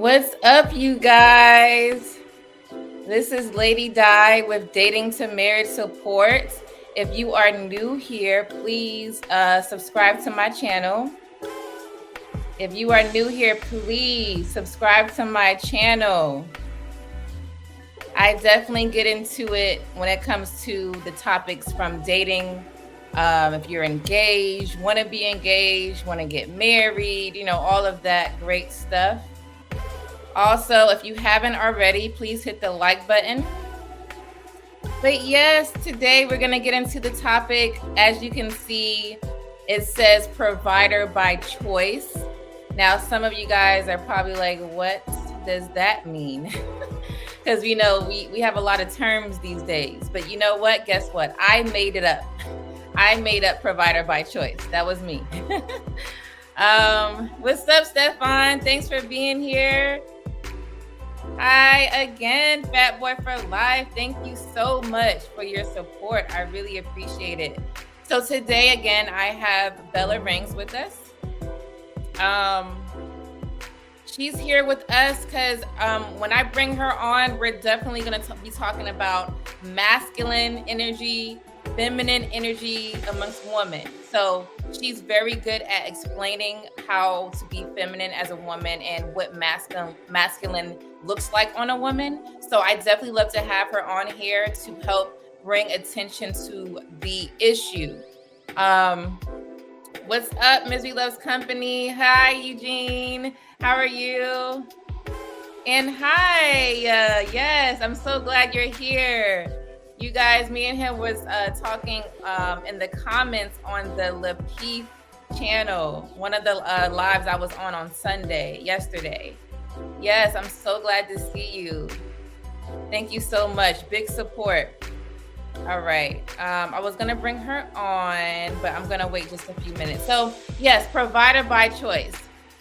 What's up, you guys? This is Lady Di with Dating to Marriage Support. If you are new here, please subscribe to my channel. If you are new here, please subscribe to my channel. I definitely get into it when it comes to the topics from dating. If you're engaged, want to be engaged, want to get married, all of that great stuff. Also, if you haven't already, please hit the like button. But yes, today we're going to get into the topic. As you can see, it says provider by choice. Now, some of you guys are probably like, what does that mean? Because we have a lot of terms these days. But you know what? Guess what? I made it up. I made up provider by choice. That was me. What's up, Stefan? Thanks for being here. Hi again, Fat Boy for Life. Thank you so much for your support. I really appreciate it. So today, again, I have Bella Rings with us. She's here with us because when I bring her on, we're definitely going to be talking about masculine energy, feminine energy amongst women. So she's very good at explaining how to be feminine as a woman and what masculine looks like on a woman. So I definitely love to have her on here to help bring attention to the issue. What's up, Misery Loves Company? Hi, Eugene. How are you? And hi, yes, I'm so glad you're here. You guys, me and him was talking in the comments on the Lapeef channel, one of the lives I was on Sunday, yesterday. Yes, I'm so glad to see you. Thank you so much. Big support. All right. I was going to bring her on, but I'm going to wait just a few minutes. So yes, provider by choice.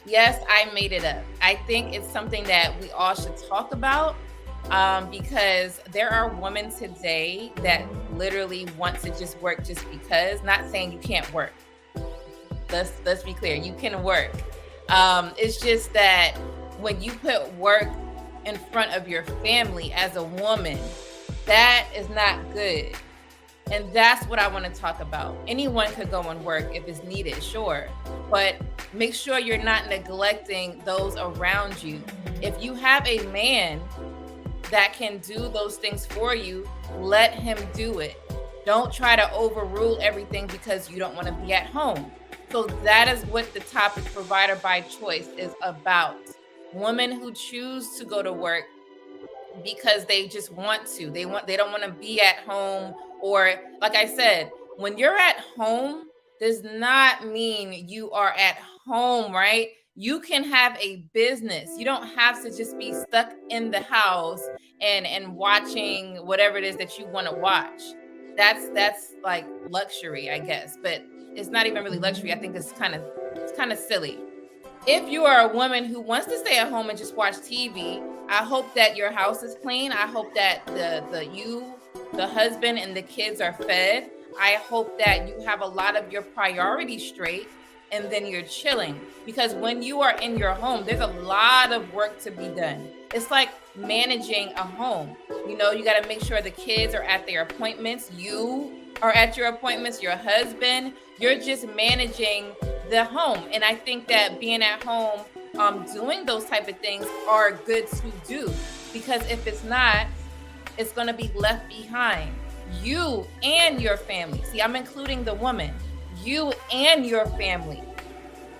Yes, I made it up. I think it's something that we all should talk about because there are women today that literally want to just work just because. Not saying you can't work. Let's be clear. You can work. It's just that when you put work in front of your family as a woman, that is not good. And that's what I want to talk about. Anyone could go and work if it's needed, sure. But make sure you're not neglecting those around you. If you have a man that can do those things for you, let him do it. Don't try to overrule everything because you don't want to be at home. So that is what the topic Provider by Choice is about. Women who choose to go to work because they just want to. They don't want to be at home, or like I said, when you're at home does not mean you are at home, right? You can have a business. You don't have to just be stuck in the house and watching whatever it is that you want to watch. That's like luxury, I guess, but it's not even really luxury. I think it's kind of silly. If you are a woman who wants to stay at home and just watch TV, I hope that your house is clean. I hope that the husband and the kids are fed. I hope that you have a lot of your priorities straight, and then you're chilling. Because when you are in your home, there's a lot of work to be done. It's like managing a home. You know, you got to make sure the kids are at their appointments. You are at your appointments, your husband. You're just managing the home. And I think that being at home, doing those type of things are good to do, because if it's not, it's going to be left behind. You and your family. See, I'm including the woman. You and your family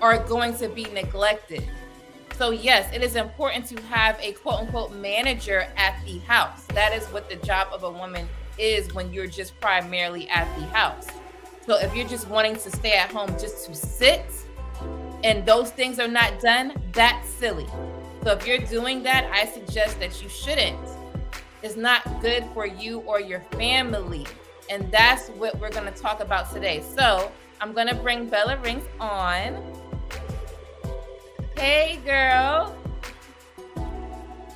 are going to be neglected. So yes, it is important to have a quote unquote manager at the house. That is what the job of a woman is when you're just primarily at the house. So if you're just wanting to stay at home just to sit and those things are not done, that's silly. So if you're doing that, I suggest that you shouldn't. It's not good for you or your family. And that's what we're going to talk about today. So I'm going to bring Bella Rings on. Hey, girl.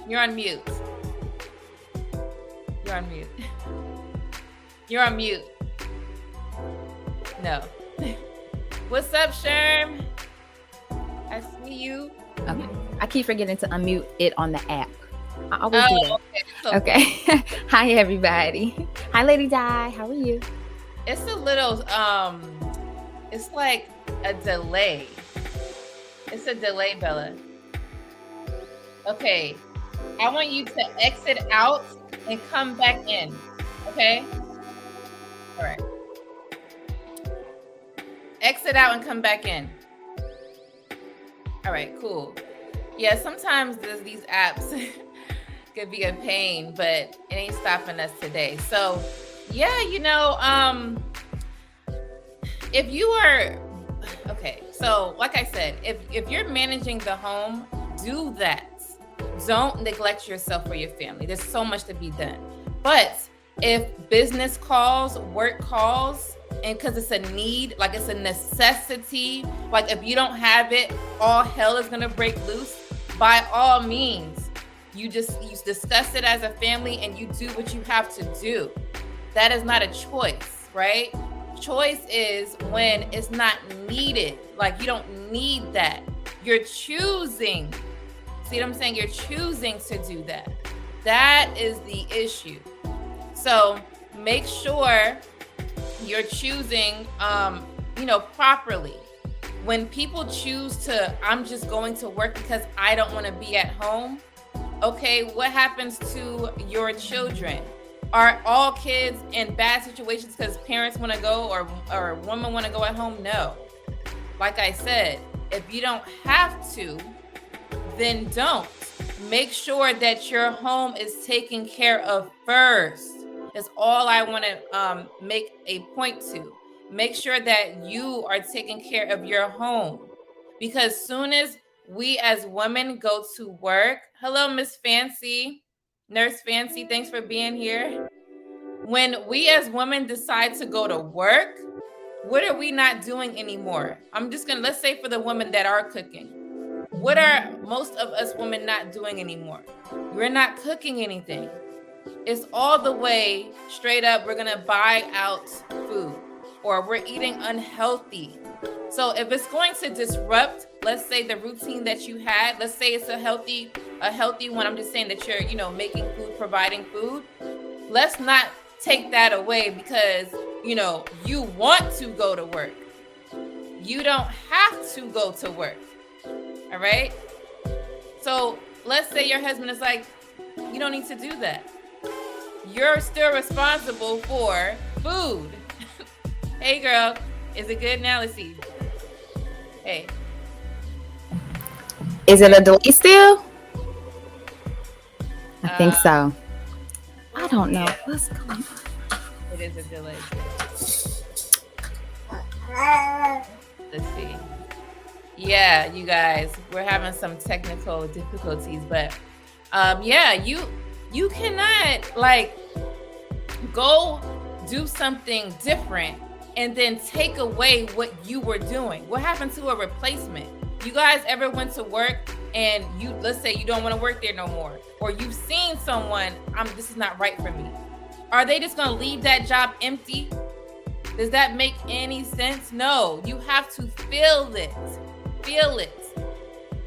You're on mute. You're on mute. You're on mute. No. What's up, Sherm? I see you. Okay. I keep forgetting to unmute it on the app. I always do that. Okay. Hi, everybody. Hi, Lady Di. How are you? It's a little, it's like a delay. It's a delay, Bella. Okay. I want you to exit out and come back in. Okay? All right. Exit out and come back in. All right, cool. Yeah, sometimes these apps could be a pain, but it ain't stopping us today. So yeah, you know, if you are, okay, so like I said, if you're managing the home, do that. Don't neglect yourself or your family. There's so much to be done. But if business calls, work calls, and because it's a need, like it's a necessity, like if you don't have it, all hell is gonna break loose. By all means, you discuss it as a family and you do what you have to do. That is not a choice, right? Choice is when it's not needed. Like you don't need that. You're choosing. See what I'm saying? You're choosing to do that. That is the issue. So make sure you're choosing, properly. When people choose to, I'm just going to work because I don't want to be at home. Okay, what happens to your children? Are all kids in bad situations because parents want to go or women want to go at home? No. Like I said, if you don't have to, then don't. Make sure that your home is taken care of first. Is all I want to make a point to. Make sure that you are taking care of your home. Because soon as we as women go to work, hello, Miss Fancy, Nurse Fancy, thanks for being here. When we as women decide to go to work, what are we not doing anymore? Let's say for the women that are cooking, what are most of us women not doing anymore? We're not cooking anything. It's all the way straight up, we're gonna buy out food or we're eating unhealthy. So if it's going to disrupt, let's say, the routine that you had, let's say it's a healthy one. I'm just saying that you're, making food, providing food. Let's not take that away because, you want to go to work. You don't have to go to work. All right. So let's say your husband is like, you don't need to do that. You're still responsible for food. Hey girl, is it good now? Let's see. Hey. Is it a delay still? I think so. I don't know what's going on. It is a delay. Let's see. Yeah, you guys, we're having some technical difficulties, but you cannot go do something different and then take away what you were doing. What happened to a replacement? You guys ever went to work and let's say you don't want to work there no more, or you've seen someone, this is not right for me. Are they just going to leave that job empty? Does that make any sense? No, you have to feel it,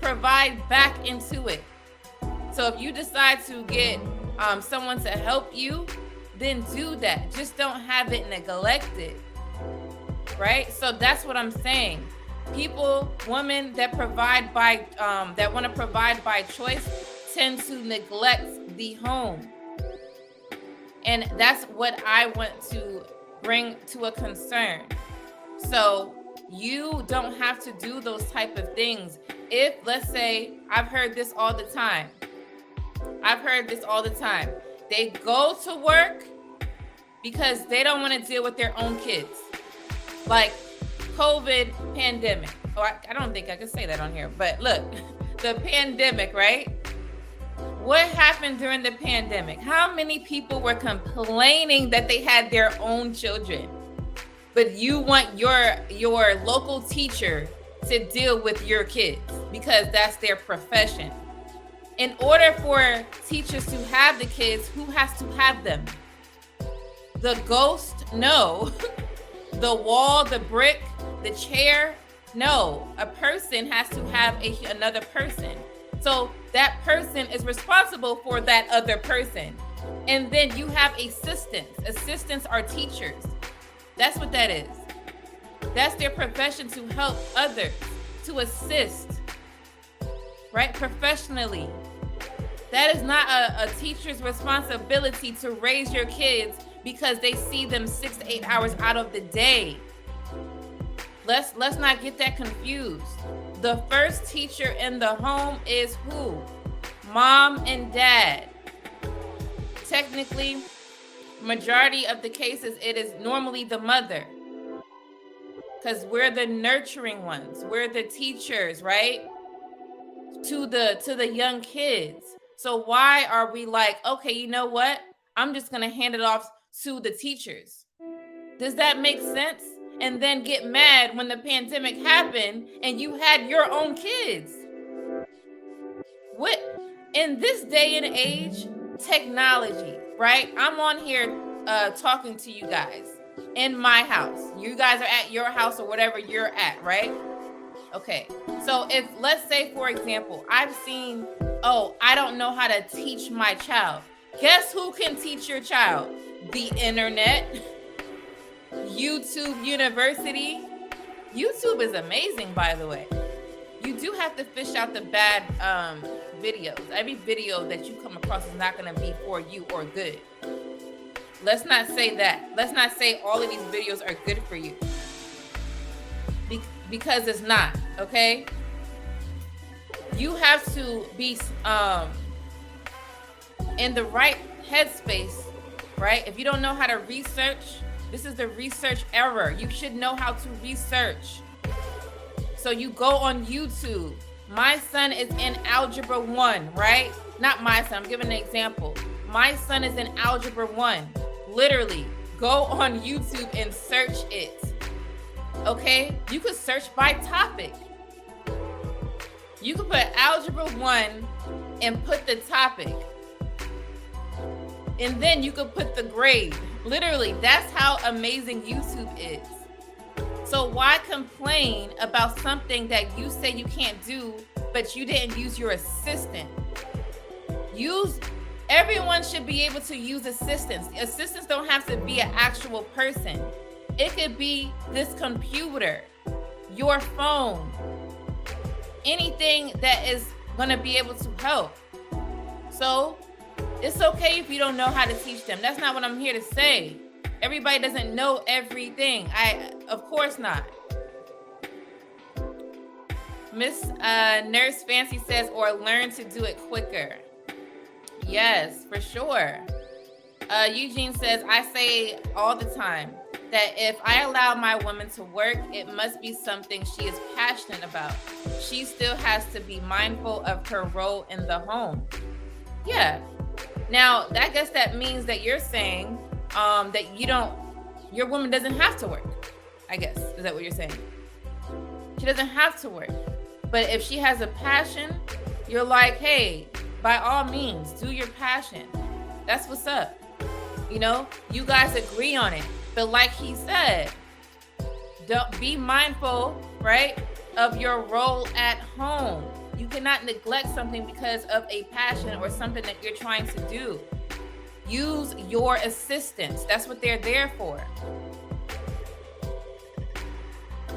provide back into it. So if you decide to get someone to help you, then do that. Just don't have it neglected, right? So that's what I'm saying. People, women that provide by, that want to provide by choice tend to neglect the home. And that's what I want to bring to a concern. So you don't have to do those type of things. If, let's say, I've heard this all the time. They go to work because they don't want to deal with their own kids. Like COVID pandemic. Oh, I don't think I can say that on here. But look, the pandemic, right? What happened during the pandemic? How many people were complaining that they had their own children? But you want your local teacher to deal with your kids because that's their profession. In order for teachers to have the kids, who has to have them? The ghost? No. The wall, the brick, the chair? No. A person has to have another person. So that person is responsible for that other person. And then you have assistants. Assistants are teachers. That's what that is. That's their profession, to help others, to assist, right? Professionally. That is not a teacher's responsibility to raise your kids because they see them 6 to 8 hours out of the day. Let's not get that confused. The first teacher in the home is who? Mom and dad. Technically, majority of the cases, it is normally the mother. Because we're the nurturing ones. We're the teachers, right? To the young kids. So why are we like, okay, you know what? I'm just going to hand it off to the teachers. Does that make sense? And then get mad when the pandemic happened and you had your own kids. What? In this day and age, technology, right? I'm on here talking to you guys in my house. You guys are at your house or whatever you're at, right? Okay. So if, let's say, for example, I've seen, I don't know how to teach my child. Guess who can teach your child? The internet. YouTube University. YouTube is amazing, by the way. You do have to fish out the bad videos. Every video that you come across is not going to be for you or good. Let's not say that. Let's not say all of these videos are good for you. Because it's not, okay? You have to be in the right headspace, right? If you don't know how to research, this is the research era. You should know how to research. So you go on YouTube. My son is in Algebra 1, right? Not my son, I'm giving an example. My son is in Algebra 1. Literally, go on YouTube and search it. Okay? You could search by topic. You could put Algebra 1 and put the topic. and then you could put the grade. Literally, that's how amazing YouTube is. So why complain about something that you say you can't do, but you didn't use your assistant? Everyone should be able to use assistants. Assistants don't have to be an actual person. It could be this computer, your phone, anything that is going to be able to help. So it's okay if you don't know how to teach them. That's not what I'm here to say. Everybody doesn't know everything. Of course not. Miss Nurse Fancy says, or learn to do it quicker. Yes, for sure. Eugene says, I say all the time that if I allow my woman to work, it must be something she is passionate about. She still has to be mindful of her role in the home. Yeah. Now, I guess that means that you're saying that your woman doesn't have to work. I guess, is that what you're saying? She doesn't have to work. But if she has a passion, you're like, hey, by all means, do your passion. That's what's up. You know, you guys agree on it. But like he said, don't be mindful, right, of your role at home. You cannot neglect something because of a passion or something that you're trying to do. Use your assistants. That's what they're there for.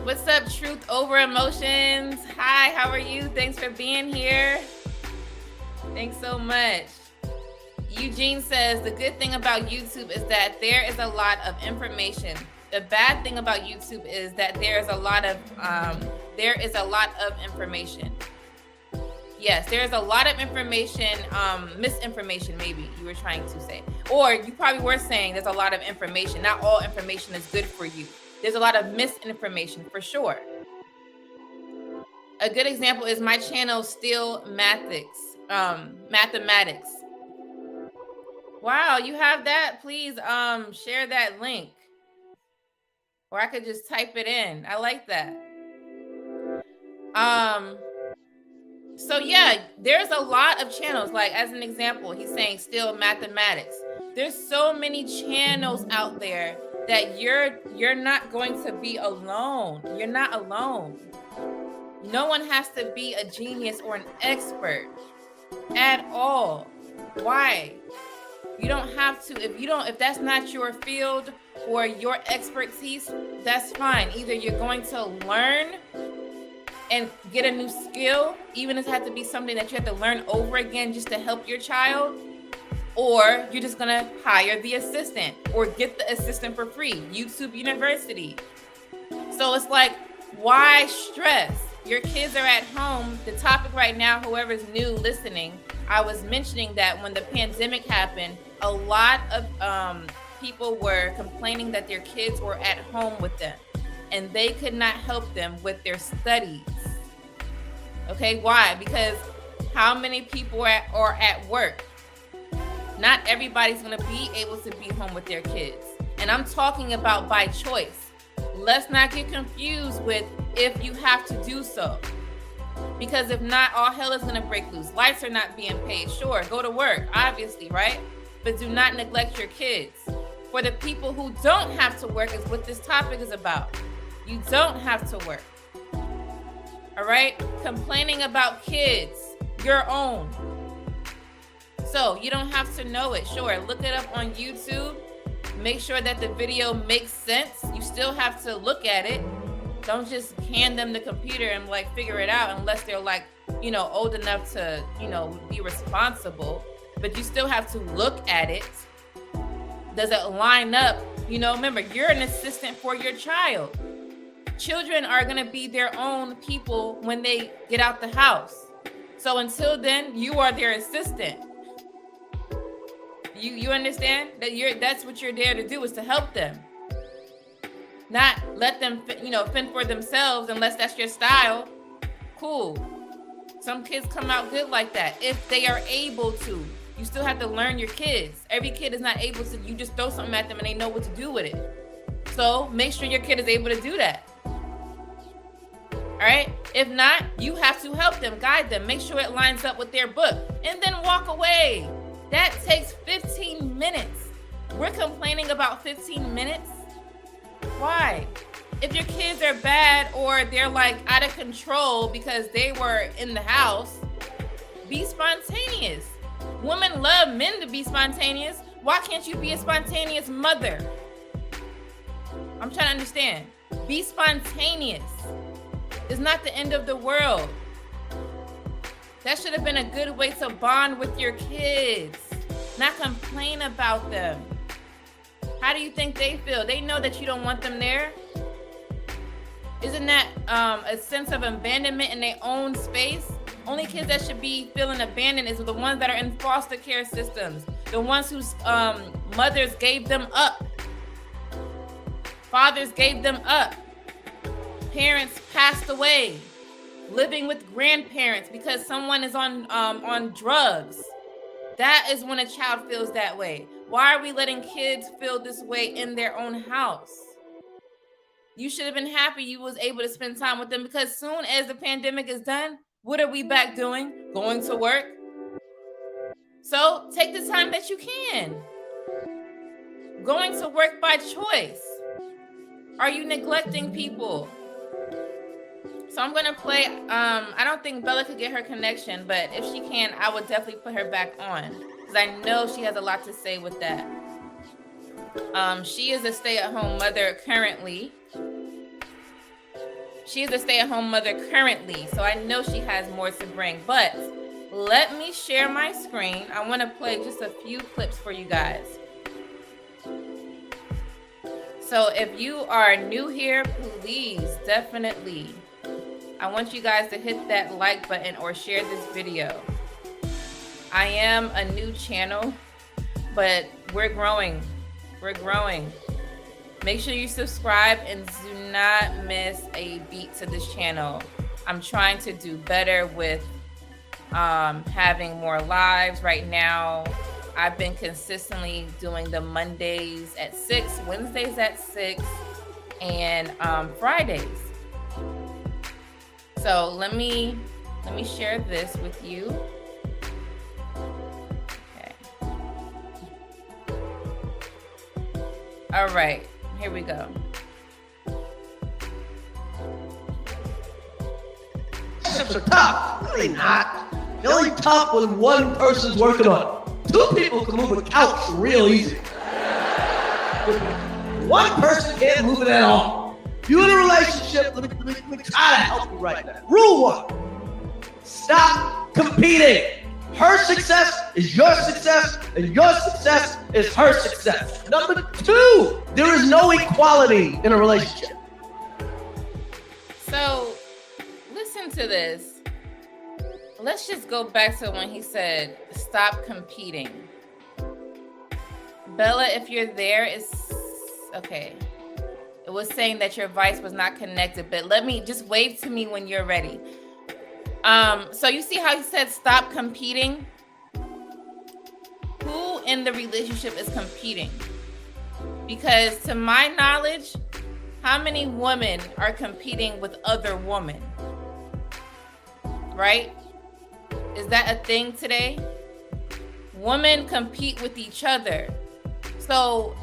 What's up, Truth Over Emotions? Hi, how are you? Thanks for being here. Thanks so much. Eugene says, the good thing about YouTube is that there is a lot of information. The bad thing about YouTube is that there is a lot of information. Yes, there's a lot of information, misinformation, maybe you were trying to say. Or you probably were saying there's a lot of information. Not all information is good for you. There's a lot of misinformation for sure. A good example is my channel, Still Mathematics. Wow, you have that? Please share that link. Or I could just type it in. I like that. So yeah, there's a lot of channels. Like as an example, he's saying Still Mathematics. There's so many channels out there that you're not going to be alone. You're not alone. No one has to be a genius or an expert at all. Why? You don't have to. If that's not your field or your expertise, that's fine. Either you're going to learn and get a new skill, even if it has to be something that you have to learn over again just to help your child, or you're just gonna hire the assistant or get the assistant for free. YouTube University. So it's like, why stress? Your kids are at home. The topic right now, whoever's new listening, I was mentioning that when the pandemic happened, a lot of people were complaining that their kids were at home with them and they could not help them with their studies. Okay, why? Because how many people are at work? Not everybody's gonna be able to be home with their kids. And I'm talking about by choice. Let's not get confused with if you have to do so. Because if not, all hell is gonna break loose. Lights are not being paid. Sure, go to work, obviously, right? But do not neglect your kids. For the people who don't have to work is what this topic is about. You don't have to work. All right? Complaining about kids, your own. So you don't have to know it. Sure, look it up on YouTube. Make sure that the video makes sense. You still have to look at it. Don't just hand them the computer and like figure it out unless they're like, old enough to, be responsible. But you still have to look at it. Does it line up? Remember, you're an assistant for your child. Children are going to be their own people when they get out the house. So until then, you are their assistant. You understand that that's what you're there to do, is to help them. Not let them, fend for themselves unless that's your style. Cool. Some kids come out good like that if they are able to. You still have to learn your kids. Every kid is not able to, you just throw something at them and they know what to do with it. So make sure your kid is able to do that. All right? If not, you have to help them, guide them, make sure it lines up with their book, and then walk away. That takes 15 minutes. We're complaining about 15 minutes? Why? If your kids are bad or they're like out of control because they were in the house, be spontaneous. Women love men to be spontaneous. Why can't you be a spontaneous mother? I'm trying to understand. Be spontaneous. It's not the end of the world. That should have been a good way to bond with your kids, not complain about them. How do you think they feel? They know that you don't want them there. Isn't that a sense of abandonment in their own space? Only kids that should be feeling abandoned is the ones that are in foster care systems, the ones whose mothers gave them up, fathers gave them up, parents passed away, living with grandparents because someone is on drugs. That is when a child feels that way. Why are we letting kids feel this way in their own house? You should have been happy you was able to spend time with them, because soon as the pandemic is done, what are we back doing? Going to work. So take the time that you can. Going to work by choice. Are you neglecting people? So I'm gonna play, I don't think Bella could get her connection, but if she can, I would definitely put her back on, because I know she has a lot to say with that. She is a stay-at-home mother currently. So I know she has more to bring, but let me share my screen. I want to play just a few clips for you guys. So if you are new here, please, definitely, I want you guys to hit that like button or share this video. I am a new channel, but we're growing. Make sure you subscribe and do not miss a beat to this channel. I'm trying to do better with having more lives. Right now, I've been consistently doing the Mondays at 6, Wednesdays at 6, and Fridays. So let me share this with you. Okay. All right, here we go. Relationships are tough. Really not. They're only tough when one person's working on it. Two people can move a couch real easy. One person can't move it at all. If you're in a relationship, let me try to help you right now. Rule 1, stop competing. Her success is your success, and your success is her success. Number 2, there is no equality in a relationship. So, listen to this. Let's just go back to when he said, stop competing. Bella, if you're there, it's okay. It was saying that your voice was not connected, but let me just wave to me when you're ready. So you see how he said stop competing? Who in the relationship is competing? Because to my knowledge, how many women are competing with other women? Right? Is that a thing today? Women compete with each other. So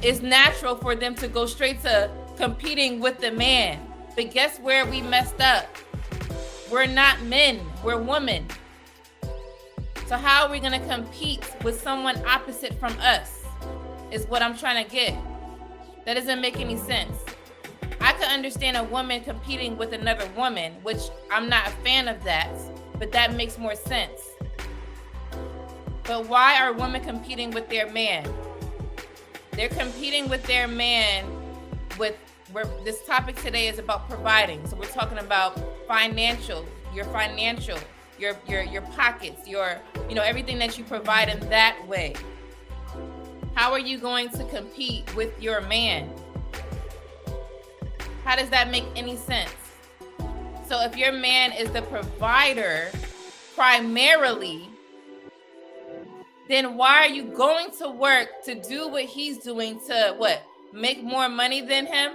it's natural for them to go straight to competing with the man. But guess where we messed up? We're not men, we're women. So how are we gonna compete with someone opposite from us? Is what I'm trying to get. That doesn't make any sense. I could understand a woman competing with another woman, which I'm not a fan of that, but that makes more sense. But why are women competing with their man? They're competing with their man with, this topic today is about providing. So we're talking about financial, your pockets, everything that you provide in that way. How are you going to compete with your man? How does that make any sense? So if your man is the provider primarily, then why are you going to work to do what he's doing to what? Make more money than him?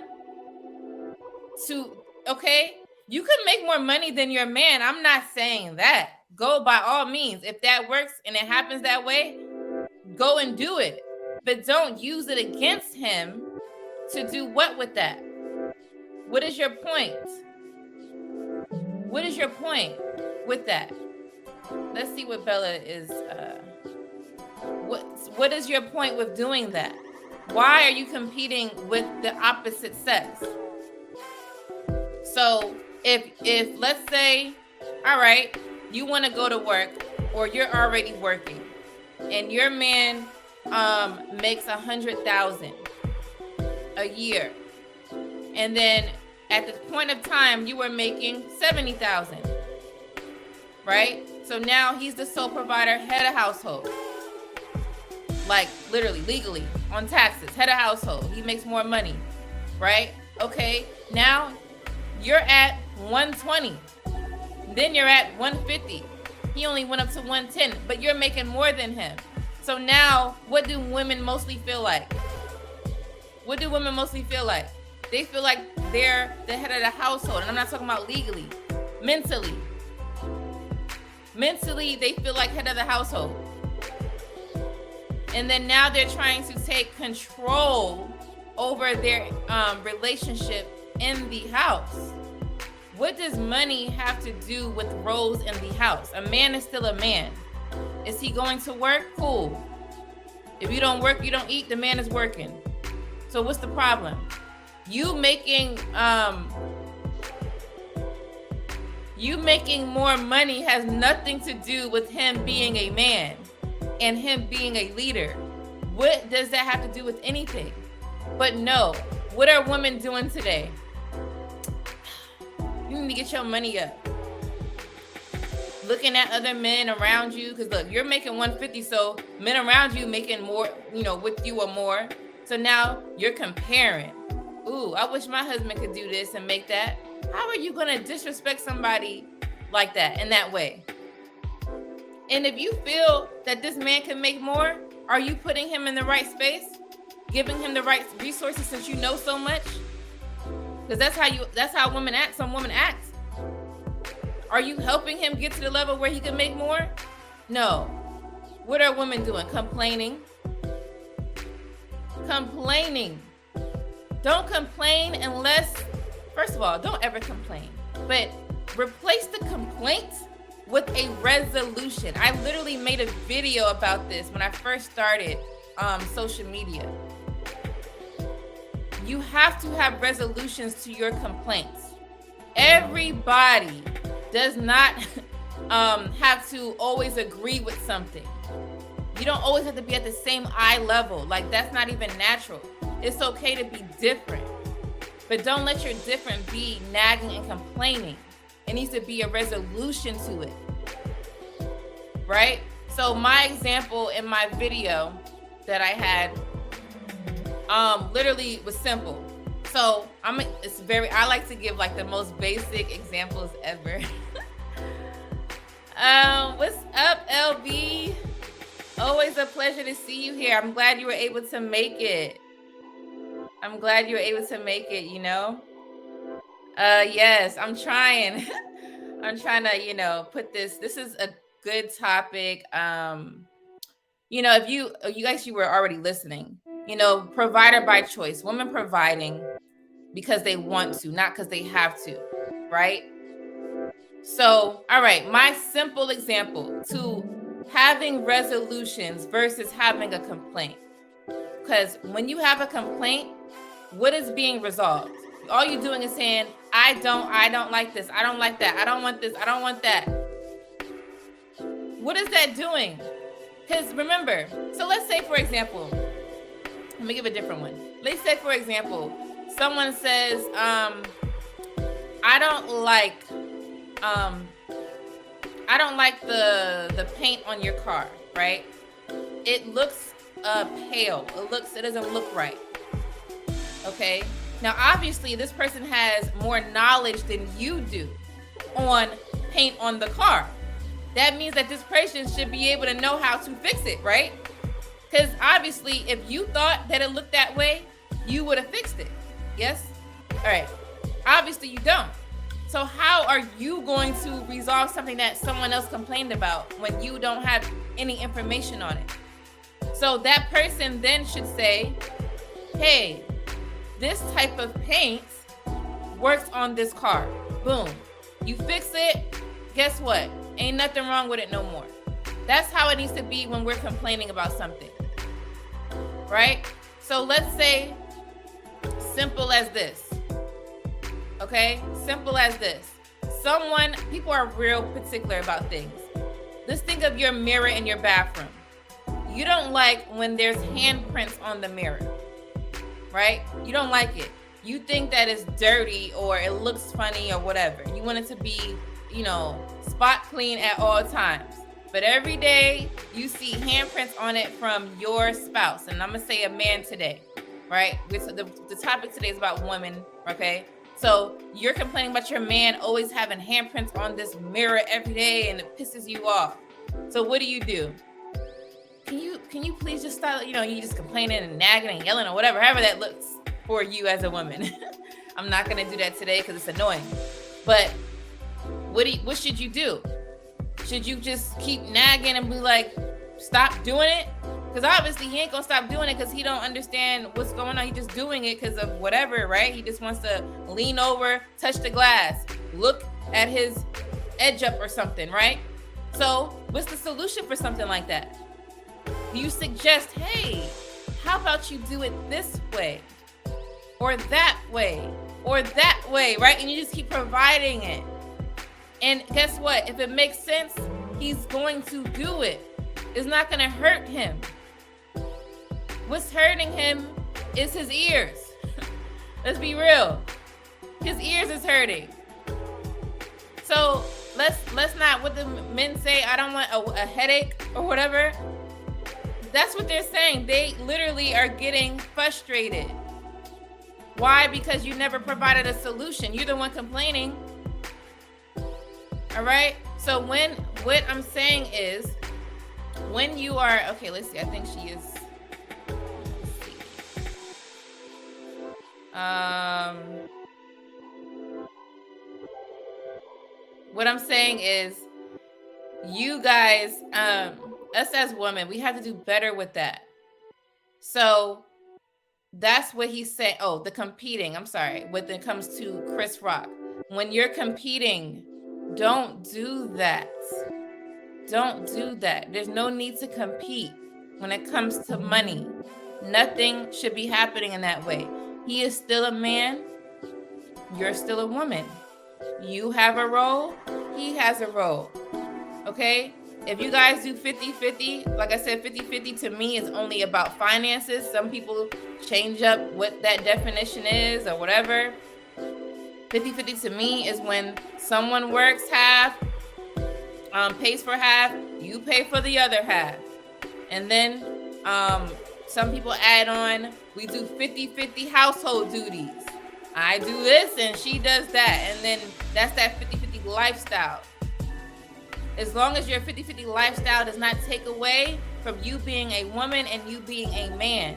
Okay? You could make more money than your man. I'm not saying that. go by all means. If that works and it happens that way, go and do it. But don't use it against him to do what with that? What is your point? What is your point with that? Let's see what Bella is. What is your point with doing that? Why are you competing with the opposite sex? So if let's say, all right, you want to go to work, or you're already working, and your man makes $100,000 a year, and then at the point of time you were making $70,000, right? So now he's the sole provider, head of household, like literally, legally, on taxes, head of household. He makes more money, right? Okay, now you're at 120, then you're at 150. He only went up to 110, but you're making more than him. So now, what do women mostly feel like? What do women mostly feel like? They feel like they're the head of the household. And I'm not talking about legally. Mentally. Mentally, they feel like head of the household. And then now they're trying to take control over their relationship in the house. What does money have to do with roles in the house? A man is still a man. Is he going to work? Cool. If you don't work, you don't eat, the man is working. So what's the problem? You making more money has nothing to do with him being a man and him being a leader. What does that have to do with anything? But no, what are women doing today? You need to get your money up. Looking at other men around you, because look, you're making 150, so men around you making more, with you or more. So now you're comparing. Ooh, I wish my husband could do this and make that. How are you going to disrespect somebody like that, in that way? And if you feel that this man can make more, are you putting him in the right space? Giving him the right resources since you know so much? Because that's how women act. Some women act. Are you helping him get to the level where he can make more? No. What are women doing? Complaining. Complaining. Don't complain unless, first of all, don't ever complain. But replace the complaints with a resolution. I literally made a video about this when I first started social media. You have to have resolutions to your complaints. Everybody does not have to always agree with something. You don't always have to be at the same eye level. Like, that's not even natural. It's okay to be different. But don't let your different be nagging and complaining. It needs to be a resolution to it. Right? So my example in my video that I had literally was simple. So I like to give like the most basic examples ever. What's up, LB? Always a pleasure to see you here. I'm glad you were able to make it. Yes, I'm trying. I'm trying to, put this. This is a good topic. If you were already listening, provider by choice, women providing because they want to, not because they have to, right? So, all right, my simple example to having resolutions versus having a complaint. Because when you have a complaint, what is being resolved? All you're doing is saying, I don't like this. I don't like that. I don't want this. I don't want that. What is that doing? Because remember, so let's say, for example, let me give a different one. Let's say, for example, someone says, I don't like the paint on your car, right? It looks pale. It doesn't look right. Okay. Now, obviously, this person has more knowledge than you do on paint on the car. That means that this person should be able to know how to fix it, right? Because obviously, if you thought that it looked that way, you would have fixed it. Yes? All right. Obviously, you don't. So how are you going to resolve something that someone else complained about when you don't have any information on it? So that person then should say, hey, this type of paint works on this car. Boom. You fix it, guess what? Ain't nothing wrong with it no more. That's how it needs to be when we're complaining about something, right? So let's say, simple as this. Okay, simple as this. People are real particular about things. Let's think of your mirror in your bathroom. You don't like when there's handprints on the mirror, right? You don't like it. You think that it's dirty or it looks funny or whatever. You want it to be, spot clean at all times. But every day you see handprints on it from your spouse. And I'm going to say a man today, right? The topic today is about women, okay? So you're complaining about your man always having handprints on this mirror every day and it pisses you off. So what do? Can you please just stop, you just complaining and nagging and yelling or whatever, however that looks for you as a woman. I'm not going to do that today because it's annoying. But what should you do? Should you just keep nagging and be like, stop doing it? Because obviously he ain't going to stop doing it because he don't understand what's going on. He just doing it because of whatever, right? He just wants to lean over, touch the glass, look at his edge up or something, right? So what's the solution for something like that? You suggest, hey, how about you do it this way or that way or that way, right? And you just keep providing it. And guess what? If it makes sense, he's going to do it. It's not going to hurt him. What's hurting him is his ears. Let's be real. His ears is hurting. So let's not, what the men say, I don't want a headache or whatever. That's what they're saying. They literally are getting frustrated. Why? Because you never provided a solution. You're the one complaining. All right? So what I'm saying is, when you are, okay, let's see. I think she is, what I'm saying is, you guys, us as women, we have to do better with that. So that's what he's saying. Oh, the competing. I'm sorry. When it comes to Chris Rock, when you're competing, don't do that. Don't do that. There's no need to compete when it comes to money. Nothing should be happening in that way. He is still a man. You're still a woman. You have a role. He has a role. Okay? If you guys do 50-50, like I said, 50-50 to me is only about finances. Some people change up what that definition is or whatever. 50-50 to me is when someone works half, pays for half, you pay for the other half. And then some people add on, we do 50-50 household duties. I do this and she does that. And then that's that 50-50 lifestyle. As long as your 50-50 lifestyle does not take away from you being a woman and you being a man.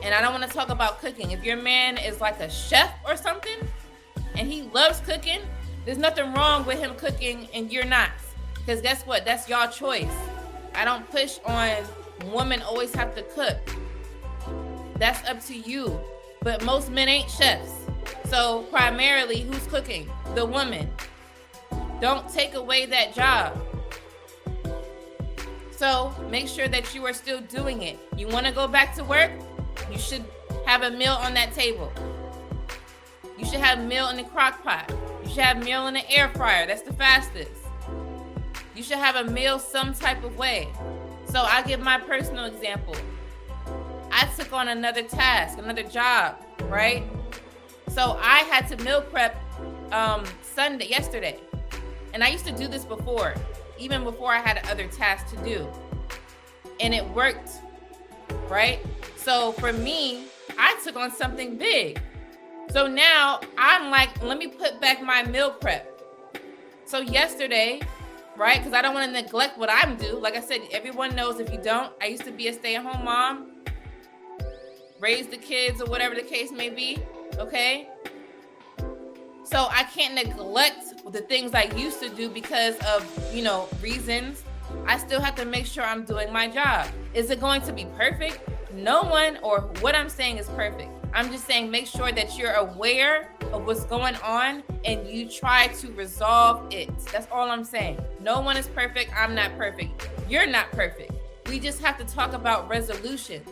And I don't want to talk about cooking. If your man is like a chef or something and he loves cooking, there's nothing wrong with him cooking and you're not. Because guess what? That's y'all choice. I don't push on women always have to cook. That's up to you. But most men ain't chefs. So primarily, who's cooking? The woman. Don't take away that job. So make sure that you are still doing it. You want to go back to work? You should have a meal on that table. You should have a meal in the crock pot. You should have a meal in the air fryer. That's the fastest. You should have a meal some type of way. So I'll give my personal example. I took on another task, another job, right? So I had to meal prep yesterday. And I used to do this before, even before I had other tasks to do. And it worked, right? So for me, I took on something big. So now I'm like, let me put back my meal prep. So yesterday, right? Because I don't want to neglect what I'm doing. Like I said, everyone knows if you don't, I used to be a stay-at-home mom, raise the kids or whatever the case may be, okay? So I can't neglect the things I used to do because of, reasons. I still have to make sure I'm doing my job. Is it going to be perfect? No one or what I'm saying is perfect. I'm just saying make sure that you're aware of what's going on and you try to resolve it. That's all I'm saying. No one is perfect. I'm not perfect. You're not perfect. We just have to talk about resolutions.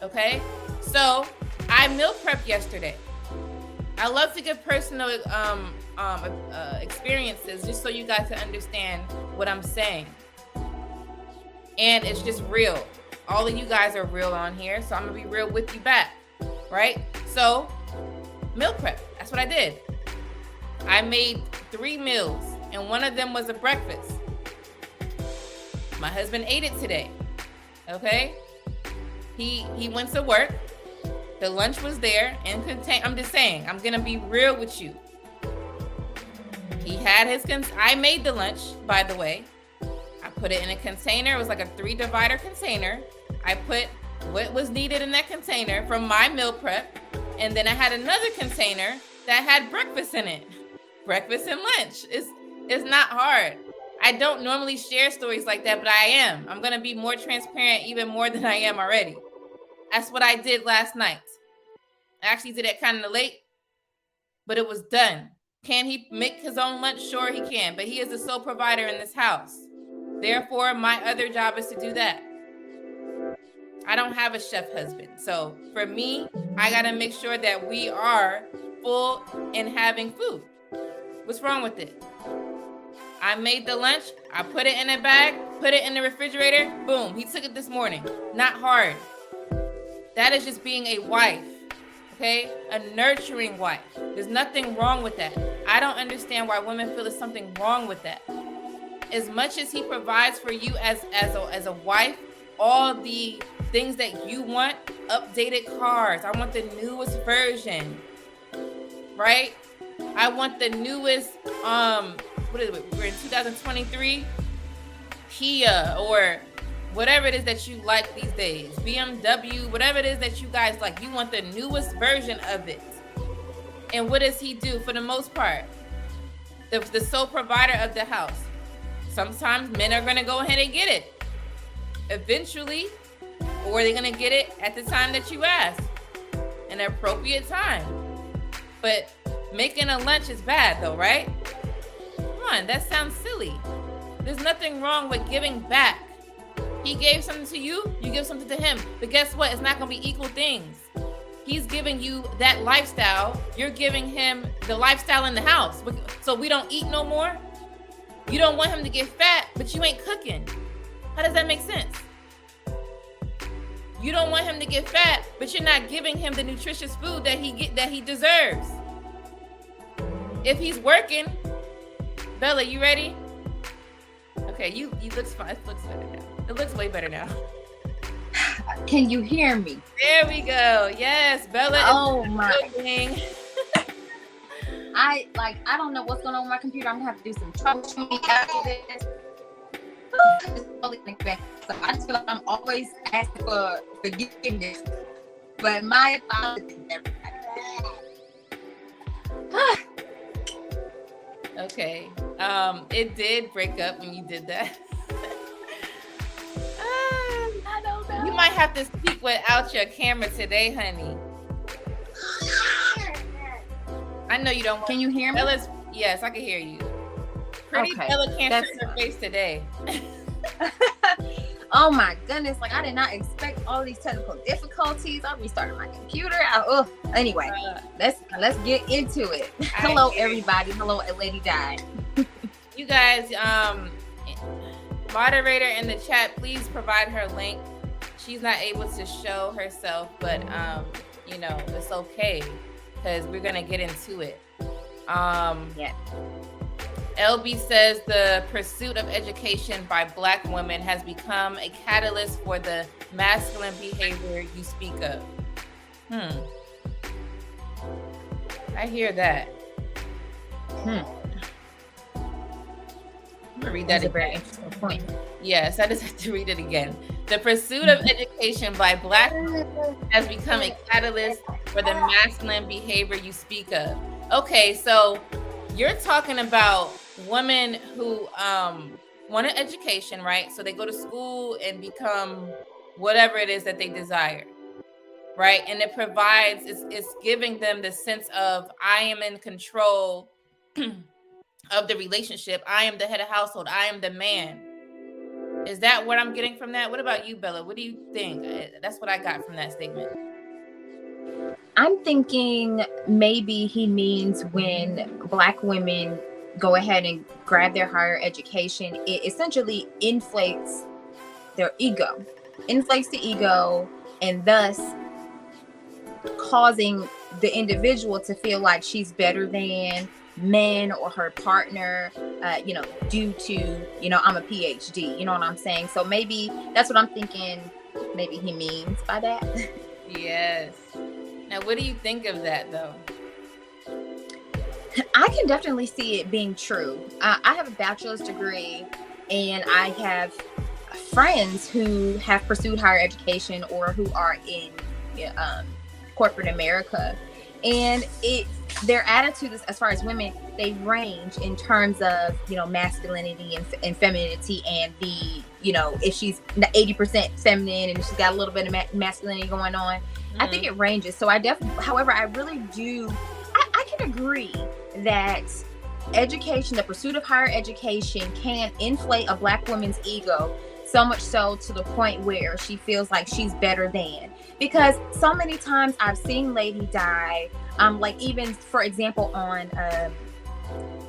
Okay? So I meal prepped yesterday. I love to give personal experiences just so you guys can understand what I'm saying. And it's just real. All of you guys are real on here, so I'm gonna be real with you back, right? So, meal prep, that's what I did. I made 3 meals, and one of them was a breakfast. My husband ate it today, okay? He went to work. The lunch was there and I'm just saying, I'm gonna be real with you. He had I made the lunch, by the way. I put it in a container. It was like a 3-divider container. I put what was needed in that container from my meal prep. And then I had another container that had breakfast in it. Breakfast and lunch. It's not hard. I don't normally share stories like that, but I am. I'm gonna be more transparent, even more than I am already. That's what I did last night. I actually did it kind of late, but it was done. Can he make his own lunch? Sure he can, but he is the sole provider in this house. Therefore, my other job is to do that. I don't have a chef husband. So for me, I got to make sure that we are full in having food. What's wrong with it? I made the lunch. I put it in a bag, put it in the refrigerator. Boom. He took it this morning. Not hard. That is just being a wife. Okay? A nurturing wife. There's nothing wrong with that. I don't understand why women feel there's something wrong with that. As much as he provides for you as a wife, all the things that you want, updated cars. I want the newest version. Right? I want the newest, what is it? We're in 2023. Kia or whatever it is that you like these days, BMW, whatever it is that you guys like, you want the newest version of it. And what does he do for the most part? The sole provider of the house. Sometimes men are going to go ahead and get it eventually, or they're going to get it at the time that you ask, an appropriate time. But making a lunch is bad though, right? Come on, that sounds silly. There's nothing wrong with giving back. He gave something to you, you give something to him. But guess what? It's not going to be equal things. He's giving you that lifestyle. You're giving him the lifestyle in the house. So we don't eat no more. You don't want him to get fat, but you ain't cooking. How does that make sense? You don't want him to get fat, but you're not giving him the nutritious food that he deserves. If he's working, Bella, you ready? Okay, you looks fine. It looks better now. It looks way better now. Can you hear me? There we go. Yes, Bella. Oh my. I don't know what's going on with my computer. I'm gonna have to do some troubleshooting after this. So I just feel like I'm always asking for forgiveness. But my apologies, everybody. Okay. It did break up when you did that. I don't know. You might have to speak without your camera today, honey. I know you don't want. Can you hear me? Bella's, yes, I can hear you. Pretty Okay. Bella can't show her face today. Oh my goodness! Like I did not expect all these technical difficulties. I restarted my computer. Anyway, let's get into it. Hello, everybody. Hello, Lady Di. You guys, moderator in the chat, please provide her link. She's not able to show herself, but it's okay because we're gonna get into it. Yeah. LB says the pursuit of education by Black women has become a catalyst for the masculine behavior you speak of. I hear that. Hmm. I'm gonna read that That's a again. very interesting point. Yes, I just have to read it again. The pursuit of education by Black women has become a catalyst for the masculine behavior you speak of. Okay, so you're talking about women who want an education, right? So they go to school and become whatever it is that they desire, right? And it provides, it's giving them the sense of, I am in control of the relationship. I am the head of household. I am the man. Is that what I'm getting from that? What about you, Bella? What do you think? That's what I got from that statement. I'm thinking maybe he means when Black women go ahead and grab their higher education, it essentially inflates their ego, inflates the ego, and thus causing the individual to feel like she's better than men or her partner, due to, I'm a PhD, you know what I'm saying? So maybe that's what I'm thinking maybe he means by that. Yes. Now, what do you think of that, though? I can definitely see it being true. I have a bachelor's degree, and I have friends who have pursued higher education or who are in corporate America, and their attitude as far as women, they range in terms of masculinity and femininity, and the if she's 80% feminine and she's got a little bit of masculinity going on. I think it ranges. So however, I really do, I can agree that education, the pursuit of higher education, can inflate a Black woman's ego, so much so to the point where she feels like she's better than. Because so many times I've seen Lady Di, like even for example on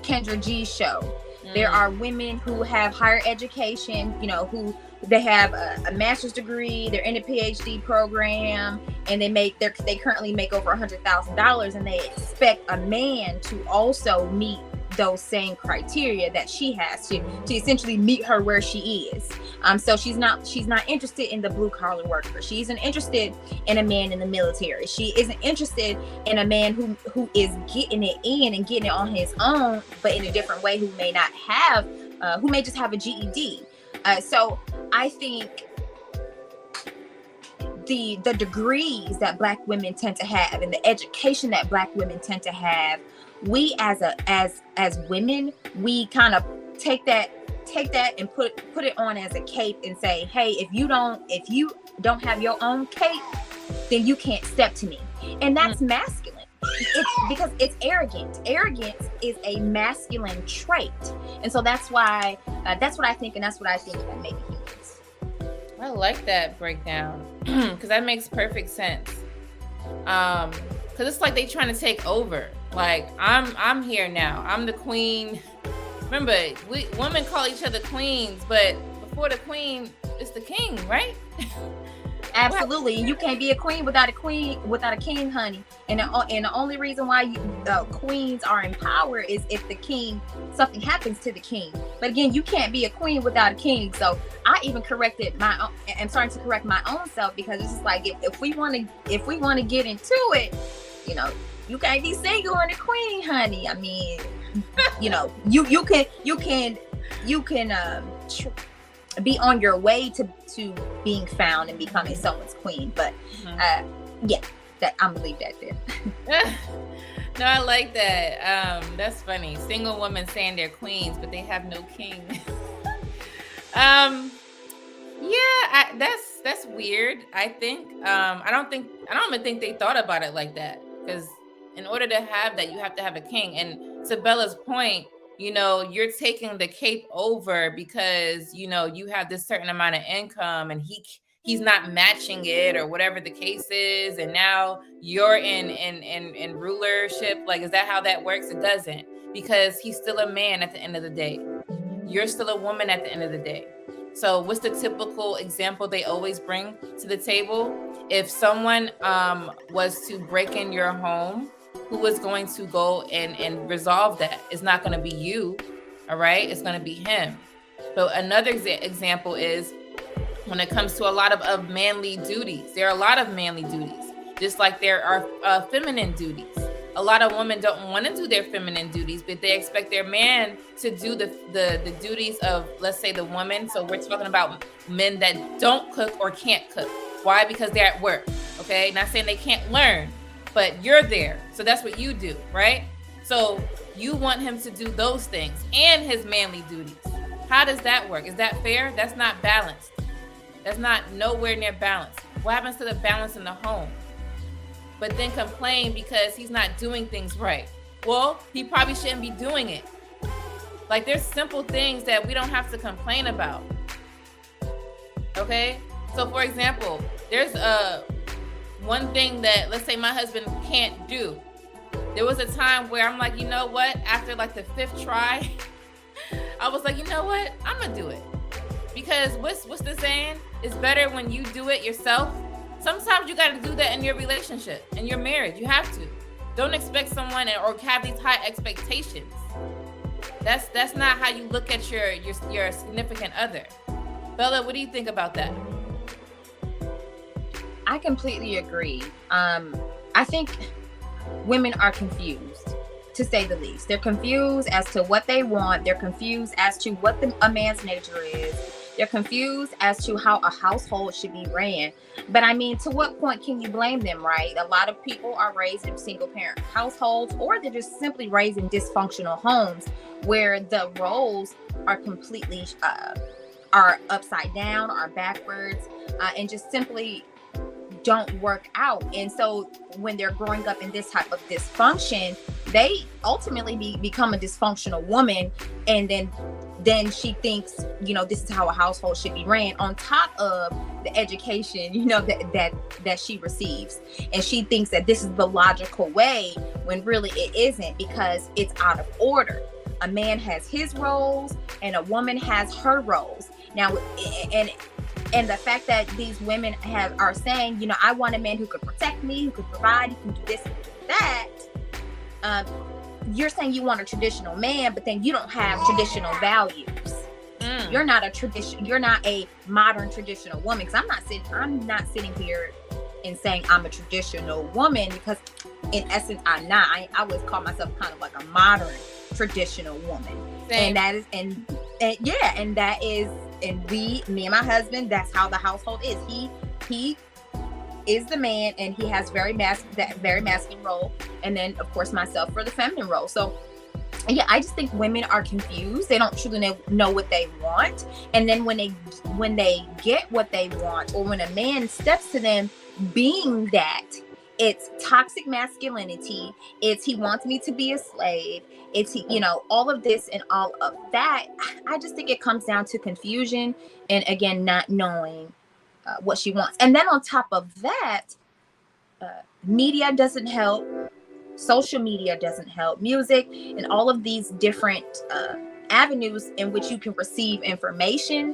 Kendra G's show, there are women who have higher education, who they have a master's degree, they're in a PhD program, and they currently make over $100,000, and they expect a man to also meet those same criteria that she has to essentially meet her where she is. So she's not interested in the blue collar worker. She isn't interested in a man in the military. She isn't interested in a man who is getting it in and getting it on his own, but in a different way, who may not have, who may just have a GED. So I think the degrees that Black women tend to have and the education that Black women tend to have, we as women, we kind of take that and put it on as a cape and say, hey, if you don't have your own cape, then you can't step to me. And that's masculine. It's because it's arrogant. Arrogance is a masculine trait. And so that's why that's what I think, and that's what I think that maybe he means. I like that breakdown because that makes perfect sense. Because it's like they trying to take over. Like I'm here now. I'm the queen. Remember, women call each other queens, but before the queen, it's the king, right? Absolutely. And you can't be a queen without a king, honey. And the only reason why queens are in power is if something happens to the king. But again, you can't be a queen without a king. So I even I'm starting to correct my own self, because it's just like if we want to get into it, you can't be single and a queen, honey. I mean, you can be on your way to being found and becoming someone's queen. But that I'm gonna leave that there. No, I like that. That's funny. Single women saying they're queens, but they have no king. That's weird. I think. I don't even think they thought about it like that, because in order to have that, you have to have a king. And to Bella's point, you're taking the cape over because you have this certain amount of income, and he's not matching it, or whatever the case is, and now you're in rulership. Like, is that how that works? It doesn't, because he's still a man at the end of the day. You're still a woman at the end of the day. So what's the typical example they always bring to the table? If someone was to break in your home, who is going to go and resolve that? It's not going to be you, all right? It's going to be him. So another example is when it comes to a lot of manly duties. There are a lot of manly duties, just like there are feminine duties. A lot of women don't want to do their feminine duties, but they expect their man to do the duties of, let's say, the woman. So we're talking about men that don't cook or can't cook. Why? Because they're at work, okay? Not saying they can't learn, but you're there. So that's what you do, right? So you want him to do those things and his manly duties. How does that work? Is that fair? That's not balanced. That's not nowhere near balanced. What happens to the balance in the home? But then complain because he's not doing things right. Well, he probably shouldn't be doing it. Like, there's simple things that we don't have to complain about. Okay? So for example, there's one thing that, let's say, my husband can't do. There was a time where I'm like, you know what? After like the 5th try, I was like, you know what? I'm gonna do it. Because what's the saying? It's better when you do it yourself. Sometimes you gotta do that in your relationship, in your marriage. You have to. Don't expect someone or have these high expectations. That's not how you look at your significant other. Bella, what do you think about that? I completely agree. I think women are confused, to say the least. They're confused as to what they want. They're confused as to what a man's nature is. They're confused as to how a household should be ran. But I mean, to what point can you blame them, right? A lot of people are raised in single parent households, or they're just simply raised in dysfunctional homes where the roles are completely are upside down, are backwards, and just simply don't work out. And so when they're growing up in this type of dysfunction, they ultimately become a dysfunctional woman. And then she thinks, you know, this is how a household should be ran, on top of the education, you know, that she receives. And she thinks that this is the logical way, when really it isn't, because it's out of order. A man has his roles and a woman has her roles. Now, and the fact that these women are saying, you know, I want a man who could protect me, who could provide, who can do this and do that. You're saying you want a traditional man, but then you don't have traditional values. You're not a modern traditional woman. Because I'm not sitting here and saying I'm a traditional woman, because in essence I'm not. I always call myself kind of like a modern traditional woman. Same. And that is me and my husband, that's how the household is. He is the man, and he has very masculine role, and then of course myself for the feminine role. So yeah, I just think women are confused. They don't truly know what they want, and then when they get what they want, or when a man steps to them being that, it's toxic masculinity, it's he wants me to be a slave, it's you know, all of this and all of that. I just think it comes down to confusion, and again, not knowing what she wants. And then on top of that, media doesn't help, social media doesn't help, music, and all of these different avenues in which you can receive information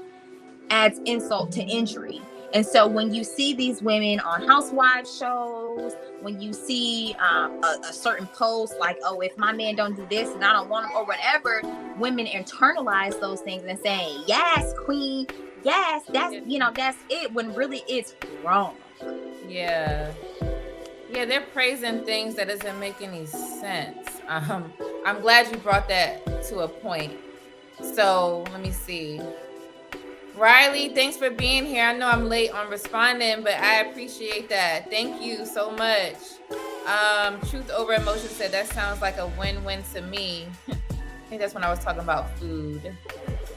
adds insult to injury. And so when you see these women on housewives shows, when you see a certain post like, oh, if my man don't do this and I don't want him, or whatever, women internalize those things and saying, yes, queen, yes, that's, you know, that's it, when really it's wrong. Yeah, they're praising things that doesn't make any sense. I'm glad you brought that to a point. So let me see. Riley, thanks for being here. I know I'm late on responding, but I appreciate that. Thank you so much. Truth Over Emotion said that sounds like a win-win to me. I think that's when I was talking about food.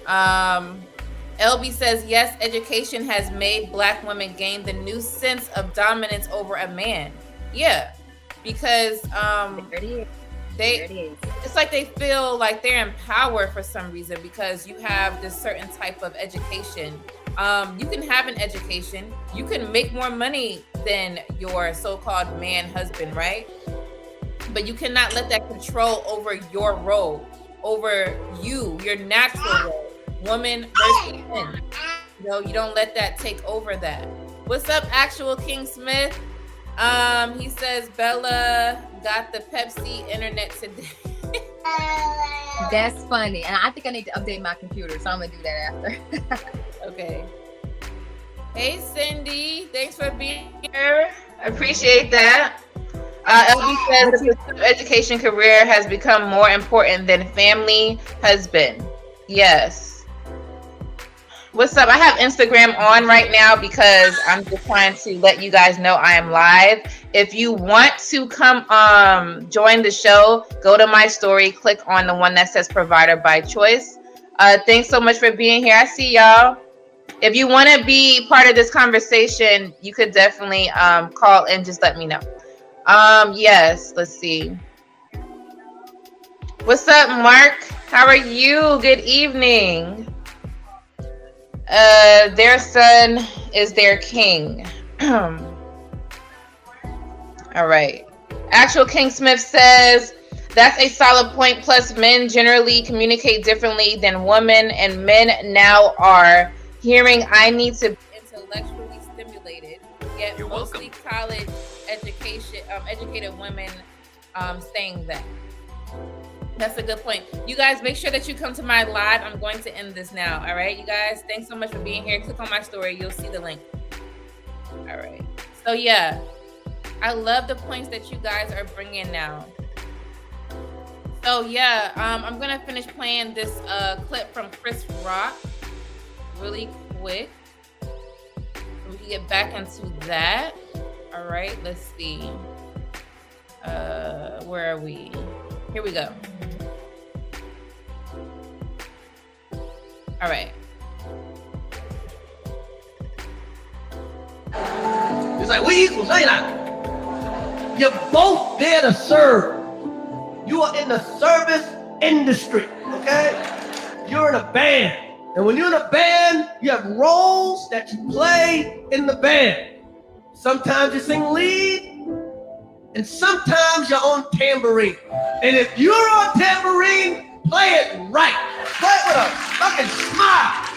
LB says, yes, education has made Black women gain the new sense of dominance over a man. Yeah, because it's like they feel like they're empowered for some reason, because you have this certain type of education. You can have an education, you can make more money than your so-called man husband, right? But you cannot let that control over your role, over your natural role, woman versus men. You know, you don't let that take over that. What's up, Actual King Smith? He says Bella got the Pepsi internet today. That's funny. And I think I need to update my computer, so I'm gonna do that after. Okay. Hey Cindy, thanks for being here. I appreciate that. LB says the pursuit of education career has become more important than family, husband. Yes. What's up? I have Instagram on right now because I'm just trying to let you guys know I am live. If you want to come join the show, go to my story, click on the one that says provider by choice. Thanks so much for being here. I see y'all. If you want to be part of this conversation, you could definitely call and just let me know. Yes, let's see. What's up, Mark? How are you? Good evening. Their son is their king. All right. Actual King Smith says, that's a solid point. Plus, men generally communicate differently than women, and men now are hearing I need to be intellectually stimulated, yet You're mostly welcome. college education, educated women saying that. That's a good point. You guys, make sure that you come to my live. I'm going to end this now. All right, you guys, thanks so much for being here. Click on my story. You'll see the link. All right. So, yeah, I love the points that you guys are bringing now. So, yeah, I'm going to finish playing this clip from Chris Rock really quick. So we can get back into that. All right, let's see. Where are we? Here we go. All right. It's like we equals, ain't I? You're both there to serve. You are in the service industry, okay? You're in a band. And when you're in a band, you have roles that you play in the band. Sometimes you sing lead, and sometimes you're on tambourine. And if you're on tambourine, play it right. Play it with a fucking smile.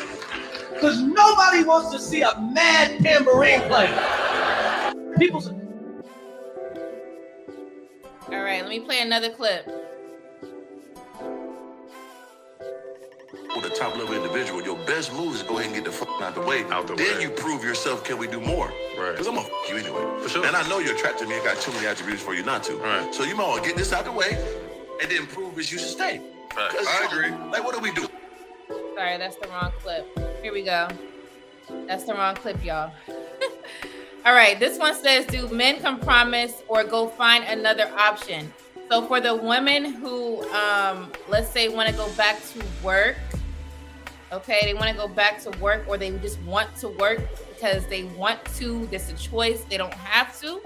Because nobody wants to see a mad tambourine player. People say, All right, let me play another clip. With a top level individual, your best move is go ahead and get the fuck out the way. Then you prove yourself, can we do more? Right. Because I'm gonna fuck you anyway. For sure. And I know you're attracted to me and got too many attributes for you not to. Right. So you might want to get this out the way and then prove that you should stay. Right. I agree. Like, what do we do? Sorry, that's the wrong clip. Here we go. That's the wrong clip, y'all. All right, this one says, do men compromise or go find another option? So for the women who, let's say, want to go back to work, okay, they want to go back to work, or they just want to work because they want to, there's a choice, they don't have to,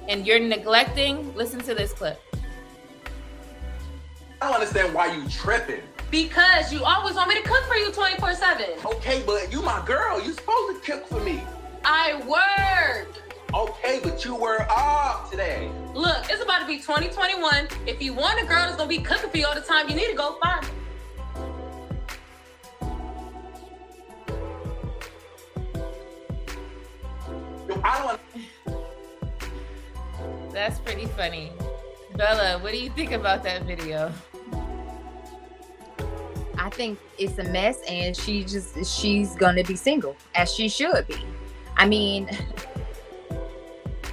and you're neglecting, listen to this clip. I don't understand why you tripping. Because you always want me to cook for you 24/7. Okay, but you my girl. You supposed to cook for me. I work. Okay, but you were off today. Look, it's about to be 2021. If you want a girl that's gonna be cooking for you all the time, you need to go find her. Yo, I don't. That's pretty funny. Bella, what do you think about that video? I think it's a mess, and she's gonna be single, as she should be. I mean,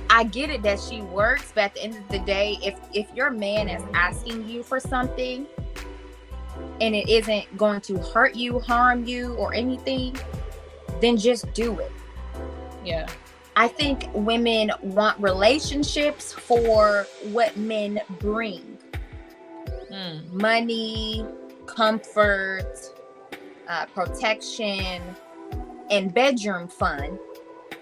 I get it that she works, but at the end of the day, if your man is asking you for something and it isn't going to hurt you, harm you, or anything, then just do it. Yeah. I think women want relationships for what men bring. Money, comfort, protection, and bedroom fun.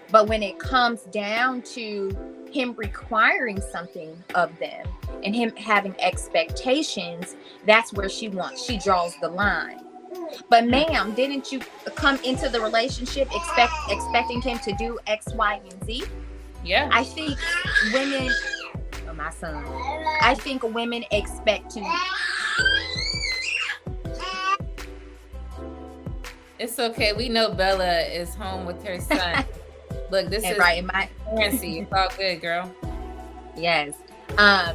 But when it comes down to him requiring something of them and him having expectations, that's where she draws the line. But ma'am, didn't you come into the relationship expecting him to do X, Y, and Z? Yeah. I think women, oh, my son, I think women expect to. It's okay. We know Bella is home with her son. Look, this is right in my transparency. It's all good, girl. Yes. I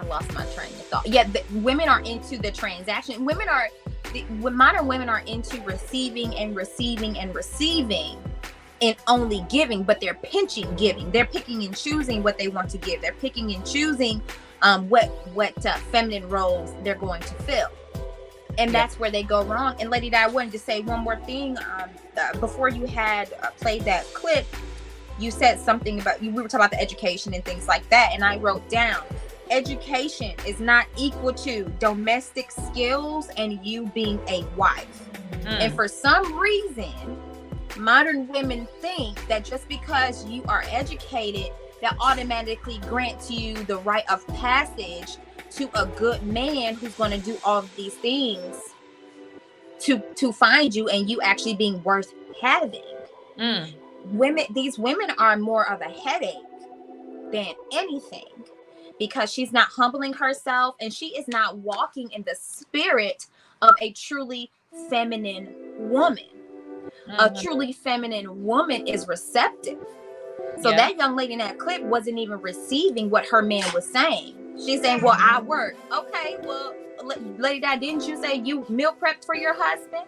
lost my train of thought. Yeah, women are into the transaction. Modern women are into receiving and receiving and receiving and only giving, but they're pinching giving. They're picking and choosing what they want to give. They're picking and choosing what feminine roles they're going to fill. And that's where they go wrong. And Lady Di, I wanted to say one more thing. Before you had played that clip, you said something about, we were talking about the education and things like that. And I wrote down, education is not equal to domestic skills and you being a wife. And for some reason, modern women think that just because you are educated, that automatically grants you the right of passage to a good man who's going to do all of these things to find you and you actually being worth having. These women are more of a headache than anything, because she's not humbling herself and she is not walking in the spirit of a truly feminine woman. A truly feminine woman is receptive. So that young lady in that clip wasn't even receiving what her man was saying. She's saying, well, I work. Okay, well, Lady Di, didn't you say you meal prepped for your husband?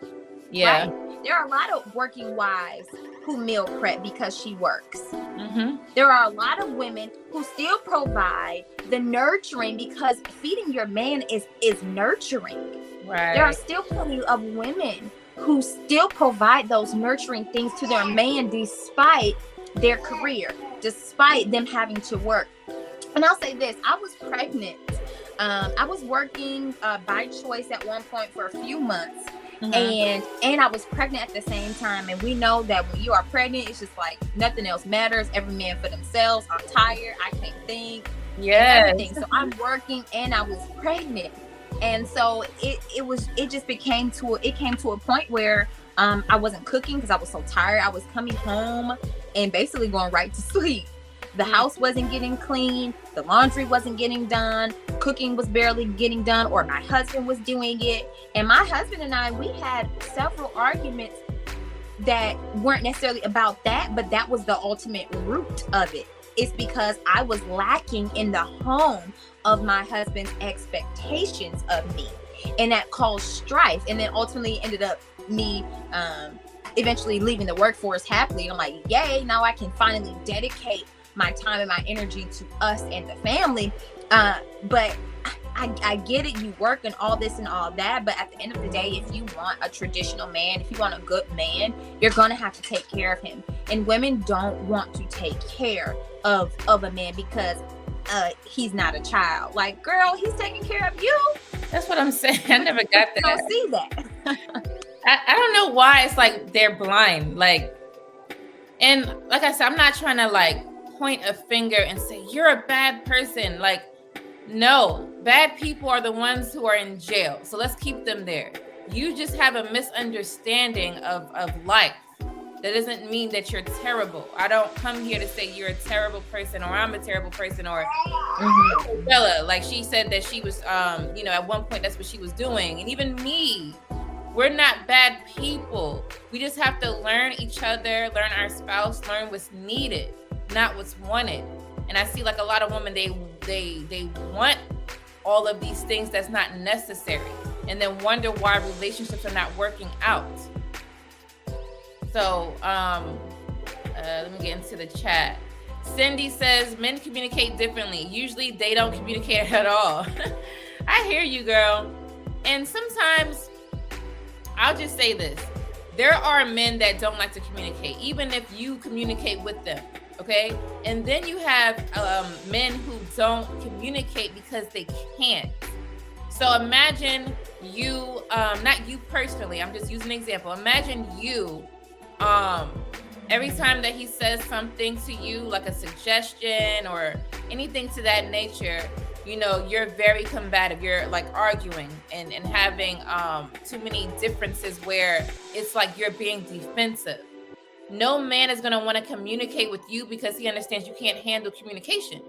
Yeah. Right? There are a lot of working wives who meal prep because she works. There are a lot of women who still provide the nurturing, because feeding your man is nurturing. Right. There are still plenty of women who still provide those nurturing things to their man despite their career, despite them having to work. And I'll say this, I was pregnant. I was working by choice at one point for a few months. And I was pregnant at the same time. And we know that when you are pregnant, it's just like nothing else matters. Every man for themselves. I'm tired. I can't think. Everything. So I'm working and I was pregnant. And so it came to a point where I wasn't cooking because I was so tired. I was coming home and basically going right to sleep. The house wasn't getting clean. The laundry wasn't getting done. Cooking was barely getting done, or my husband was doing it. And my husband and I, we had several arguments that weren't necessarily about that, but that was the ultimate root of it. It's because I was lacking in the home of my husband's expectations of me. And that caused strife. And then ultimately ended up me eventually leaving the workforce happily. And I'm like, yay, now I can finally dedicate my time and my energy to us and the family. But I get it, you work and all this and all that, but at the end of the day, if you want a traditional man, if you want a good man, you're gonna have to take care of him. And women don't want to take care of a man because he's not a child. Like, girl, he's taking care of you. That's what I'm saying. I never got that. I don't see that. I don't know why it's like they're blind. Like, and like I said, I'm not trying to like point a finger and say you're a bad person. Like, no, bad people are the ones who are in jail. So let's keep them there. You just have a misunderstanding of life. That doesn't mean that you're terrible. I don't come here to say you're a terrible person or I'm a terrible person or Bella, like she said that she was, at one point that's what she was doing. And even me, we're not bad people. We just have to learn each other, learn our spouse, learn what's needed, not what's wanted. And I see like a lot of women, they want all of these things that's not necessary, and then wonder why relationships are not working out. So let me get into the chat. Cindy says men communicate differently. Usually they don't communicate at all. I hear you, girl. And sometimes I'll just say this. There are men that don't like to communicate, even if you communicate with them. Okay. And then you have men who don't communicate because they can't. So imagine you, not you personally, I'm just using an example. Imagine you, every time that he says something to you, like a suggestion or anything to that nature, you're very combative. You're like arguing and having too many differences where it's like you're being defensive. No man is going to want to communicate with you because he understands you can't handle communication.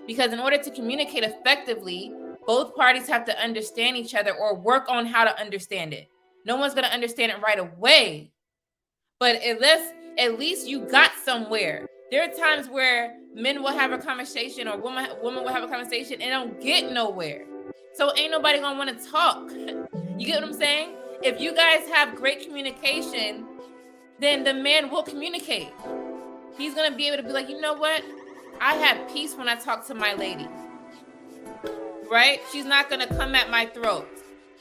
Because in order to communicate effectively, both parties have to understand each other or work on how to understand it. No one's going to understand it right away. But at least you got somewhere. There are times where men will have a conversation or women will have a conversation and don't get nowhere. So ain't nobody going to want to talk. You get what I'm saying? If you guys have great communication, then the man will communicate. He's going to be able to be like, you know what? I have peace when I talk to my lady. Right? She's not going to come at my throat.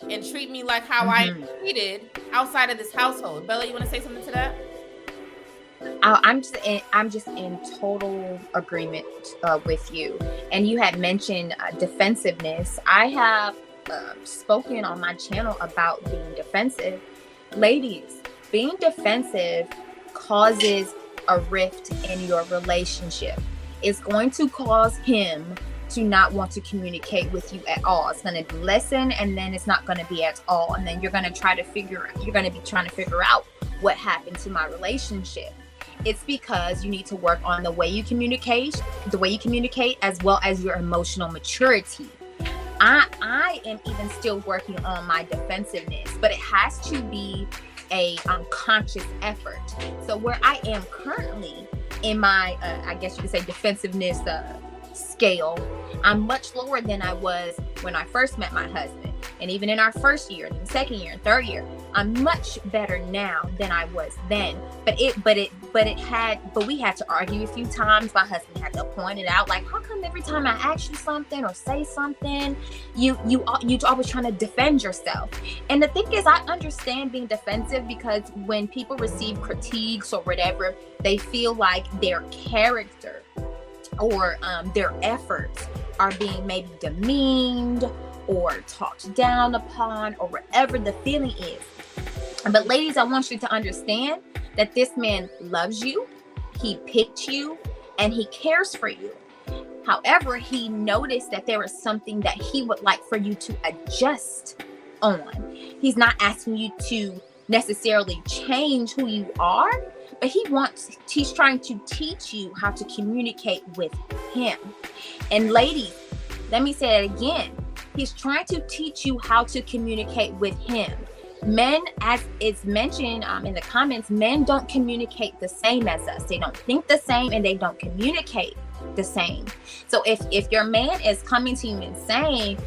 and treat me like how I am treated outside of this household. Bella, you want to say something to that? I'm just in total agreement with you. And you had mentioned defensiveness. I have spoken on my channel about being defensive. Ladies, being defensive causes a rift in your relationship. It's going to cause him to not want to communicate with you at all. It's going to lessen, and then it's not going to be at all. And then you're going to be trying to figure out what happened to my relationship. It's because you need to work on the way you communicate, as well as your emotional maturity. I am even still working on my defensiveness, but it has to be a conscious effort. So where I am currently in my, I guess you could say, defensiveness scale, I'm much lower than I was when I first met my husband. And even in our first year, and second year, and third year, I'm much better now than I was then. But we had to argue a few times. My husband had to point it out, like, how come every time I ask you something or say something, you always trying to defend yourself? And the thing is, I understand being defensive, because when people receive critiques or whatever, they feel like their character or their efforts are being maybe demeaned or talked down upon, or whatever the feeling is. But ladies, I want you to understand that this man loves you, he picked you, and he cares for you. However, he noticed that there is something that he would like for you to adjust on. He's not asking you to necessarily change who you are, but he's trying to teach you how to communicate with him. And ladies, let me say it again. He's trying to teach you how to communicate with him. Men, as it's mentioned in the comments, men don't communicate the same as us. They don't think the same, and they don't communicate the same. So if your man is coming to you and saying,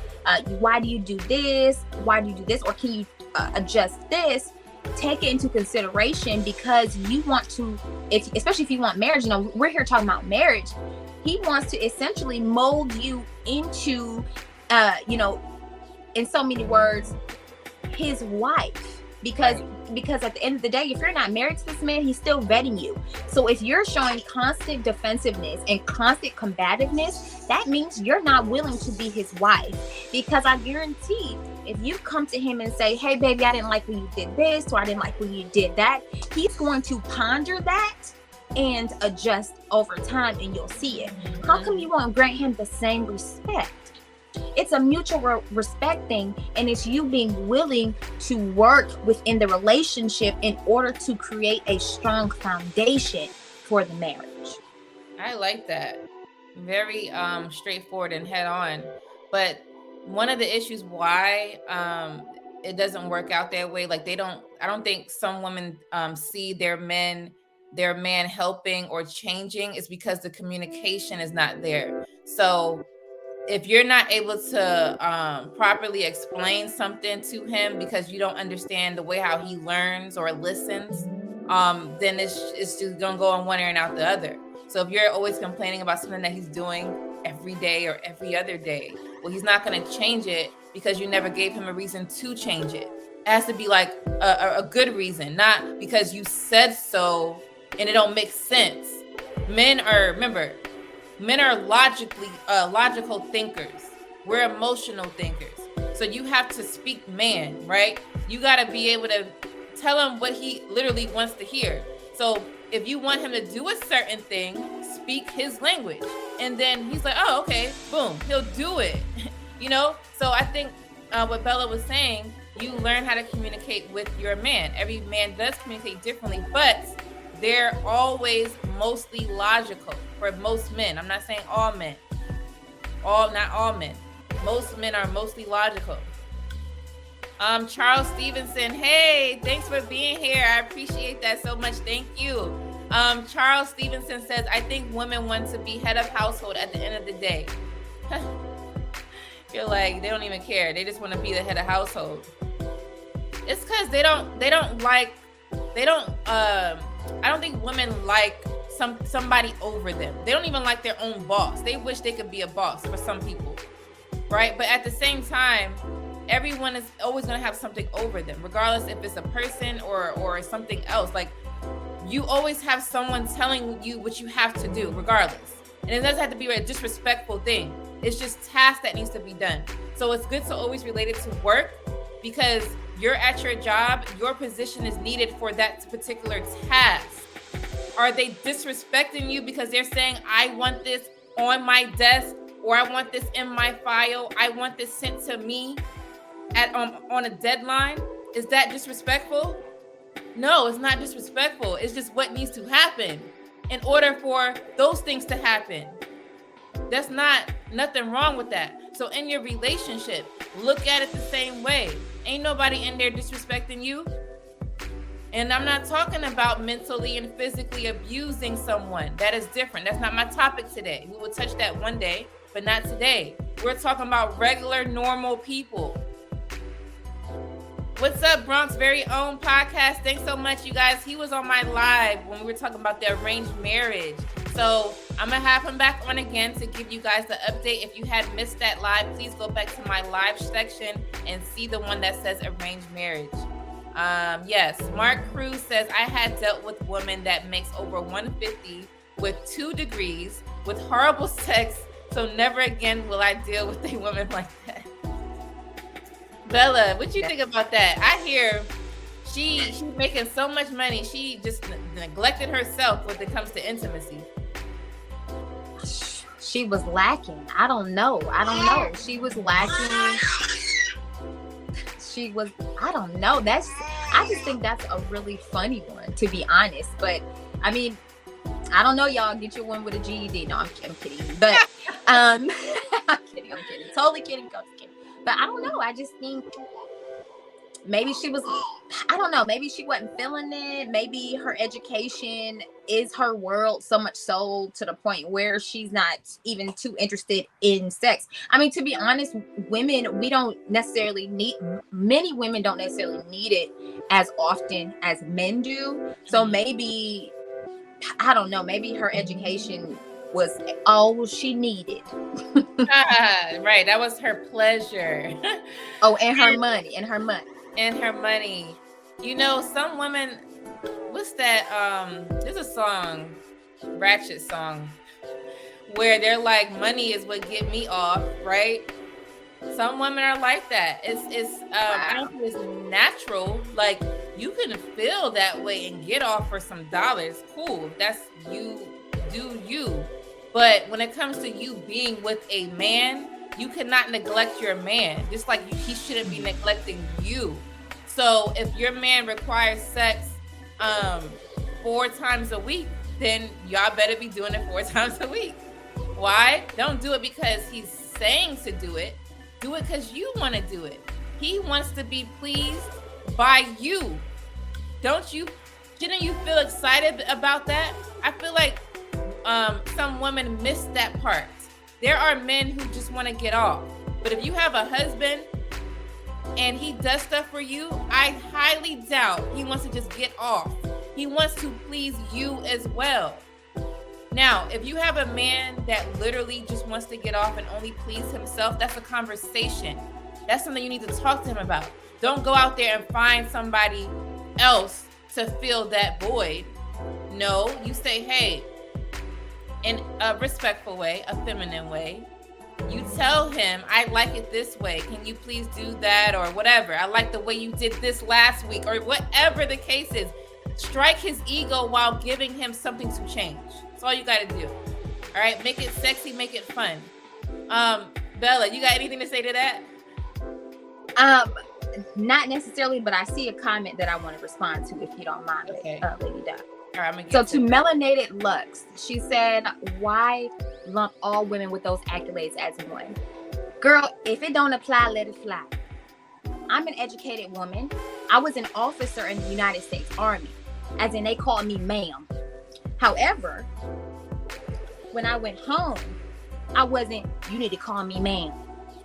why do you do this? Why do you do this? Or can you adjust this? Take it into consideration, because you want to, especially if you want marriage, we're here talking about marriage. He wants to essentially mold you into, in so many words, his wife. Because at the end of the day, if you're not married to this man, he's still vetting you. So if you're showing constant defensiveness and constant combativeness, that means you're not willing to be his wife. Because I guarantee, if you come to him and say, hey baby, I didn't like when you did this, or I didn't like when you did that, he's going to ponder that and adjust over time, and you'll see it. How come you won't grant him the same respect? It's a mutual respect thing, and it's you being willing to work within the relationship in order to create a strong foundation for the marriage. I like that. Very straightforward and head on. But one of the issues why it doesn't work out that way, like I don't think some women see their man helping or changing, is because the communication is not there. So if you're not able to properly explain something to him because you don't understand the way how he learns or listens, then it's just gonna go on one ear and out the other. So if you're always complaining about something that he's doing every day or every other day, well, he's not gonna change it because you never gave him a reason to change it. It has to be like a good reason, not because you said so and it don't make sense. Men are logical thinkers. We're emotional thinkers. So you have to speak man, right? You got to be able to tell him what he literally wants to hear. So if you want him to do a certain thing, speak his language. And then he's like, oh, okay, boom, he'll do it. So I think what Bella was saying, you learn how to communicate with your man. Every man does communicate differently, but they're always mostly logical for most men. I'm not saying all men. Not all men. Most men are mostly logical. Charles Stevenson, hey, thanks for being here. I appreciate that so much. Thank you. Charles Stevenson says, I think women want to be head of household at the end of the day. You're like, they don't even care. They just want to be the head of household. It's because I don't think women like somebody over them. They don't even like their own boss. They wish they could be a boss for some people, right? But at the same time, everyone is always going to have something over them, regardless if it's a person or something else. Like, you always have someone telling you what you have to do, regardless. And it doesn't have to be a disrespectful thing. It's just tasks that needs to be done. So it's good to always relate it to work, because you're at your job, your position is needed for that particular task. Are they disrespecting you because they're saying, I want this on my desk, or I want this in my file, I want this sent to me on a deadline? Is that disrespectful? No, it's not disrespectful. It's just what needs to happen in order for those things to happen. That's nothing wrong with that. So in your relationship, look at it the same way. Ain't nobody in there disrespecting you. And I'm not talking about mentally and physically abusing someone. That is different. That's not my topic today. We will touch that one day, but not today. We're talking about regular, normal people. What's up, Bronx Very Own Podcast? Thanks so much, you guys. He was on my live when we were talking about the arranged marriage. So I'm going to have him back on again to give you guys the update. If you had missed that live, please go back to my live section and see the one that says arranged marriage. Yes, Mark Cruz says, I had dealt with women that makes over 150 with 2 degrees with horrible sex, so never again will I deal with a woman like that. Bella, what you think about that? I hear she's making so much money, she just neglected herself when it comes to intimacy. She was lacking. I don't know. She was lacking. I don't know. I just think that's a really funny one, to be honest. But I mean, I don't know, y'all. Get your one with a GED. No, I'm kidding. But I'm kidding. Totally kidding. But I don't know. I just think maybe maybe she wasn't feeling it. Maybe her education is her world, so much so to the point where she's not even too interested in sex. I mean, to be honest, many women don't necessarily need it as often as men do. So maybe, I don't know, maybe her education was all she needed. Right, that was her pleasure. Oh, and her money. You know, some women, what's that? There's a song, ratchet song, where they're like, money is what get me off, right? Some women are like that. I don't think it's natural. Like, you can feel that way and get off for some dollars. Cool, that's you, do you. But when it comes to you being with a man, you cannot neglect your man, just like he shouldn't be neglecting you. So if your man requires sex 4 times a week, then y'all better be doing it 4 times a week. Why? Don't do it because he's saying to do it. Do it because you want to do it. He wants to be pleased by you. Shouldn't you feel excited about that? I feel like some women miss that part. There are men who just want to get off. But if you have a husband and he does stuff for you, I highly doubt he wants to just get off. He wants to please you as well. Now, if you have a man that literally just wants to get off and only please himself, that's a conversation. That's something you need to talk to him about. Don't go out there and find somebody else to fill that void. No, you say, hey, in a respectful way, a feminine way, you tell him, I like it this way. Can you please do that, or whatever? I like the way you did this last week, or whatever the case is. Strike his ego while giving him something to change. That's all you got to do. All right, make it sexy, make it fun. Bella, you got anything to say to that? Not necessarily, but I see a comment that I want to respond to, if you don't mind, okay. Lady Di. All right, so to Melanated Lux, she said, why lump all women with those accolades as one? Girl, if it don't apply, let it fly. I'm an educated woman. I was an officer in the United States Army, as in they called me ma'am. However, when I went home, I wasn't, you need to call me ma'am,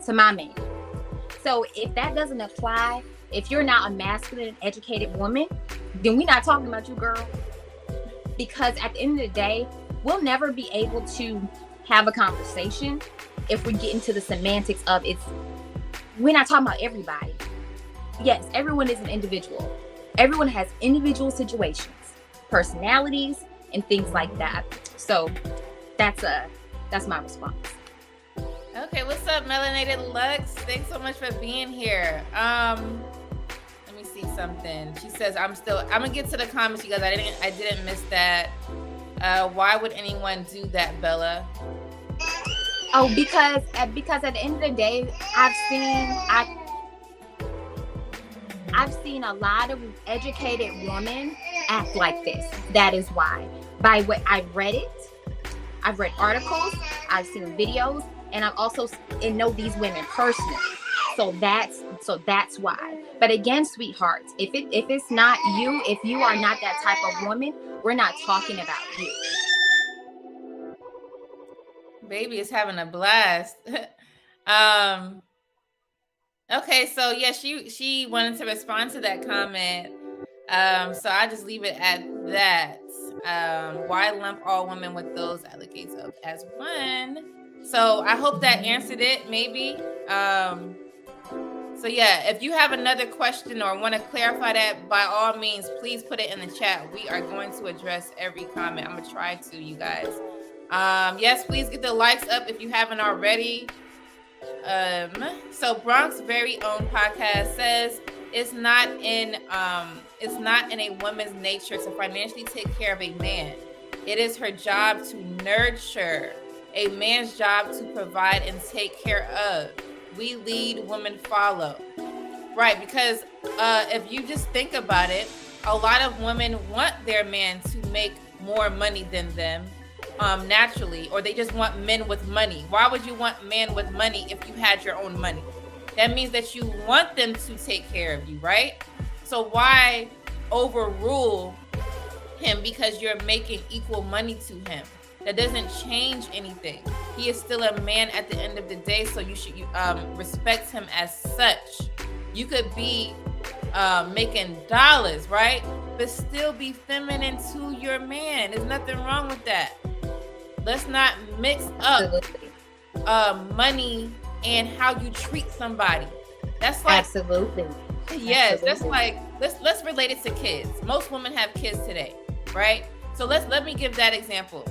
to my man. So if that doesn't apply, if you're not a masculine, educated woman, then we're not talking about you, girl. Because at the end of the day, we'll never be able to have a conversation if we get into the semantics of it's we're not talking about everybody. Yes, everyone is an individual. Everyone has individual situations, personalities, and things like that. So that's my response. Okay, what's up, Melanated Lux? Thanks so much for being here. Let me see something. She says, I'm gonna get to the comments, you guys. I didn't miss that. Why would anyone do that, Bella? Oh, because at the end of the day, I've seen a lot of educated women act like this. That is why. By what I've read it, I've read articles, I've seen videos, and I've also know these women personally. So that's why. But again, sweethearts, if it's not you, if you are not that type of woman, we're not talking about you. Baby is having a blast. Okay, so yeah, she wanted to respond to that comment. So I just leave it at that. Why lump all women with those allegations of as one? So I hope that answered it, maybe. So yeah, if you have another question or want to clarify that, by all means, please put it in the chat. We are going to address every comment. I'm gonna try to, you guys. Yes, please get the likes up if you haven't already. So Bronx very own podcast says it's not in a woman's nature to financially take care of a man. It is her job to nurture, a man's job to provide and take care of. We lead, women follow. Right, because if you just think about it, a lot of women want their man to make more money than them. Naturally, or they just want men with money. Why would you want men with money if you had your own money? That means that you want them to take care of you, right? So why overrule him because you're making equal money to him? That doesn't change anything. He is still a man at the end of the day, so you should respect him as such. You could be making dollars, right? But still be feminine to your man. There's nothing wrong with that. Let's not mix up money and how you treat somebody. That's like absolutely. Yes, that's like let's relate it to kids. Most women have kids today, right? So let me give that example.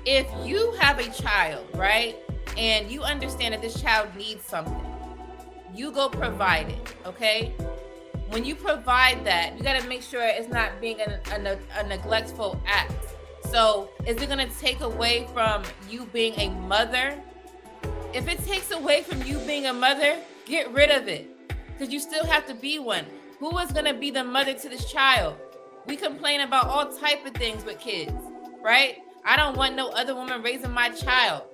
If you have a child, right, and you understand that this child needs something, you go provide it, okay? When you provide that, you got to make sure it's not being a neglectful act. So is it going to take away from you being a mother? If it takes away from you being a mother, get rid of it, because you still have to be one. Who is going to be the mother to this child? We complain about all type of things with kids, right? I don't want no other woman raising my child.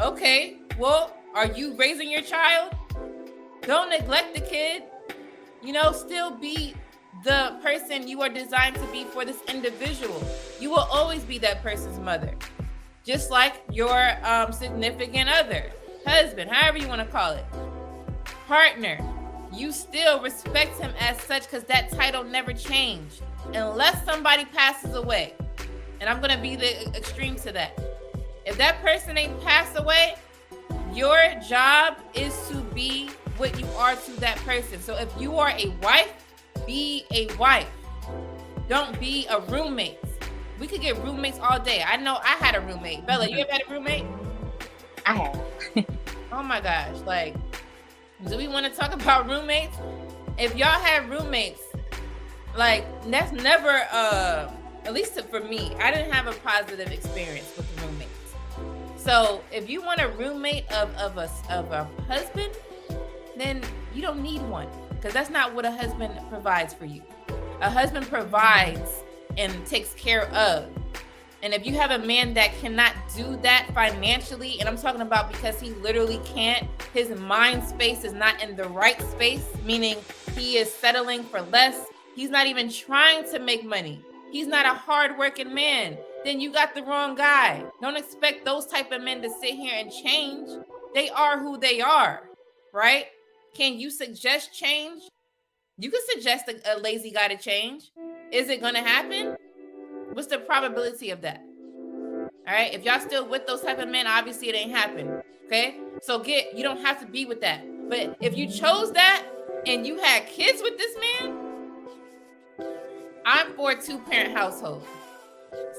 Okay, well, are you raising your child? Don't neglect the kid. Still be the person you are designed to be for this individual. You will always be that person's mother. Just like your significant other, husband, however you want to call it, partner. You still respect him as such because that title never changed unless somebody passes away. And I'm going to be the extreme to that. If that person ain't passed away, your job is to be what you are to that person. So if you are a wife, be a wife. Don't be a roommate. We could get roommates all day. I know I had a roommate. Bella, you ever had a roommate? I have. Oh my gosh. Like, do we want to talk about roommates? If y'all have roommates, like, that's never, at least for me, I didn't have a positive experience with roommates. So if you want a roommate of a husband, then you don't need one, because that's not what a husband provides for you. A husband provides and takes care of. And if you have a man that cannot do that financially, and I'm talking about because he literally can't, his mind space is not in the right space, meaning he is settling for less. He's not even trying to make money. He's not a hardworking man. Then you got the wrong guy. Don't expect those type of men to sit here and change. They are who they are, right? Can you suggest change? You can suggest a lazy guy to change. Is it going to happen? What's the probability of that? All right. If y'all still with those type of men, obviously it ain't happening. Okay. So you don't have to be with that. But if you chose that and you had kids with this man, I'm for a 2-parent household.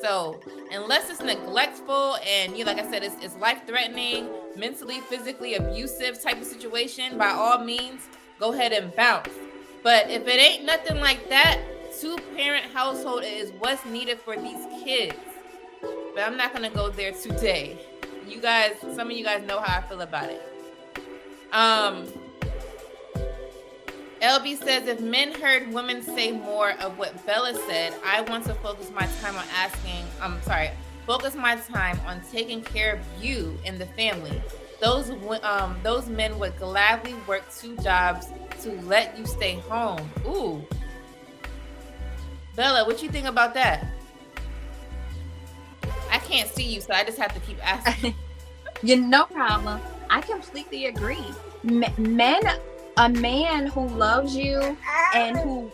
So unless it's neglectful and like I said, it's life-threatening, mentally, physically abusive type of situation, by all means, go ahead and bounce. But if it ain't nothing like that, 2-parent household is what's needed for these kids. But I'm not gonna go there today. You guys, some of you guys know how I feel about it. LB says, if men heard women say more of what Bella said, I want to focus my time on taking care of you and the family. Those men would gladly work 2 jobs to let you stay home. Ooh. Bella, what you think about that? I can't see you, so I just have to keep asking. No problem. I completely agree. A man who loves you and who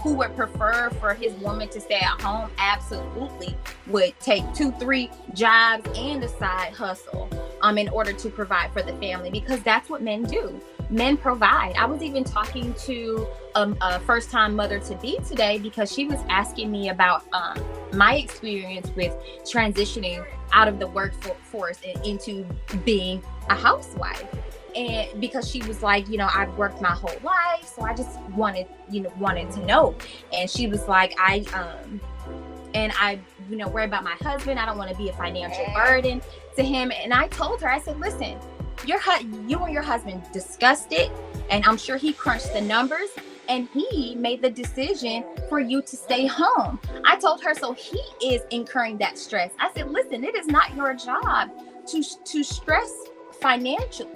would prefer for his woman to stay at home absolutely would take 2-3 jobs and a side hustle in order to provide for the family, because that's what men do. Men provide. I was even talking to a first-time mother-to-be today, because she was asking me about my experience with transitioning out of the workforce and into being a housewife. And because she was like, I've worked my whole life, so I just wanted to know. And she was like, I worry about my husband. I don't want to be a financial burden to him. And I told her, I said, listen, you and your husband discussed it, and I'm sure he crunched the numbers, and he made the decision for you to stay home. I told her, so he is incurring that stress. I said, listen, it is not your job to stress financially.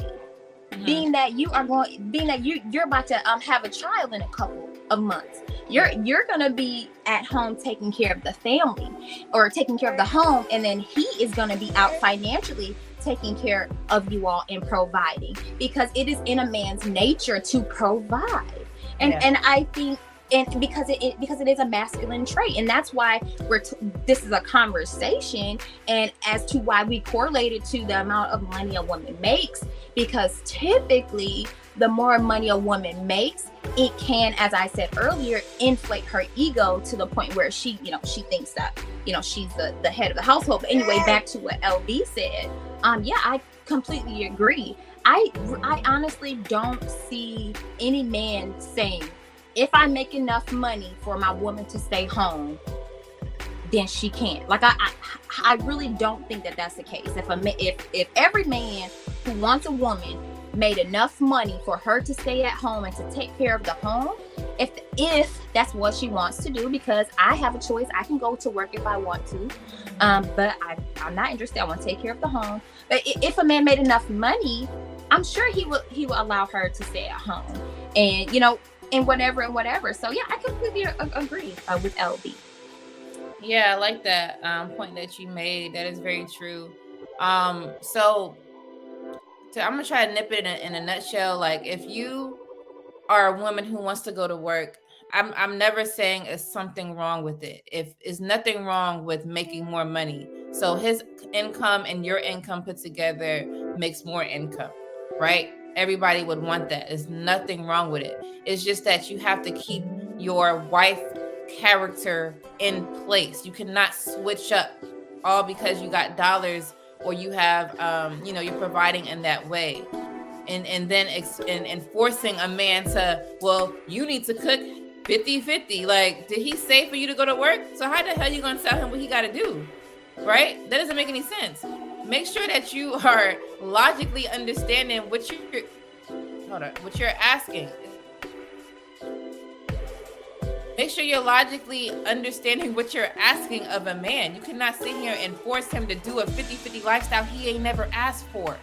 Mm-hmm. Being that you're about to have a child in a couple of months, you're gonna be at home taking care of the family or taking care of the home, and then he is gonna be out financially taking care of you all and providing, because it is in a man's nature to provide. And I think, and because it is a masculine trait, and that's why this is a conversation, and as to why we correlated to the amount of money a woman makes, because typically the more money a woman makes, it can, as I said earlier, inflate her ego to the point where she thinks that she's the head of the household. But anyway, back to what LB said. I completely agree. I honestly don't see any man saying, if I make enough money for my woman to stay home, then she can't. Like, I really don't think that that's the case. If every man who wants a woman made enough money for her to stay at home and to take care of the home, if that's what she wants to do, because I have a choice, I can go to work if I want to, but I'm not interested. I want to take care of the home. But if a man made enough money, I'm sure he will allow her to stay at home, and and whatever. So yeah, I completely agree with LB. Yeah, I like that point that you made. That is very true. So I'm gonna try to nip it in a nutshell. Like, if you are a woman who wants to go to work, I'm never saying there's something wrong with it. If there's nothing wrong with making more money. So his income and your income put together makes more income, right? Everybody would want that. There's nothing wrong with it. It's just that you have to keep your wife character in place. You cannot switch up all because you got dollars, or you have you're providing in that way, and then forcing a man to, well, you need to cook 50-50. Like, did he say for you to go to work? So how the hell are you gonna tell him what he got to do? Right? That doesn't make any sense. Make sure that you are logically understanding what you're asking. Make sure you're logically understanding what you're asking of a man. You cannot sit here and force him to do a 50-50 lifestyle he ain't never asked for,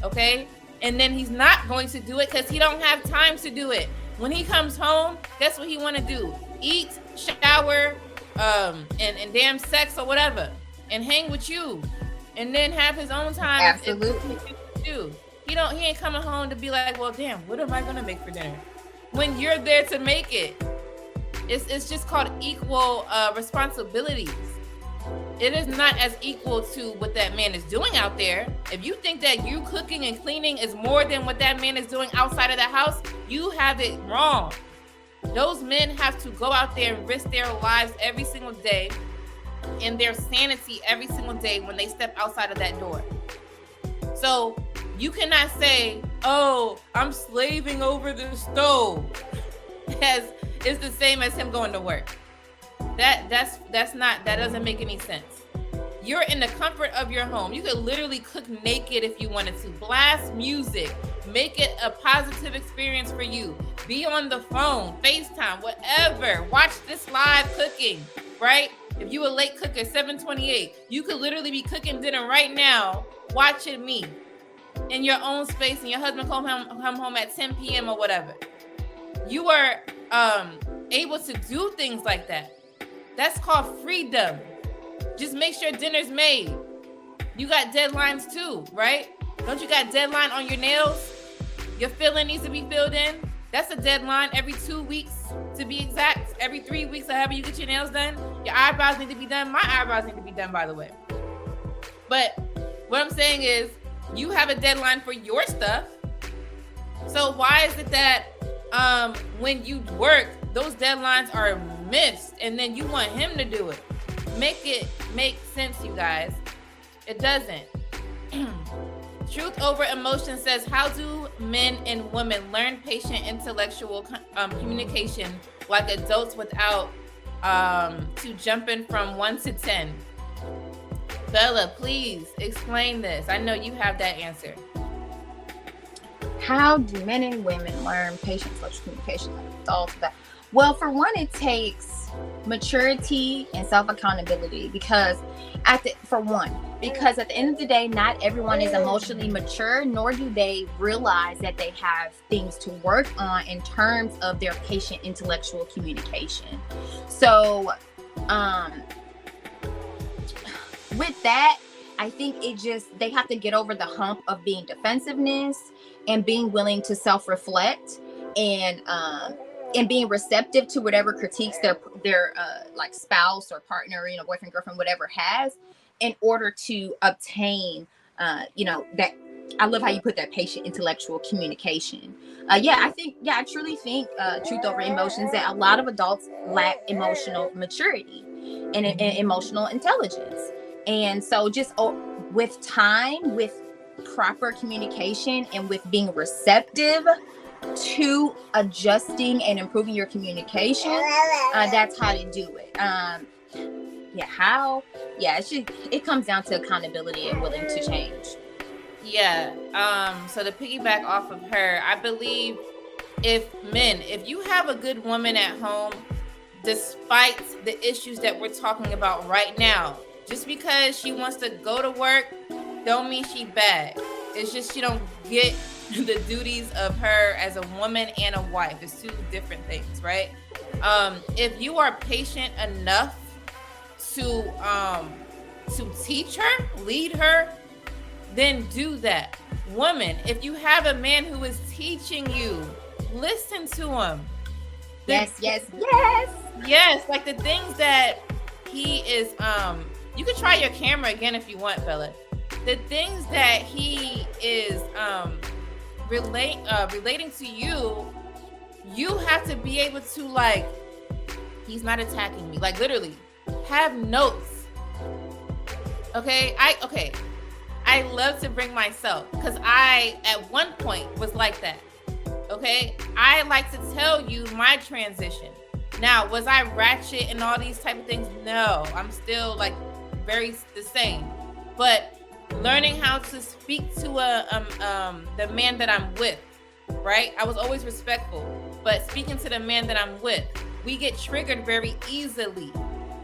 okay? And then he's not going to do it because he don't have time to do it. When he comes home, guess what he want to do? Eat, shower, and damn sex or whatever, and hang with you, and then have his own time. Absolutely. He ain't coming home to be like, well, damn, what am I gonna make for dinner? When you're there to make it. It's just called equal responsibilities. it is not as equal to what that man is doing out there. If you think that you cooking and cleaning is more than what that man is doing outside of the house, you have it wrong. Those men have to go out there and risk their lives every single day and their sanity every single day when they step outside of that door. So you cannot say, oh, I'm slaving over the stove, as it's the same as him going to work. That doesn't make any sense. You're in the comfort of your home. You could literally cook naked if you wanted to. Blast music. Make it a positive experience for you. Be on the phone, FaceTime, whatever. Watch this live cooking, right? If you a late cooker, 7:28, you could literally be cooking dinner right now, watching me in your own space, and your husband come home at 10 p.m. or whatever. You are able to do things like that. That's called freedom. Just make sure dinner's made. You got deadlines too, right? Don't you got deadline on your nails? Your filling needs to be filled in. That's a deadline every 2 weeks to be exact. Every 3 weeks, or however you get your nails done. Your eyebrows need to be done. My eyebrows need to be done, by the way. But what I'm saying is, you have a deadline for your stuff. So why is it that when you work, those deadlines are missed and then you want him to do it? Make it make sense, you guys. It doesn't. Truth Over Emotion says, how do men and women learn patient intellectual communication like adults without to jumping from 1 to 10? Bella, please explain this. I know you have that answer. How do men and women learn patient intellectual communication like adults? Well, for one, it takes maturity and self-accountability because at the end of the day, not everyone is emotionally mature, nor do they realize that they have things to work on in terms of their patient intellectual communication. So with that, I think they have to get over the hump of being defensiveness and being willing to self-reflect and being receptive to whatever critiques their like spouse or partner, boyfriend, girlfriend, whatever has, in order to obtain, that. I love how you put that patient intellectual communication. I truly think, Truth Over Emotions, that a lot of adults lack emotional maturity and emotional intelligence. And so just with time, with proper communication, and with being receptive to adjusting and improving your communication, that's how to do it. It comes down to accountability and willing to change. So to piggyback off of her, I believe if you have a good woman at home, despite the issues that we're talking about right now, just because she wants to go to work don't mean she bad. It's just she don't get the duties of her as a woman and a wife. It's two different things, right? If you are patient enough to teach her, lead her, then do that. Woman, if you have a man who is teaching you, listen to him. Yes. Like the things that he is, you can try your camera again if you want, Bella. The things that he is relating to you, you have to be able to, like, he's not attacking me. Like, literally, have notes. Okay? I love to bring myself, because I, at one point, was like that. Okay? I like to tell you my transition. Now, was I ratchet and all these type of things? No, I'm still, like, very the same. But learning how to speak to the man that I'm with, right? I was always respectful, but speaking to the man that I'm with, we get triggered very easily.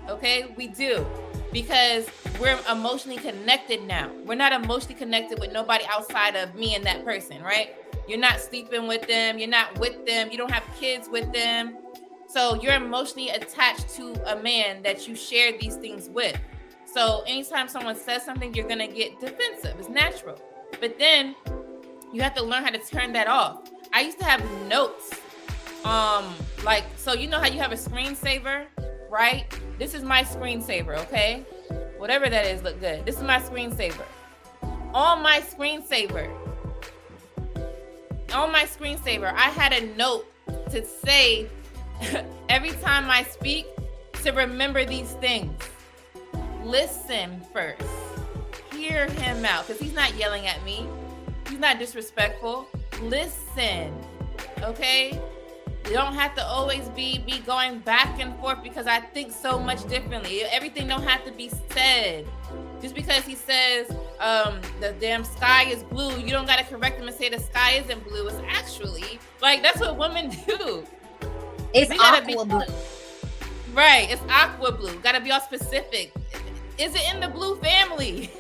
Okay, we do, because we're emotionally connected now. We're not emotionally connected with nobody outside of me and that person, right? You're not sleeping with them. You're not with them. You don't have kids with them. So you're emotionally attached to a man that you share these things with. So anytime someone says something, you're going to get defensive. It's natural. But then you have to learn how to turn that off. I used to have notes. So you know how you have a screensaver, right? This is my screensaver, okay? whatever that is, look good. This is my screensaver. On my screensaver, I had a note to say every time I speak to remember these things. Listen first. Hear him out, because he's not yelling at me. He's not disrespectful. Listen, okay? You don't have to always be going back and forth because I think so much differently. Everything don't have to be said. Just because he says the damn sky is blue, you don't got to correct him and say the sky isn't blue. It's actually, like, that's what women do. It's aqua blue. Right, it's aqua blue. Got to be all specific. Is it in the blue family?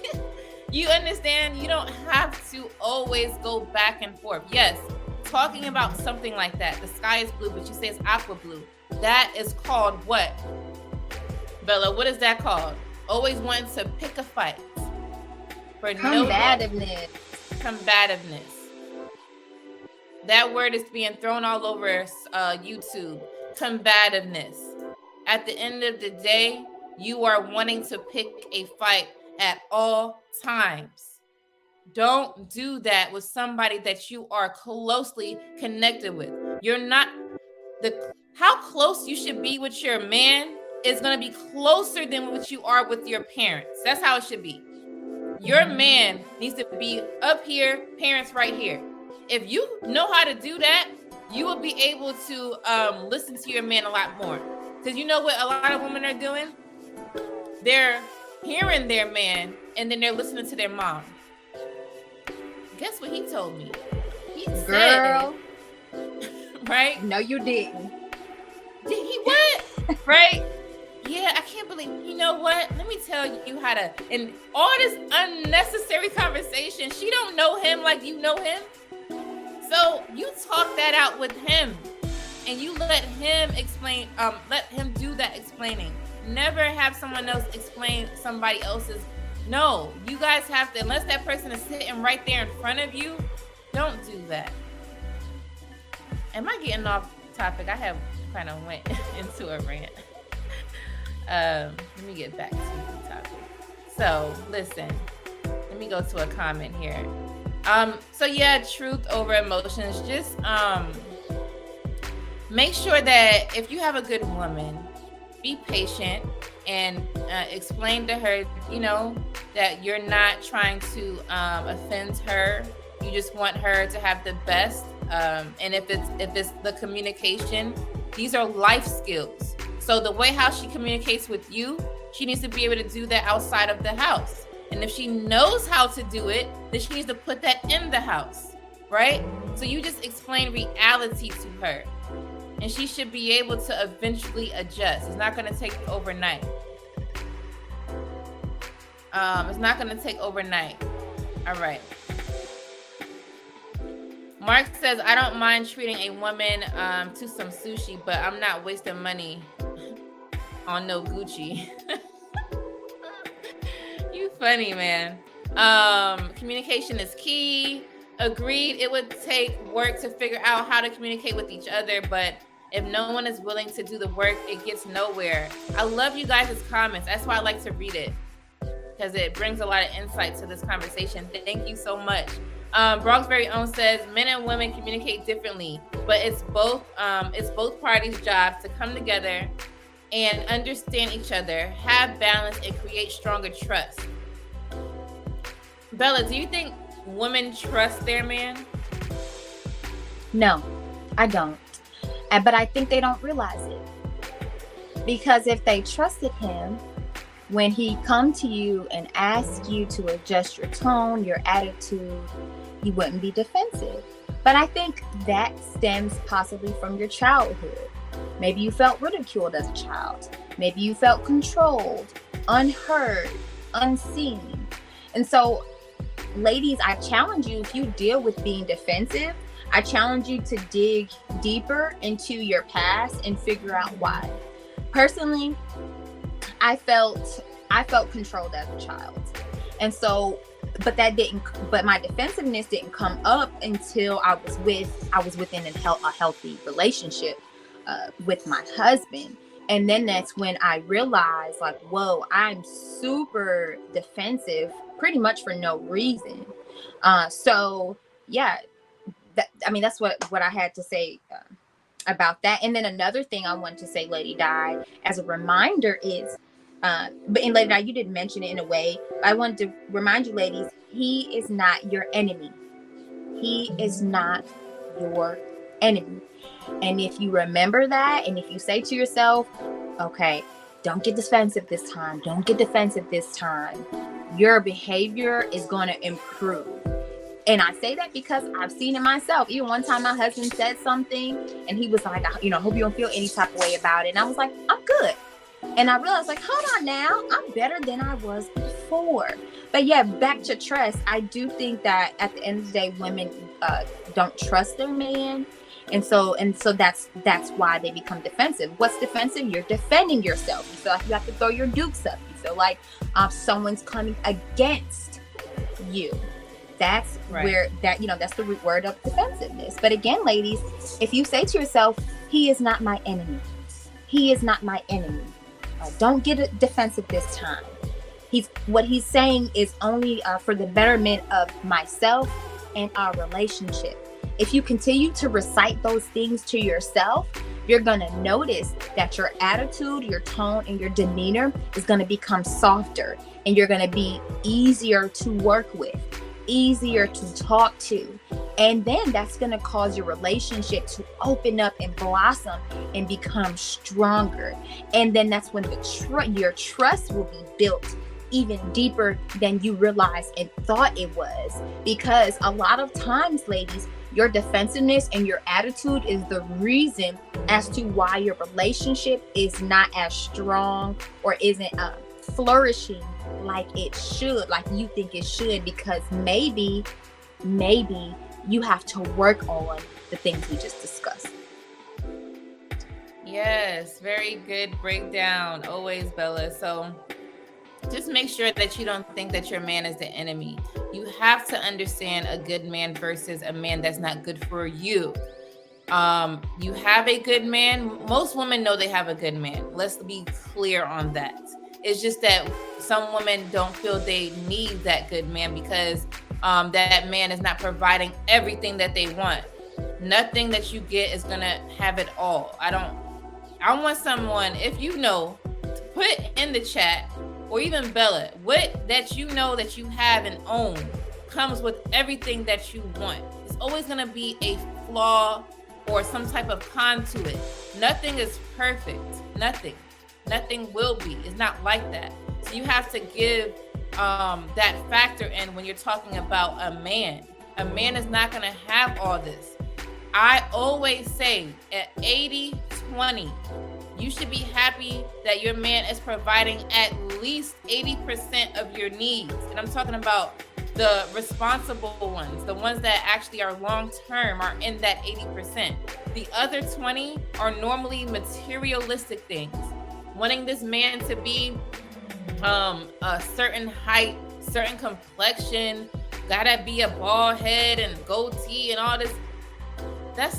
You understand? You don't have to always go back and forth. Yes, talking about something like that, the sky is blue, but you say it's aqua blue. That is called what? Bella, what is that called? Always wanting to pick a fight. For combativeness. Combativeness. That word is being thrown all over YouTube. Combativeness. At the end of the day, you are wanting to pick a fight at all times. Don't do that with somebody that you are closely connected with. You're not how close you should be with your man is going to be closer than what you are with your parents. That's how it should be. Your man needs to be up here, parents right here. If you know how to do that, you will be able to listen to your man a lot more. Because you know what a lot of women are doing? They're hearing their man and then they're listening to their mom. Guess what he told me? He said, girl, right? No, you didn't. Did he what? Right? Yeah, I can't believe, you know what? Let me tell you how to, and all this unnecessary conversation, she don't know him like you know him. So you talk that out with him and you let him explain, let him do that explaining. Never have someone else explain somebody else's. No, you guys have to, unless that person is sitting right there in front of you, don't do that. Am I getting off topic? I have kind of went into a rant. Let me get back to the topic. So listen, let me go to a comment here. So yeah, truth over emotions. Just make sure that if you have a good woman, be patient and explain to her, you know, that you're not trying to offend her. You just want her to have the best. And if it's the communication, these are life skills. So the way how she communicates with you, she needs to be able to do that outside of the house. And if she knows how to do it, then she needs to put that in the house, right? So you just explain reality to her. And she should be able to eventually adjust. It's not going to take overnight. It's not going to take overnight. All right. Mark says, I don't mind treating a woman to some sushi, but I'm not wasting money on no Gucci. You funny, man. Communication is key. Agreed, it would take work to figure out how to communicate with each other, but if no one is willing to do the work, it gets nowhere. I love you guys' comments. That's why I like to read it, because it brings a lot of insight to this conversation. Thank you so much. Bronx Very Own says, men and women communicate differently, but it's both parties' jobs to come together and understand each other, have balance, and create stronger trust. Bella, do you think women trust their man? No, I don't. But I think they don't realize it. Because if they trusted him, when he come to you and ask you to adjust your tone, your attitude, he wouldn't be defensive. But I think that stems possibly from your childhood. Maybe you felt ridiculed as a child. Maybe you felt controlled, unheard, unseen. And so, ladies, I challenge you, if you deal with being defensive, I challenge you to dig deeper into your past and figure out why. Personally, I felt controlled as a child. And so, but my defensiveness didn't come up until I was within a healthy relationship with my husband. And then that's when I realized, like, whoa, I'm super defensive pretty much for no reason. So yeah, that's what I had to say about that. And then another thing I wanted to say, Lady Di, as a reminder is, but in Lady Di, you didn't mention it in a way. I wanted to remind you, ladies, he is not your enemy. He is not your enemy. And if you remember that, and if you say to yourself, okay, don't get defensive this time, don't get defensive this time, your behavior is going to improve. And I say that because I've seen it myself. Even one time my husband said something and he was like, hope you don't feel any type of way about it. And I was like, I'm good. And I realized, like, hold on now, I'm better than I was before. But yeah, back to trust. I do think that at the end of the day, women don't trust their man. And so that's why they become defensive. What's defensive? You're defending yourself. You feel like you have to throw your dukes up. You feel like someone's coming against you. That's right. Where that's the root word of defensiveness. But again, ladies, if you say to yourself, he is not my enemy. He is not my enemy. Don't get defensive this time. What he's saying is only for the betterment of myself and our relationship. If you continue to recite those things to yourself, you're going to notice that your attitude, your tone, and your demeanor is going to become softer, and you're going to be easier to work with, easier to talk to. And then that's going to cause your relationship to open up and blossom and become stronger. And then that's when your trust will be built even deeper than you realized and thought it was. Because a lot of times, ladies, your defensiveness and your attitude is the reason as to why your relationship is not as strong or isn't flourishing like it should, like you think it should, because maybe you have to work on the things we just discussed. Yes, very good breakdown. Always, Bella. So just make sure that you don't think that your man is the enemy. You have to understand a good man versus a man that's not good for you. You have a good man. Most women know they have a good man. Let's be clear on that. It's just that some women don't feel they need that good man because that man is not providing everything that they want. Nothing that you get is going to have it all. I want someone, if you know, to put in the chat, or even Bella, what that you know that you have and own comes with everything that you want. It's always going to be a flaw or some type of con to it. Nothing is perfect. Nothing will be. It's not like that. So you have to give that factor in when you're talking about a man. A man is not going to have all this. I always say at 80-20, you should be happy that your man is providing at least 80% of your needs. And I'm talking about the responsible ones, the ones that actually are long-term, are in that 80%. The other 20 are normally materialistic things. Wanting this man to be a certain height, certain complexion, gotta be a bald head and goatee and all this. That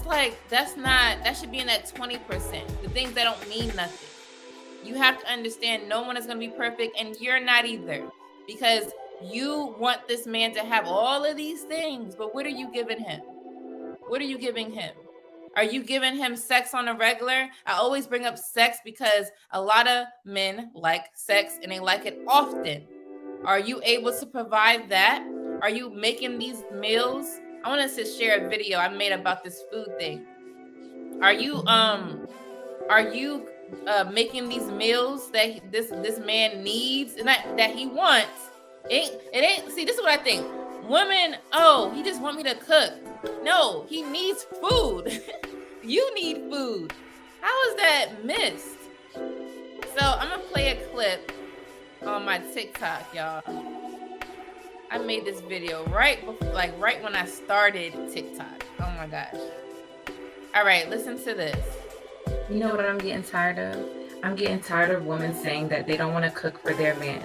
should be in that 20%. The things that don't mean nothing. You have to understand no one is going to be perfect, and you're not either, because you want this man to have all of these things, but what are you giving him? What are you giving him? Are you giving him sex on a regular? I always bring up sex because a lot of men like sex and they like it often. Are you able to provide that? Are you making these meals? I want us to share a video I made about this food thing. Are you making these meals that this man needs and that he wants? It ain't. See, this is what I think. Women, he just want me to cook. No, he needs food. You need food. How is that missed? So I'm gonna play a clip on my TikTok, y'all. I made this video right when I started TikTok. Oh my gosh. All right, listen to this. You know what I'm getting tired of? I'm getting tired of women saying that they don't want to cook for their man.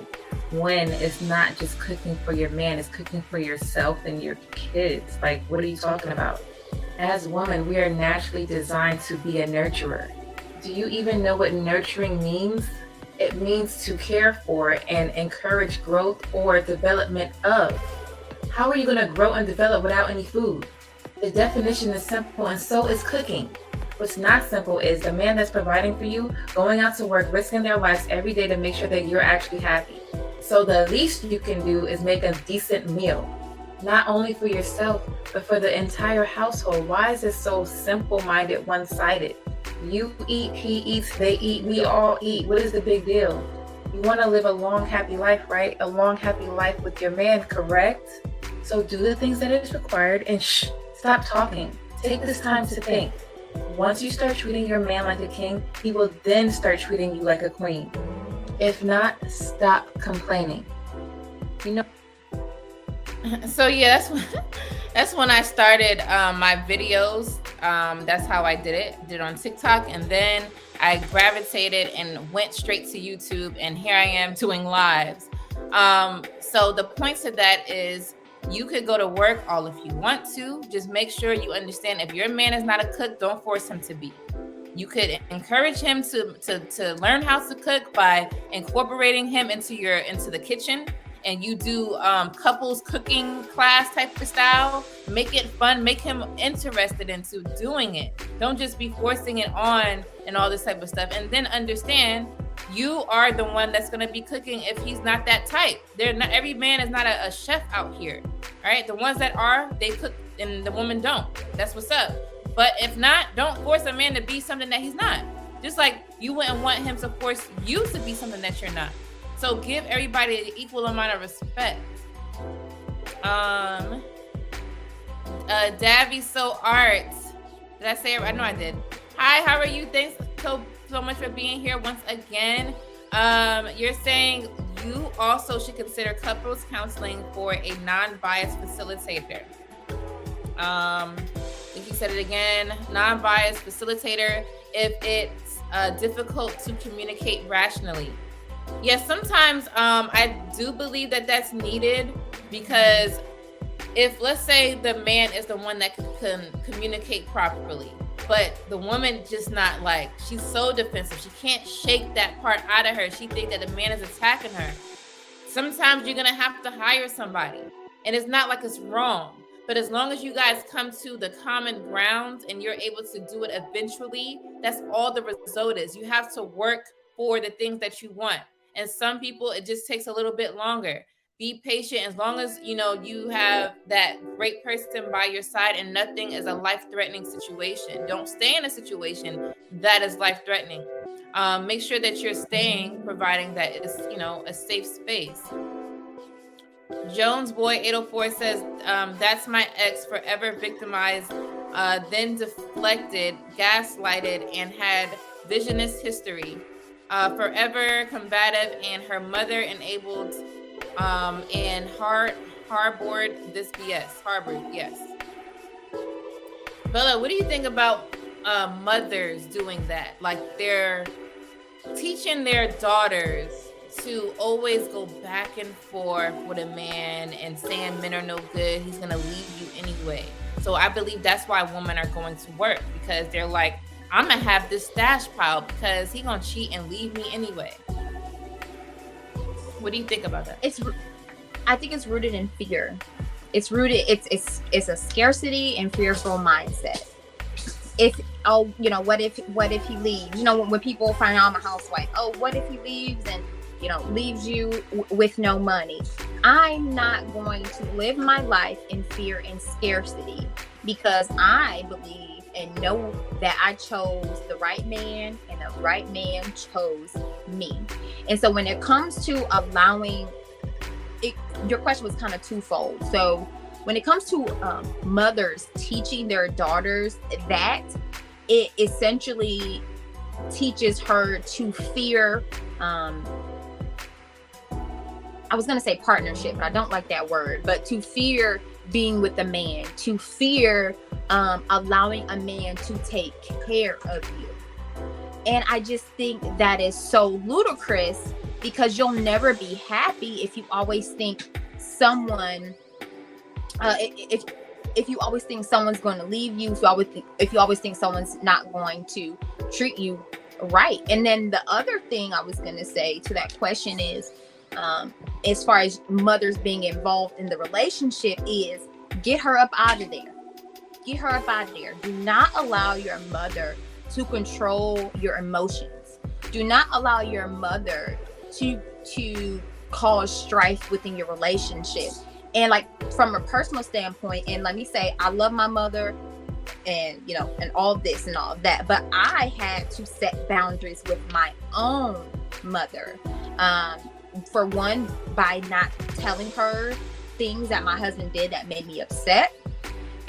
When it's not just cooking for your man, it's cooking for yourself and your kids. Like, what are you talking about? As women, we are naturally designed to be a nurturer. Do you even know what nurturing means? It means to care for and encourage growth or development of. How are you going to grow and develop without any food? The definition is simple, and so is cooking. What's not simple is the man that's providing for you, going out to work, risking their lives every day to make sure that you're actually happy. So the least you can do is make a decent meal, not only for yourself, but for the entire household. Why is it so simple-minded, one-sided? You eat, he eats, they eat, we all eat. What is the big deal? You want to live a long, happy life, right? A long, happy life with your man, correct? So do the things that is required and stop talking. Take this time to think. Once you start treating your man like a king, he will then start treating you like a queen. If not, stop complaining. You know. So yeah, that's when I started my videos. That's how I did it on TikTok, and then I gravitated and went straight to YouTube, and here I am doing lives. So the point to that is, you could go to work all if you want to. Just make sure you understand, if your man is not a cook, don't force him to be. You could encourage him to learn how to cook by incorporating him into the kitchen, and you do couples cooking class type of style. Make it fun, make him interested into doing it. Don't just be forcing it on and all this type of stuff. And then understand, you are the one that's going to be cooking if he's not that type. Every man is not a chef out here. All right, the ones that are, they cook, and the woman don't. That's what's up. But if not, don't force a man to be something that he's not. Just like you wouldn't want him to force you to be something that you're not. So give everybody an equal amount of respect. Davy So Arts. Did I say it? I know I did. Hi, how are you? Thanks so much for being here once again. You're saying you also should consider couples counseling for a non-biased facilitator. I think you said it again. Non-biased facilitator if it's difficult to communicate rationally. Yes, sometimes I do believe that that's needed, because if, let's say, the man is the one that can communicate properly, but the woman just not, like, she's so defensive, she can't shake that part out of her, she thinks that the man is attacking her. Sometimes you're gonna have to hire somebody, and it's not like it's wrong, but as long as you guys come to the common ground and you're able to do it eventually, that's all the result is. You have to work for the things that you want. And some people, it just takes a little bit longer. Be patient. As long as you have that great person by your side and nothing is a life-threatening situation. Don't stay in a situation that is life-threatening. Make sure that you're staying, providing that it's a safe space. Jones Boy 804 says, that's my ex, forever victimized, then deflected, gaslighted, and had visionist history. Forever combative, and her mother enabled and harbored this BS. Harbored, yes. Bella, what do you think about mothers doing that? Like, they're teaching their daughters to always go back and forth with a man and saying men are no good, he's gonna leave you anyway. So I believe that's why women are going to work, because they're like, I'm gonna have this stash pile because he gonna cheat and leave me anyway. What do you think about that? I think it's rooted in fear. It's a scarcity and fearful mindset. What if he leaves? When people find out I'm a housewife, what if he leaves and leaves you with no money? I'm not going to live my life in fear and scarcity, because I believe and know that I chose the right man, and the right man chose me. And so when it comes to allowing it, your question was kind of twofold. So when it comes to mothers teaching their daughters that, it essentially teaches her to fear, I was going to say partnership, but I don't like that word, but to fear being with a man, to fear allowing a man to take care of you. And I just think that is so ludicrous, because you'll never be happy if you always think someone, if you always think someone's going to leave you, if you always think someone's not going to treat you Right. And then the other thing I was going to say to that question is, as far as mothers being involved in the relationship, is get her up out of there. Get her up out of there. Do not allow your mother to control your emotions. Do not allow your mother to cause strife within your relationship. And like from a personal standpoint, and let me say, I love my mother and, you know, and all this and all of that, but I had to set boundaries with my own mother. For one, by not telling her things that my husband did that made me upset.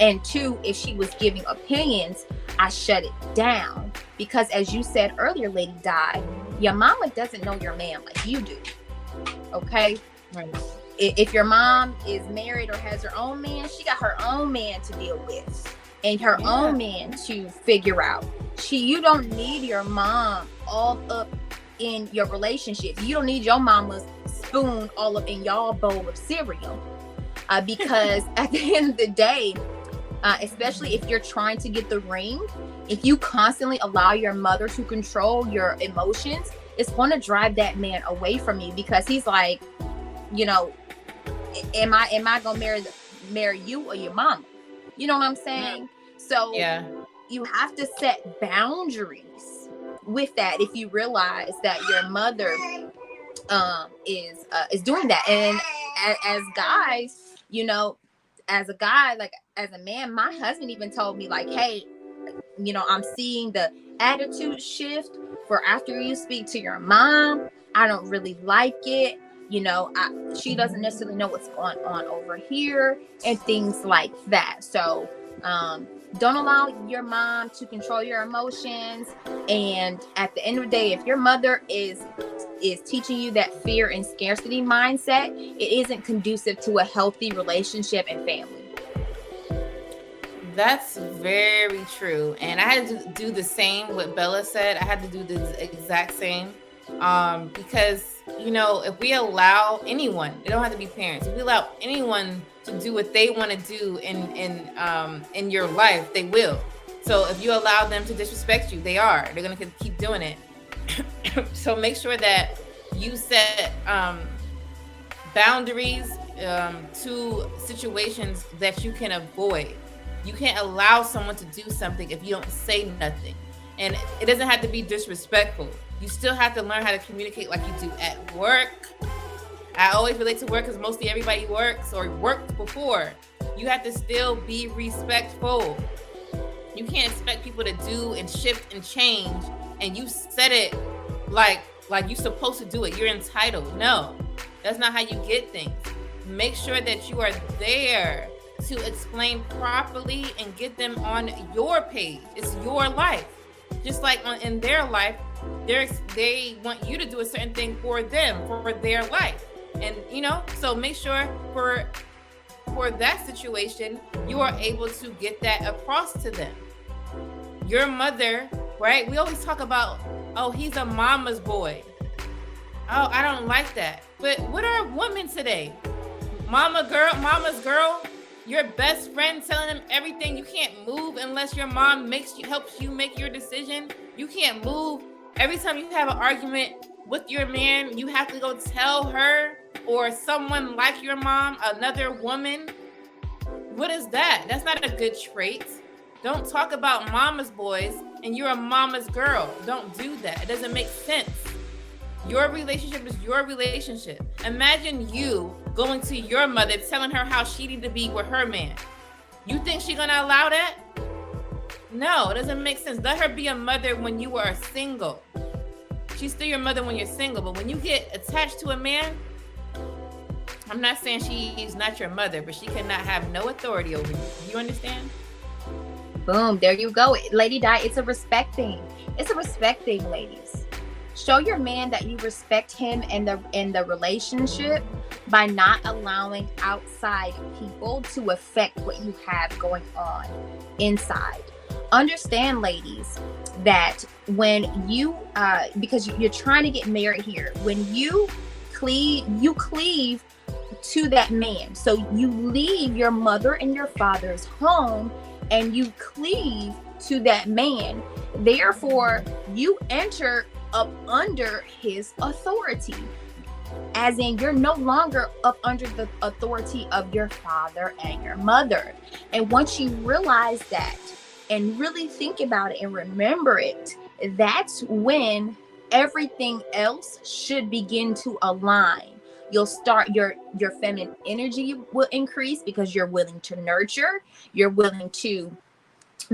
And two, if she was giving opinions, I shut it down. Because as you said earlier, Lady Di, your mama doesn't know your man like you do. Okay? Right. If your mom is married or has her own man, she got her own man to deal with and her own man to figure out. You don't need your mom all up in your relationship. You don't need your mama's spoon all up in y'all bowl of cereal. Because at the end of the day, especially if you're trying to get the ring, if you constantly allow your mother to control your emotions, it's going to drive that man away from you, because he's like, you know, am I going to marry you or your mama? You know what I'm saying? So you have to set boundaries with that if you realize that your mother is doing that. And as guys, you know, as a guy, like as a man, my husband even told me like, hey, you know, I'm seeing the attitude shift for after you speak to your mom. I don't really like it. You know, she doesn't necessarily know what's going on over here and things like that. So don't allow your mom to control your emotions. And at the end of the day, if your mother is teaching you that fear and scarcity mindset, it isn't conducive to a healthy relationship and family. That's very true. And I had to do the same what Bella said. I had to do the exact same. Because, you know, if we allow anyone, it don't have to be parents, if we allow anyone to do what they want to do in your life, they will. So if you allow them to disrespect you, they're going to keep doing it. So make sure that you set boundaries to situations that you can avoid. You can't allow someone to do something if you don't say nothing. And it doesn't have to be disrespectful. You still have to learn how to communicate like you do at work. I always relate to work because mostly everybody works or worked before. You have to still be respectful. You can't expect people to do and shift and change, and you said it like you're supposed to do it. You're entitled. No, that's not how you get things. Make sure that you are there to explain properly and get them on your page. It's your life. Just like in their life, they want you to do a certain thing for them, for their life. And, you know, so make sure for that situation, you are able to get that across to them. Your mother, right? We always talk about, oh, he's a mama's boy. Oh, I don't like that. But what are women today? Mama's girl, your best friend telling them everything. You can't move unless your mom helps you make your decision. You can't move. Every time you have an argument with your man, you have to go tell her or someone like your mom, another woman. What is that? That's not a good trait. Don't talk about mama's boys and you're a mama's girl. Don't do that. It doesn't make sense. Your relationship is your relationship. Imagine you going to your mother, telling her how she needs to be with her man. You think she's gonna allow that? No, it doesn't make sense. Let her be a mother when you are single. She's still your mother when you're single, but when you get attached to a man, I'm not saying she's not your mother, but she cannot have no authority over you. You understand? Boom, there you go. Lady Di, it's a respect thing. It's a respect thing, ladies. Show your man that you respect him and the relationship by not allowing outside people to affect what you have going on inside. Understand, ladies, that when you because you're trying to get married here, when you cleave to that man. So you leave your mother and your father's home and you cleave to that man. Therefore, you enter up under his authority. As in, you're no longer up under the authority of your father and your mother. And once you realize that and really think about it and remember it, that's when everything else should begin to align. You'll start, your feminine energy will increase because you're willing to nurture, you're willing to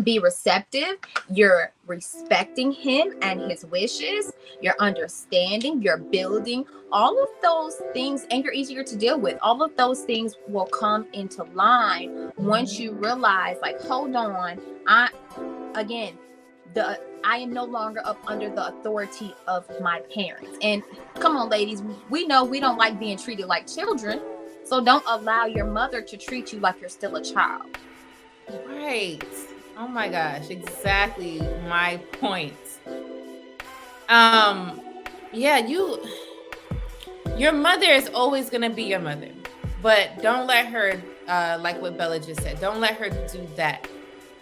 be receptive, you're respecting him and his wishes, you're understanding, you're building. All of those things, and you're easier to deal with. All of those things will come into line once you realize, like, hold on, I am no longer up under the authority of my parents. And come on, ladies, we know we don't like being treated like children, so don't allow your mother to treat you like you're still a child. Right. Oh my gosh, exactly my point. Yeah, your mother is always gonna be your mother, but don't let her, like what Bella just said, don't let her do that,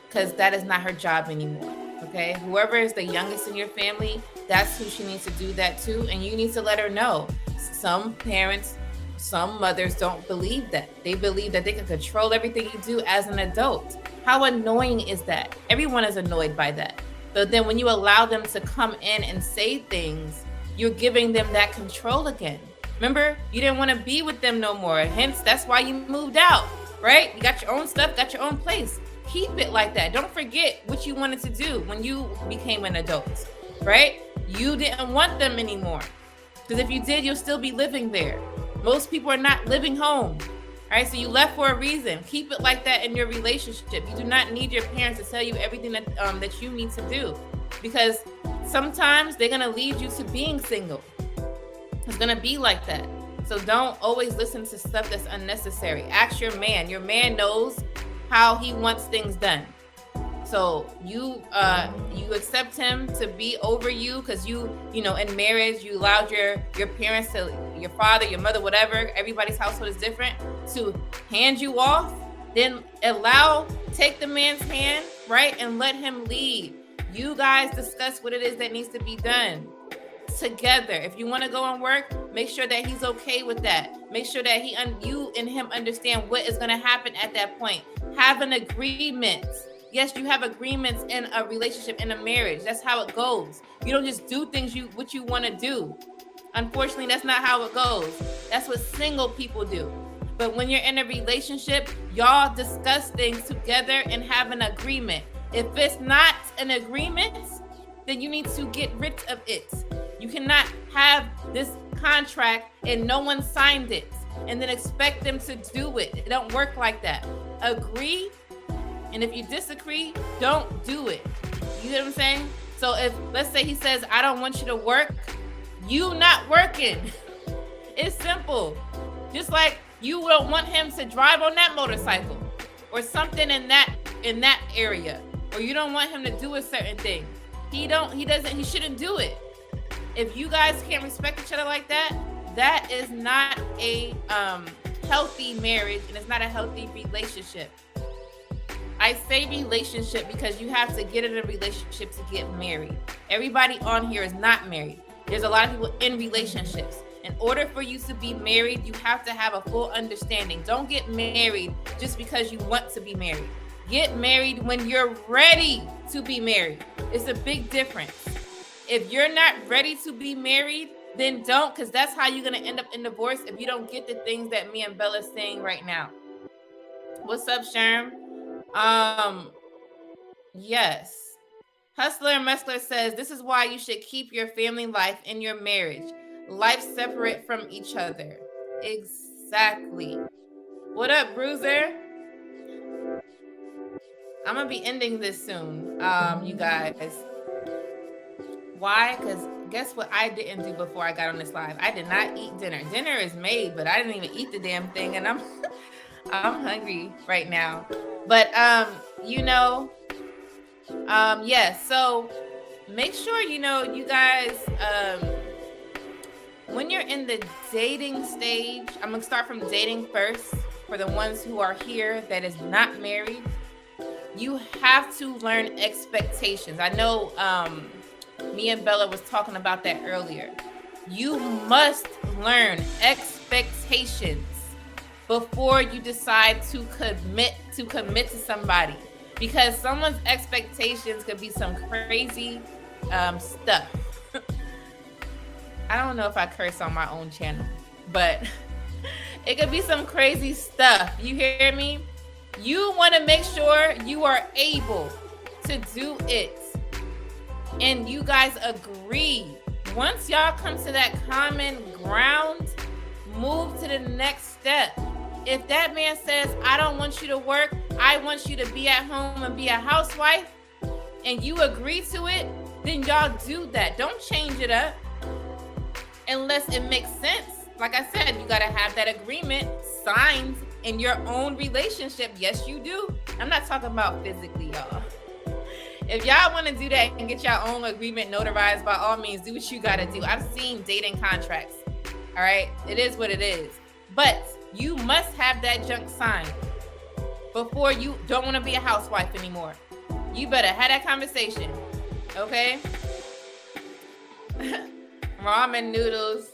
because that is not her job anymore. Okay, whoever is the youngest in your family, that's who she needs to do that to, and you need to let her know. Some parents, some mothers don't believe that. They believe that they can control everything you do as an adult. How annoying is that? Everyone is annoyed by that. But then when you allow them to come in and say things, you're giving them that control again. Remember, you didn't want to be with them no more. Hence, that's why you moved out, right? You got your own stuff, got your own place. Keep it like that. Don't forget what you wanted to do when you became an adult, right? You didn't want them anymore. Because if you did, you'll still be living there. Most people are not living home. All right, so you left for a reason. Keep it like that in your relationship. You do not need your parents to tell you everything that that you need to do, because sometimes they're gonna lead you to being single. It's gonna be like that. So don't always listen to stuff that's unnecessary. Ask your man. Your man knows how he wants things done. So you accept him to be over you because you know, in marriage, you allowed your parents to, your father, your mother, whatever, everybody's household is different, to hand you off. Then take the man's hand, right? And let him lead. You guys discuss what it is that needs to be done together. If you want to go and work, make sure that he's okay with that. Make sure that you and him understand what is going to happen at that point. Have an agreement. Yes, you have agreements in a relationship, in a marriage. That's how it goes. You don't just do things what you want to do. Unfortunately, that's not how it goes. That's what single people do. But when you're in a relationship, y'all discuss things together and have an agreement. If it's not an agreement, then you need to get rid of it. You cannot have this contract and no one signed it and then expect them to do it. It don't work like that. Agree. And if you disagree, don't do it. You know what I'm saying? So if, let's say he says, I don't want you to work, you not working. It's simple. Just like you don't want him to drive on that motorcycle or something in that area, or you don't want him to do a certain thing. He shouldn't do it. If you guys can't respect each other like that, that is not a healthy marriage, and it's not a healthy relationship. I say relationship because you have to get in a relationship to get married. Everybody on here is not married. There's a lot of people in relationships. In order for you to be married, you have to have a full understanding. Don't get married just because you want to be married. Get married when you're ready to be married. It's a big difference. If you're not ready to be married, then don't, because that's how you're going to end up in divorce if you don't get the things that me and Bella's saying right now. What's up, Sherm? Yes. Hustler and Messler says, this is why you should keep your family life in your marriage. Life separate from each other. Exactly. What up, Bruiser? I'm going to be ending this soon, you guys. Why? Because guess what I didn't do before I got on this live? I did not eat dinner. Dinner is made, but I didn't even eat the damn thing, and I'm hungry right now. But yes. So make sure you guys, when you're in the dating stage, I'm gonna start from dating first for the ones who are here that is not married. you have to learn expectations. I know me and Bella was talking about that earlier. You must learn expectations before you decide to commit to somebody, because someone's expectations could be some crazy stuff. I don't know if I curse on my own channel, but it could be some crazy stuff. You hear me? You want to make sure you are able to do it, and you guys agree. Once y'all come to that common ground, move to the next step. If that man says, I don't want you to work, I want you to be at home and be a housewife, and you agree to it, then y'all do that. Don't change it up unless it makes sense. Like I said, you got to have that agreement signed in your own relationship. Yes, you do. I'm not talking about physically, y'all. If y'all want to do that and get your own agreement notarized, by all means, do what you got to do. I've seen dating contracts. All right. It is what it is. But you must have that junk signed before you don't want to be a housewife anymore. You better have that conversation. Okay. Ramen noodles.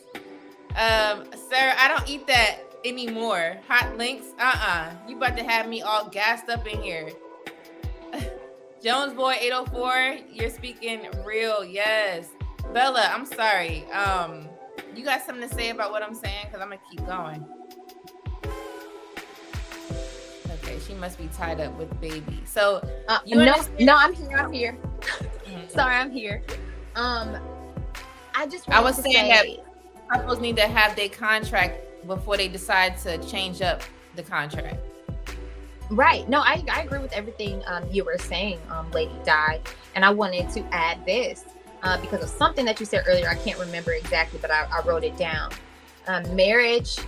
Sir, I don't eat that anymore. Hot links. You about to have me all gassed up in here. Jones Boy 804, you're speaking real. Yes. Bella, I'm sorry. You got something to say about what I'm saying? Because I'm going to keep going. Okay, she must be tied up with baby. So, no, I'm here. Sorry, I'm here. I was saying that couples need to have their contract before they decide to change up the contract. Right. No, I agree with everything you were saying, Lady Di. And I wanted to add this because of something that you said earlier. I can't remember exactly, but I wrote it down. Marriage,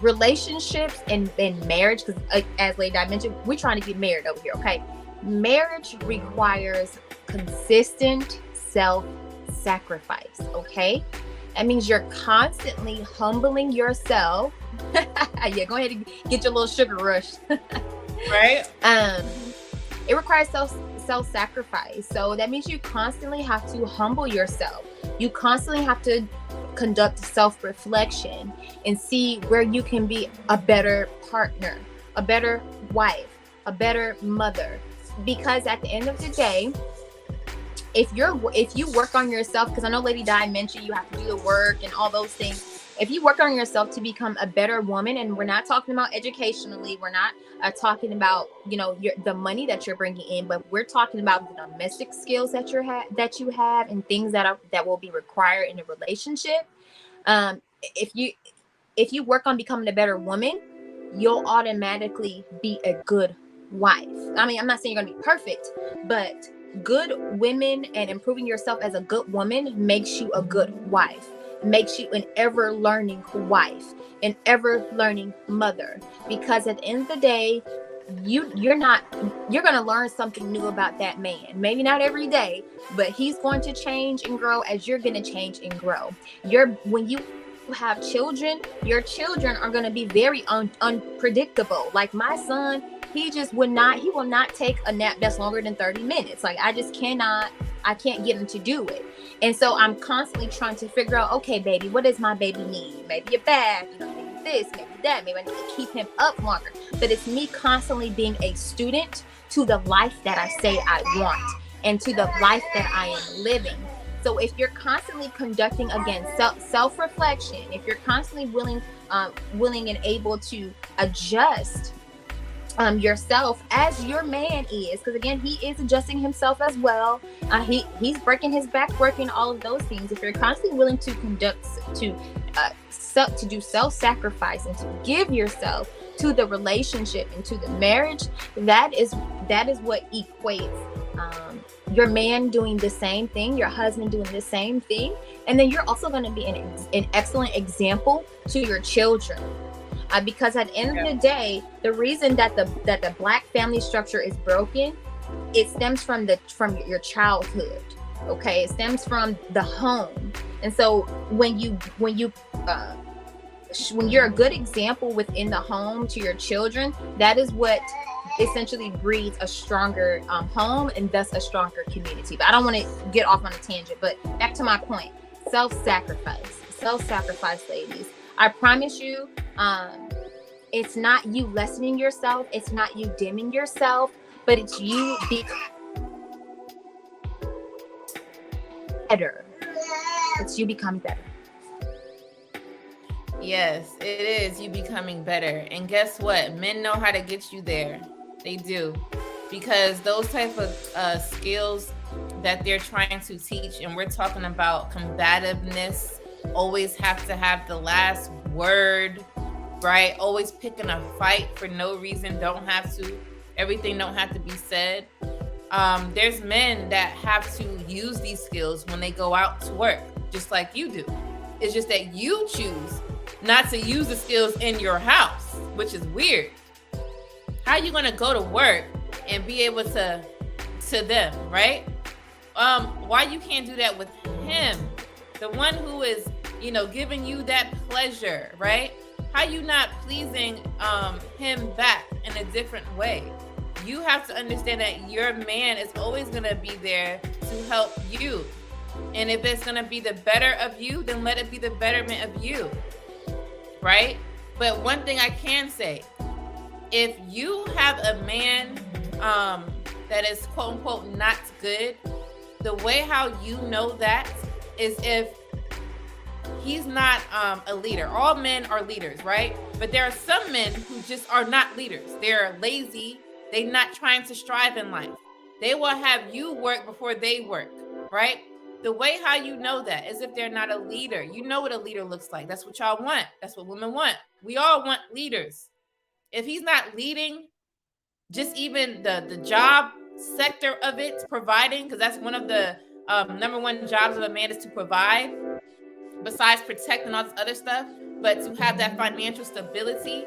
relationships, and marriage, because as Lady Di mentioned, we're trying to get married over here, okay? Marriage requires consistent self-sacrifice, okay? That means you're constantly humbling yourself. Yeah, go ahead and get your little sugar rush. Right. It requires self-sacrifice. So that means you constantly have to humble yourself. You constantly have to conduct self-reflection and see where you can be a better partner, a better wife, a better mother. Because at the end of the day, if you work on yourself, because I know Lady Di mentioned you have to do the work and all those things. If you work on yourself to become a better woman, and we're not talking about educationally, we're not talking about the money that you're bringing in, but we're talking about the domestic skills that you have and things that will be required in a relationship. If you work on becoming a better woman, you'll automatically be a good wife. I mean, I'm not saying you're gonna be perfect, but good women and improving yourself as a good woman makes you a good wife. Makes you an ever learning wife, an ever learning mother, because at the end of the day, you're going to learn something new about that man. Maybe not every day, but he's going to change and grow as you're going to change and grow. When you have children, your children are going to be very unpredictable. Like my son, he will not take a nap that's longer than 30 minutes. Like I can't get him to do it. And so I'm constantly trying to figure out, okay, baby, what does my baby need? Maybe a bath, maybe this, maybe that. Maybe I need to keep him up longer. But it's me constantly being a student to the life that I say I want and to the life that I am living. So if you're constantly conducting, again, self-reflection, if you're constantly willing and able to adjust yourself as your man is, because again, he is adjusting himself as well. He's breaking his back, working all of those things. If you're constantly willing to to do self-sacrifice and to give yourself to the relationship and to the marriage, that is what equates your man doing the same thing, your husband doing the same thing, and then you're also going to be an excellent example to your children. Because at the end of the day, the reason that the Black family structure is broken, it stems from your childhood. Okay, it stems from the home. And so when you're a good example within the home to your children, that is what essentially breeds a stronger home and thus a stronger community. But I don't want to get off on a tangent, but back to my point, self-sacrifice, ladies. I promise you, it's not you lessening yourself, it's not you dimming yourself, but it's you better. It's you becoming better. Yes, it is you becoming better. And guess what? Men know how to get you there. They do. Because those type of skills that they're trying to teach, and we're talking about combativeness, always have to have the last word, right? Always picking a fight for no reason, don't have to. Everything don't have to be said. There's men that have to use these skills when they go out to work, just like you do. It's just that you choose not to use the skills in your house, which is weird. How are you gonna go to work and be able to them, right? Why you can't do that with him, the one who is, giving you that pleasure, right? How you not pleasing him back in a different way? You have to understand that your man is always gonna be there to help you. And if it's gonna be the better of you, then let it be the betterment of you, right? But one thing I can say, if you have a man that is quote unquote not good, the way how you know that is if he's not a leader. All men are leaders, right? But there are some men who just are not leaders. They're lazy. They're not trying to strive in life. They will have you work before they work, right? The way how you know that is if they're not a leader. You know what a leader looks like. That's what y'all want. That's what women want. We all want leaders. If he's not leading, just even the job sector of it, providing, because that's one of the number one jobs of a man is to provide, besides protect and all this other stuff, but to have that financial stability.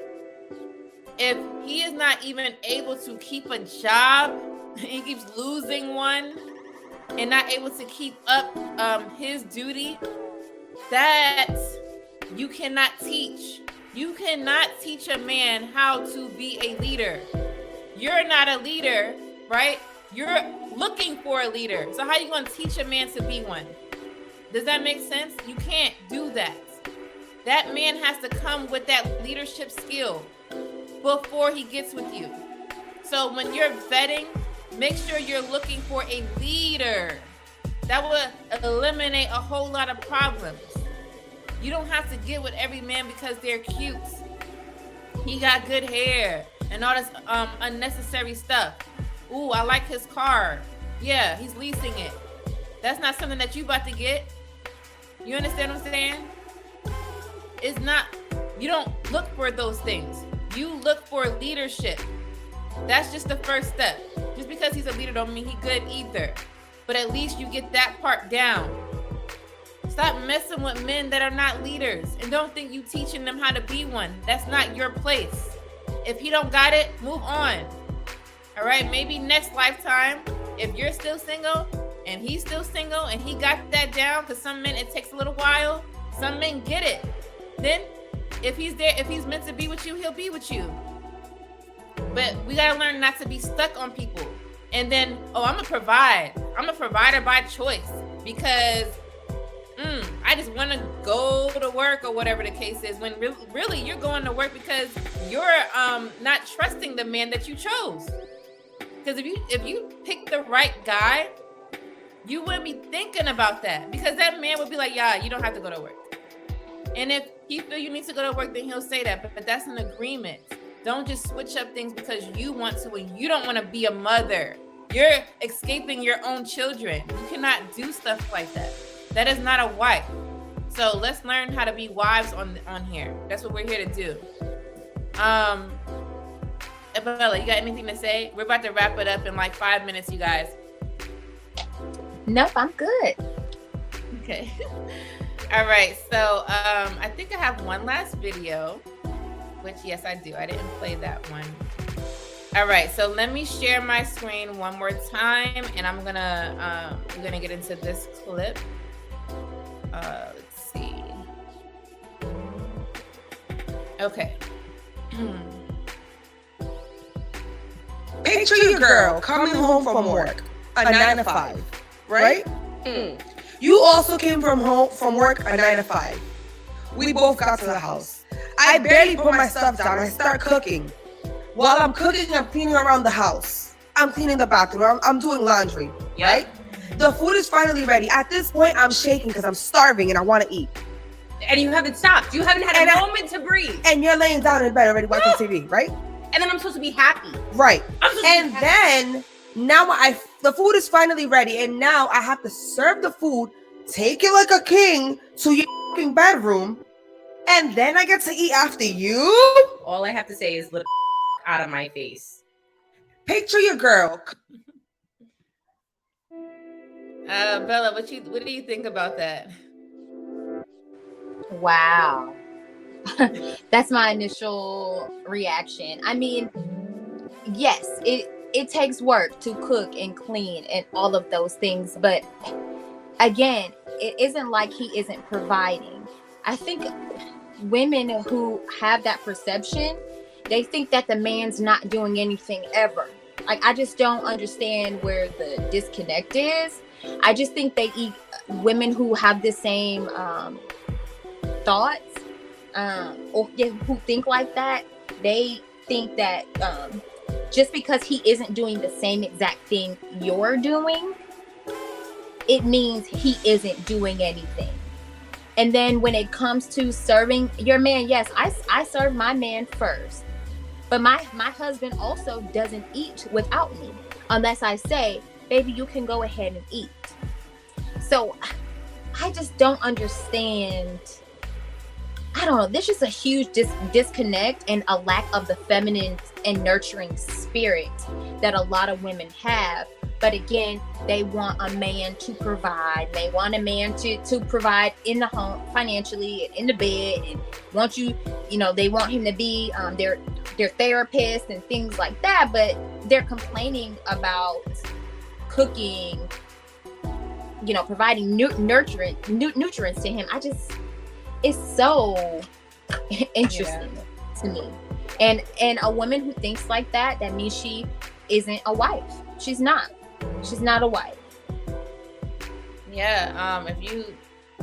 If he is not even able to keep a job, he keeps losing one and not able to keep up his duty, that you cannot teach. You cannot teach a man how to be a leader. You're not a leader, right? You're looking for a leader. So how are you going to teach a man to be one? Does that make sense? You can't do that. That man has to come with that leadership skill before he gets with you. So when you're vetting, make sure you're looking for a leader. That will eliminate a whole lot of problems. You don't have to get with every man because they're cute. He got good hair and all this unnecessary stuff. Ooh, I like his car. Yeah, he's leasing it. That's not something that you about to get. You understand what I'm saying? It's not, you don't look for those things. You look for leadership. That's just the first step. Just because he's a leader don't mean he's good either. But at least you get that part down. Stop messing with men that are not leaders and don't think you teaching them how to be one. That's not your place. If he don't got it, move on. All right, maybe next lifetime, if you're still single and he's still single and he got that down, because some men, it takes a little while. Some men get it. Then if he's there, if he's meant to be with you, he'll be with you. But we got to learn not to be stuck on people. And then, I'm a provider by choice because I just want to go to work or whatever the case is, when really you're going to work because you're not trusting the man that you chose. Because if you pick the right guy, you wouldn't be thinking about that, because that man would be like, yeah, you don't have to go to work. And if he feel you need to go to work, then he'll say that, but that's an agreement. Don't just switch up things because you want to and you don't want to be a mother. You're escaping your own children. You cannot do stuff like that. That is not a wife. So let's learn how to be wives on here. That's what we're here to do. Bella, you got anything to say? We're about to wrap it up in like 5 minutes, you guys. Nope, I'm good. Okay. All right. So I think I have one last video, which yes, I do. I didn't play that one. All right. So let me share my screen one more time, and I'm gonna we're gonna get into this clip. Let's see. Okay. Picture your girl coming home from work, a 9 to 5, right? You also came from work, a 9 to 5. We both got to the house. I barely put my stuff down. I start cooking. While I'm cooking, I'm cleaning around the house. I'm cleaning the bathroom. I'm doing laundry, right? The food is finally ready. At this point, I'm shaking because I'm starving and I want to eat. And you haven't stopped. You haven't had a moment to breathe. And you're laying down in bed already watching TV, right? And then I'm supposed to be happy. Right. And then now the food is finally ready, and now I have to serve the food, take it like a king to your fucking bedroom, and then I get to eat after you? All I have to say is, "Look out of my face." Picture your girl. Bella, what do you think about that? Wow. That's my initial reaction. I mean, yes, it takes work to cook and clean and all of those things, but again, it isn't like he isn't providing. I think women who have that perception, they think that the man's not doing anything ever. Like, I just don't understand where the disconnect is. I just think women who have the same thoughts or who think like that, they think that just because he isn't doing the same exact thing you're doing, it means he isn't doing anything. And then when it comes to serving your man, yes, I serve my man first. But my husband also doesn't eat without me unless I say, baby, you can go ahead and eat. So I just don't understand. I don't know. There's just a huge disconnect and a lack of the feminine and nurturing spirit that a lot of women have. But again, they want a man to provide. They want a man to provide in the home financially and in the bed, and they want him to be their therapist and things like that. But they're complaining about cooking, providing nutrients to him. It's so interesting to me. And a woman who thinks like that means she isn't a wife. She's not a wife. Yeah. If you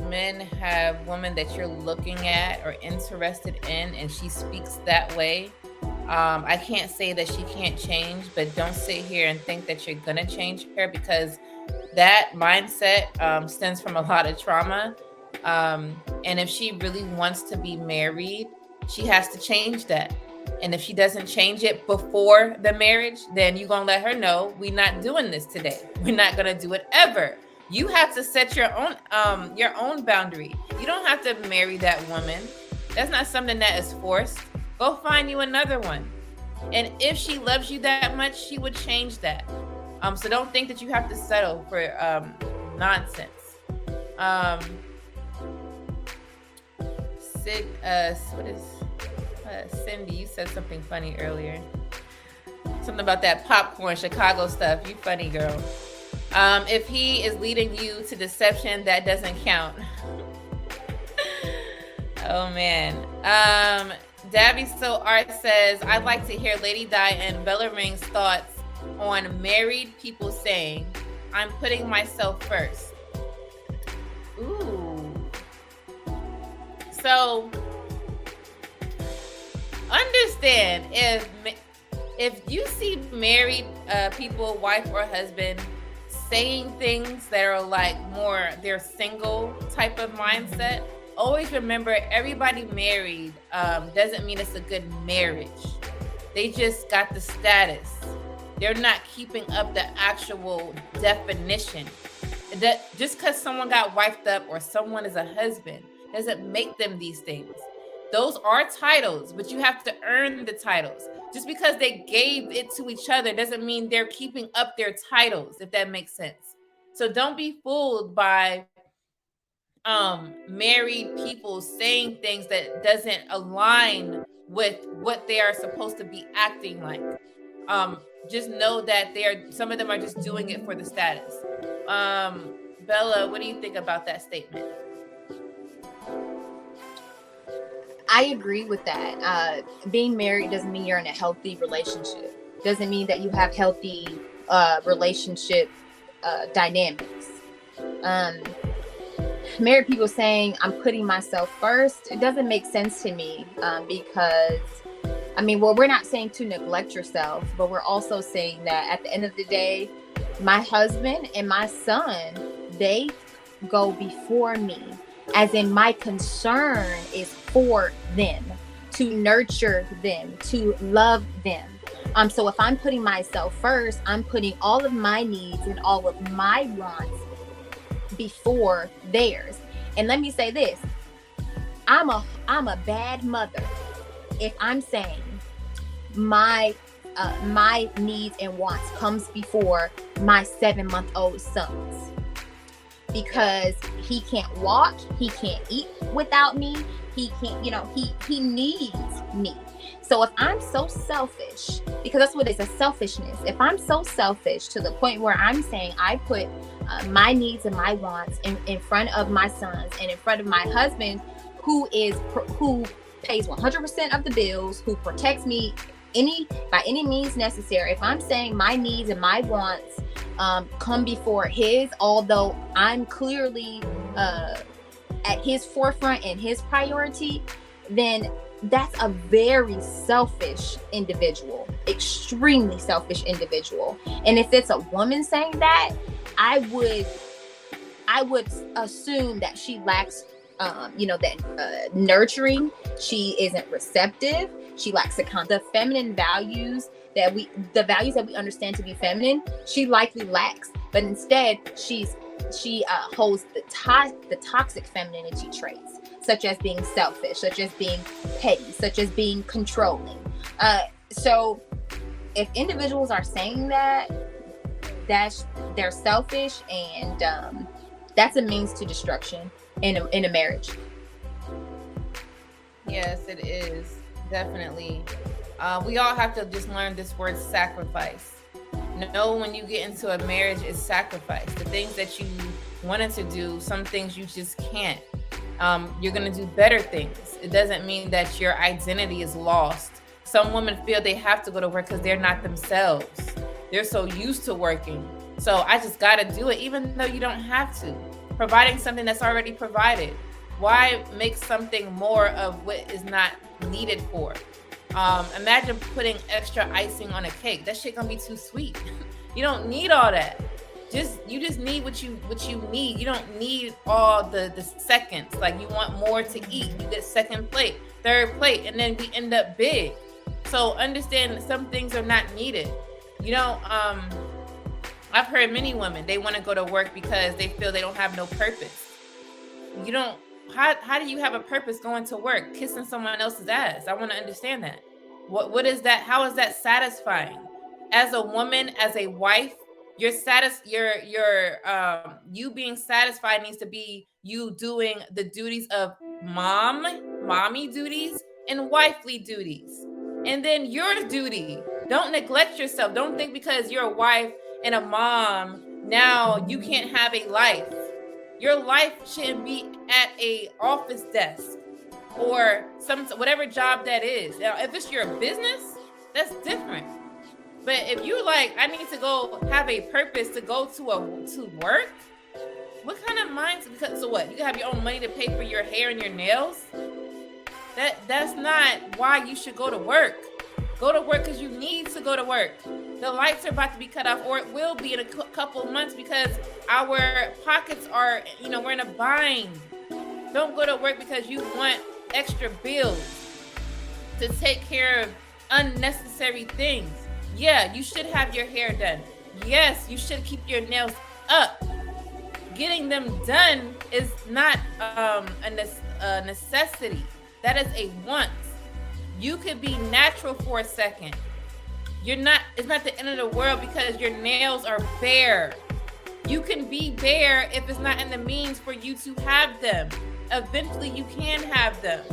men have women that you're looking at or interested in, and she speaks that way, I can't say that she can't change, but don't sit here and think that you're gonna change her, because that mindset stems from a lot of trauma. And if she really wants to be married, she has to change that. And if she doesn't change it before the marriage, then you're going to let her know, we're not doing this today. We're not going to do it ever. You have to set your own boundary. You don't have to marry that woman. That's not something that is forced. Go find you another one. And if she loves you that much, she would change that. So don't think that you have to settle for nonsense. Cindy, you said something funny earlier. Something about that popcorn Chicago stuff. You funny girl. If he is leading you to deception, that doesn't count. Oh man. Dabby So Art says, I'd like to hear Lady Di and Bella Ring's thoughts on married people saying, I'm putting myself first. Ooh. So understand, if you see married people, wife or husband, saying things that are like more their single type of mindset, always remember, everybody married doesn't mean it's a good marriage. They just got the status. They're not keeping up the actual definition. That just because someone got wifed up or someone is a husband doesn't make them these things. Those are titles, but you have to earn the titles. Just because they gave it to each other doesn't mean they're keeping up their titles, if that makes sense. So don't be fooled by married people saying things that doesn't align with what they are supposed to be acting like. Just know that some of them are just doing it for the status. Bella, what do you think about that statement? I agree with that. Being married doesn't mean you're in a healthy relationship. doesn't mean that you have healthy relationship dynamics. Married people saying I'm putting myself first, it doesn't make sense to me, because we're not saying to neglect yourself, but we're also saying that at the end of the day, my husband and my son, they go before me, as in my concern is for them, to nurture them, to love them. So if I'm putting myself first, I'm putting all of my needs and all of my wants before theirs. And let me say this, I'm a bad mother if I'm saying my needs and wants comes before my 7-month-old son's, because he can't walk, he can't eat without me, he can't, he needs me. So if I'm so selfish, because that's what it's, a selfishness. If I'm so selfish to the point where I'm saying I put my needs and my wants in front of my sons and in front of my husband, who pays 100% of the bills, who protects me by any means necessary. If I'm saying my needs and my wants come before his, although I'm clearly at his forefront and his priority, then that's a very selfish individual, extremely selfish individual. And if it's a woman saying that, I would assume that she lacks nurturing. She isn't receptive. She lacks the feminine values the values that we understand to be feminine. She likely lacks, but instead she holds the toxic femininity traits, such as being selfish, such as being petty, such as being controlling. So if individuals are saying that they're selfish, and that's a means to destruction in a marriage. Yes, it is. Definitely. We all have to just learn this word sacrifice. Know when you get into a marriage, it's sacrifice. The things that you wanted to do, some things you just can't. You're going to do better things. It doesn't mean that your identity is lost. Some women feel they have to go to work because they're not themselves. They're so used to working. So I just got to do it, even though you don't have to. Providing something that's already provided. Why make something more of what is not needed for? Imagine putting extra icing on a cake. That shit gonna be too sweet. You don't need all that. You just need what you need. You don't need all the seconds. Like, you want more to eat, you get second plate, third plate, and then we end up big. So understand that some things are not needed. I've heard many women, they want to go to work because they feel they don't have no purpose. How do you have a purpose going to work, kissing someone else's ass? I want to understand that. What is that? How is that satisfying? As a woman, as a wife, you being satisfied needs to be you doing the duties of mommy duties and wifely duties. And then your duty. Don't neglect yourself. Don't think because you're a wife and a mom, now you can't have a life. Your life shouldn't be at a office desk or whatever job that is. Now, if it's your business, that's different. But if you like, I need to go have a purpose to go to work, what kind of mindset? So what? You can have your own money to pay for your hair and your nails? That's not why you should go to work. Go to work because you need to go to work. The lights are about to be cut off, or it will be in a couple months, because our pockets are, we're in a bind. Don't go to work because you want extra bills to take care of unnecessary things. Yeah, you should have your hair done. Yes, you should keep your nails up. Getting them done is not a necessity. That is a want. You could be natural for a second. It's not the end of the world because your nails are bare. You can be bare if it's not in the means for you to have them. Eventually you can have them.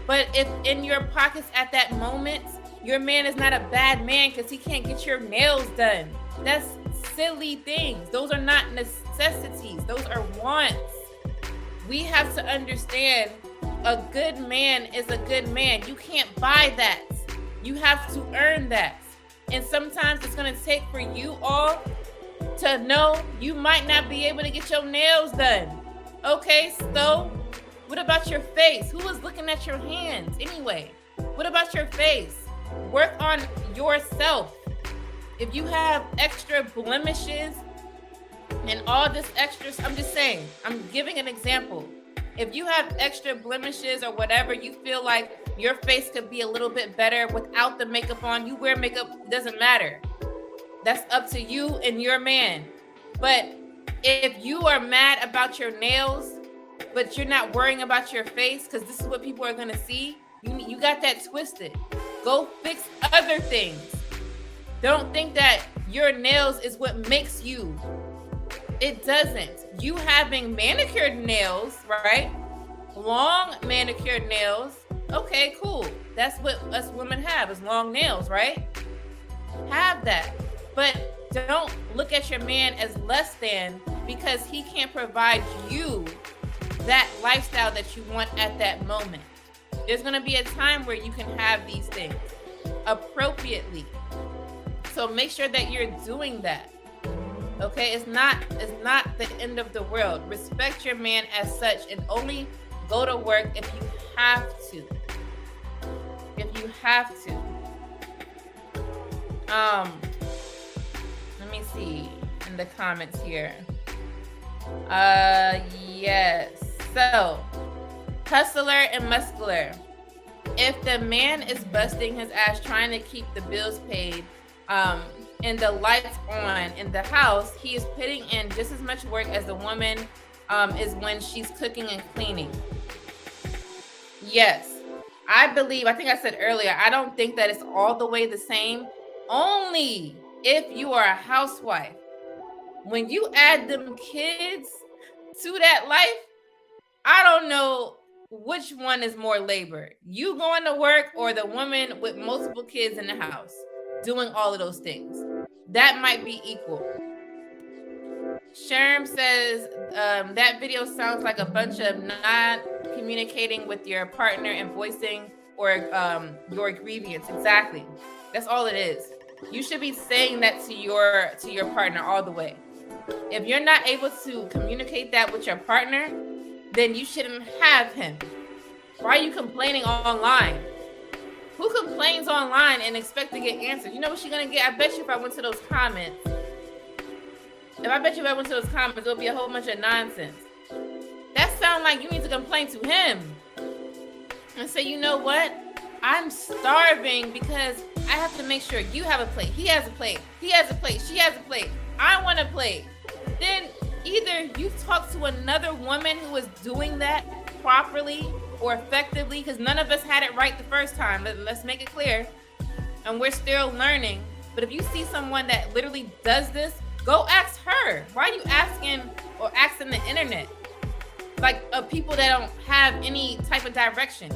But if in your pockets at that moment, your man is not a bad man because he can't get your nails done. That's silly things. Those are not necessities. Those are wants. We have to understand a good man is a good man. You can't buy that. You have to earn that. And sometimes it's going to take for you all to know you might not be able to get your nails done. Okay, so what about your face? Who is looking at your hands anyway? What about your face? Work on yourself. If you have extra blemishes and all this extra, I'm just saying, I'm giving an example. If you have extra blemishes or whatever, you feel like your face could be a little bit better without the makeup on. You wear makeup, it doesn't matter. That's up to you and your man. But if you are mad about your nails, but you're not worrying about your face, because this is what people are going to see, you got that twisted. Go fix other things. Don't think that your nails is what makes you. It doesn't. You having manicured nails, right? Long manicured nails. Okay, cool. That's what us women have, is long nails, right? Have that. But don't look at your man as less than because he can't provide you that lifestyle that you want at that moment. There's going to be a time where you can have these things appropriately. So make sure that you're doing that. Okay, it's not the end of the world. Respect your man as such and only go to work if you have to. If you have to. Let me see in the comments here. Yes. So, hustler and muscular. If the man is busting his ass trying to keep the bills paid, and the lights on in the house, he is putting in just as much work as the woman is when she's cooking and cleaning. Yes, I think I said earlier, I don't think that it's all the way the same, only if you are a housewife. When you add them kids to that life, I don't know which one is more labor. You going to work or the woman with multiple kids in the house doing all of those things. That might be equal. Sherm says that video sounds like a bunch of not communicating with your partner and voicing or your grievance. Exactly. That's all it is. You should be saying that to your partner all the way. If you're not able to communicate that with your partner, then you shouldn't have him. Why are you complaining online? Who complains online and expect to get answers? You know what she's gonna get? I bet you if I went to those comments, it'll be a whole bunch of nonsense. That sounds like you need to complain to him and say, you know what? I'm starving because I have to make sure you have a plate. He has a plate. He has a plate. She has a plate. I want a plate. Then either you talk to another woman who is doing that properly or effectively, because none of us had it right the first time. Let's make it clear. And we're still learning. But if you see someone that literally does this, go ask her. Why are you asking the internet? Like people that don't have any type of direction.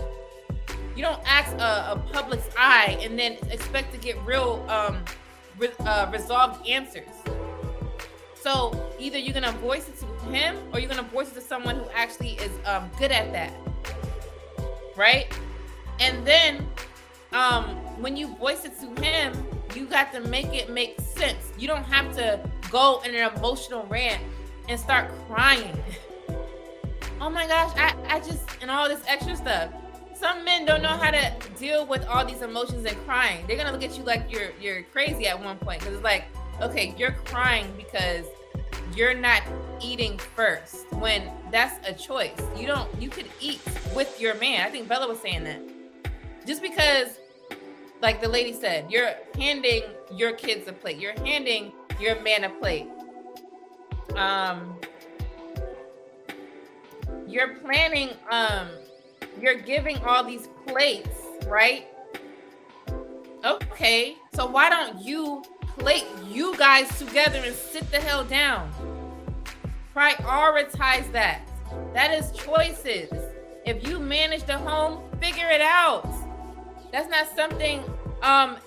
You don't ask a public's eye and then expect to get real resolved answers. So either you're gonna voice it to him or you're gonna voice it to someone who actually is good at that. Right? And then when you voice it to him, you got to make it make sense. You don't have to go in an emotional rant and start crying. Oh my gosh, I just, and all this extra stuff. Some men don't know how to deal with all these emotions and crying. They're gonna look at you like you're crazy at one point, because it's like, okay, you're crying because you're not eating first, when that's a choice. You could eat with your man. I think Bella was saying that. Just because, like the lady said, you're handing your kids a plate, you're handing your man a plate. You're planning, you're giving all these plates, right? Okay, so why don't you plate you guys together and sit the hell down? Prioritize that. That is choices. If you manage the home, figure it out. That's not something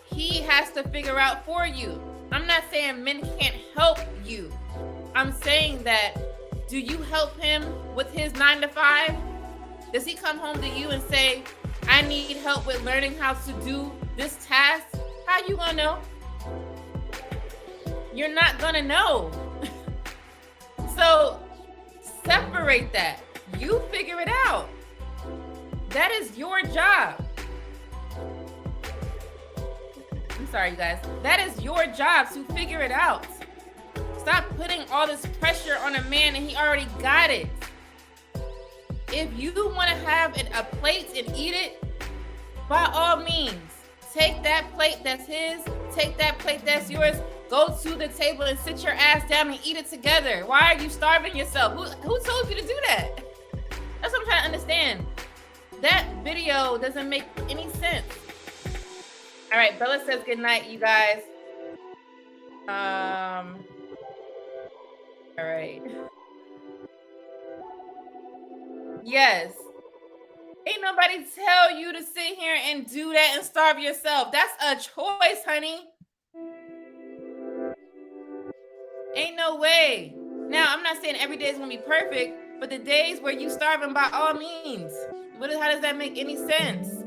he has to figure out for you. I'm not saying men can't help you. I'm saying that, do you help him with his 9 to 5? Does he come home to you and say, I need help with learning how to do this task? How you gonna know? you're not gonna know. So separate that. You figure it out. That is your job. I'm sorry, you guys. That is your job to figure it out. Stop putting all this pressure on a man and he already got it. If you want to have a plate and eat it, by all means, take that plate that's his, take that plate that's yours, go to the table and sit your ass down and eat it together. Why are you starving yourself? Who told you to do that? That's what I'm trying to understand. That video doesn't make any sense. All right, Bella says good night, you guys. All right. Yes. Ain't nobody tell you to sit here and do that and starve yourself. That's a choice, honey. Ain't no way. Now, I'm not saying every day is gonna be perfect, but the days where you starving, by all means. How does that make any sense?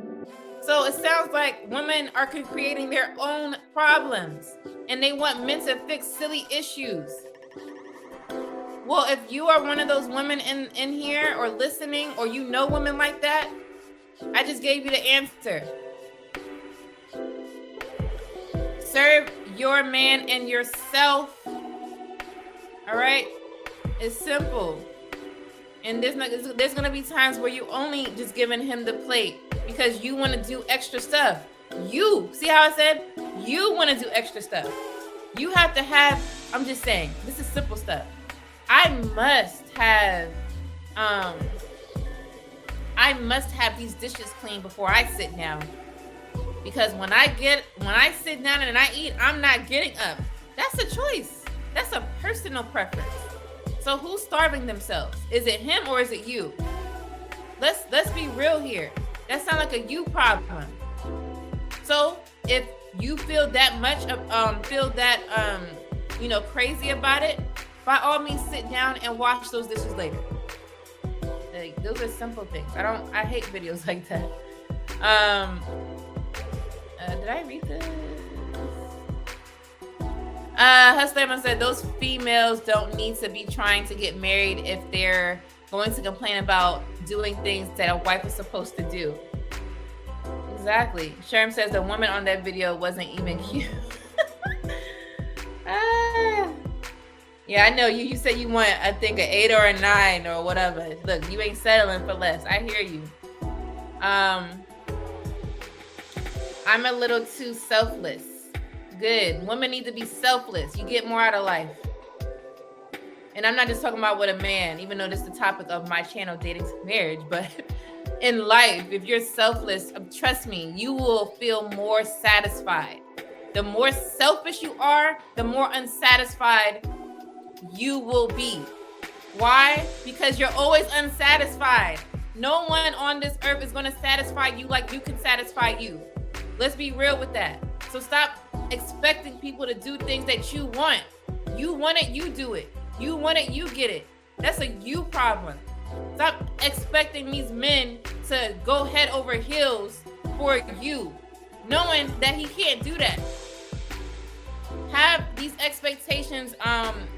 So it sounds like women are creating their own problems and they want men to fix silly issues. Well, if you are one of those women in here or listening, or you know women like that, I just gave you the answer. Serve your man and yourself. All right? It's simple. And there's gonna be times where you only just giving him the plate because you want to do extra stuff. You see how I said you want to do extra stuff. You have to have. I'm just saying, this is simple stuff. I must have these dishes clean before I sit down, because when I sit down and I eat, I'm not getting up. That's a choice. That's a personal preference. So who's starving themselves? Is it him or is it you? Let's be real here. That sounds like a you problem. So if you feel that much crazy about it, by all means sit down and wash those dishes later. Like, those are simple things. I hate videos like that. Did I read this? Hustler said those females don't need to be trying to get married if they're going to complain about doing things that a wife is supposed to do. Exactly. Sherm says the woman on that video wasn't even cute. Yeah, I know you said you want, I think, an 8 or a 9 or whatever. Look, you ain't settling for less. I hear you. I'm a little too selfless. Good. Women need to be selfless. You get more out of life. And I'm not just talking about with a man, even though this is the topic of my channel, Dating to Marriage, but in life, if you're selfless, trust me, you will feel more satisfied. The more selfish you are, the more unsatisfied you will be. Why? Because you're always unsatisfied. No one on this earth is going to satisfy you like you can satisfy you. Let's be real with that. So stop expecting people to do things that you want. You want it, you do it. You want it, you get it. That's a you problem. Stop expecting these men to go head over heels for you, knowing that he can't do that. Have these expectations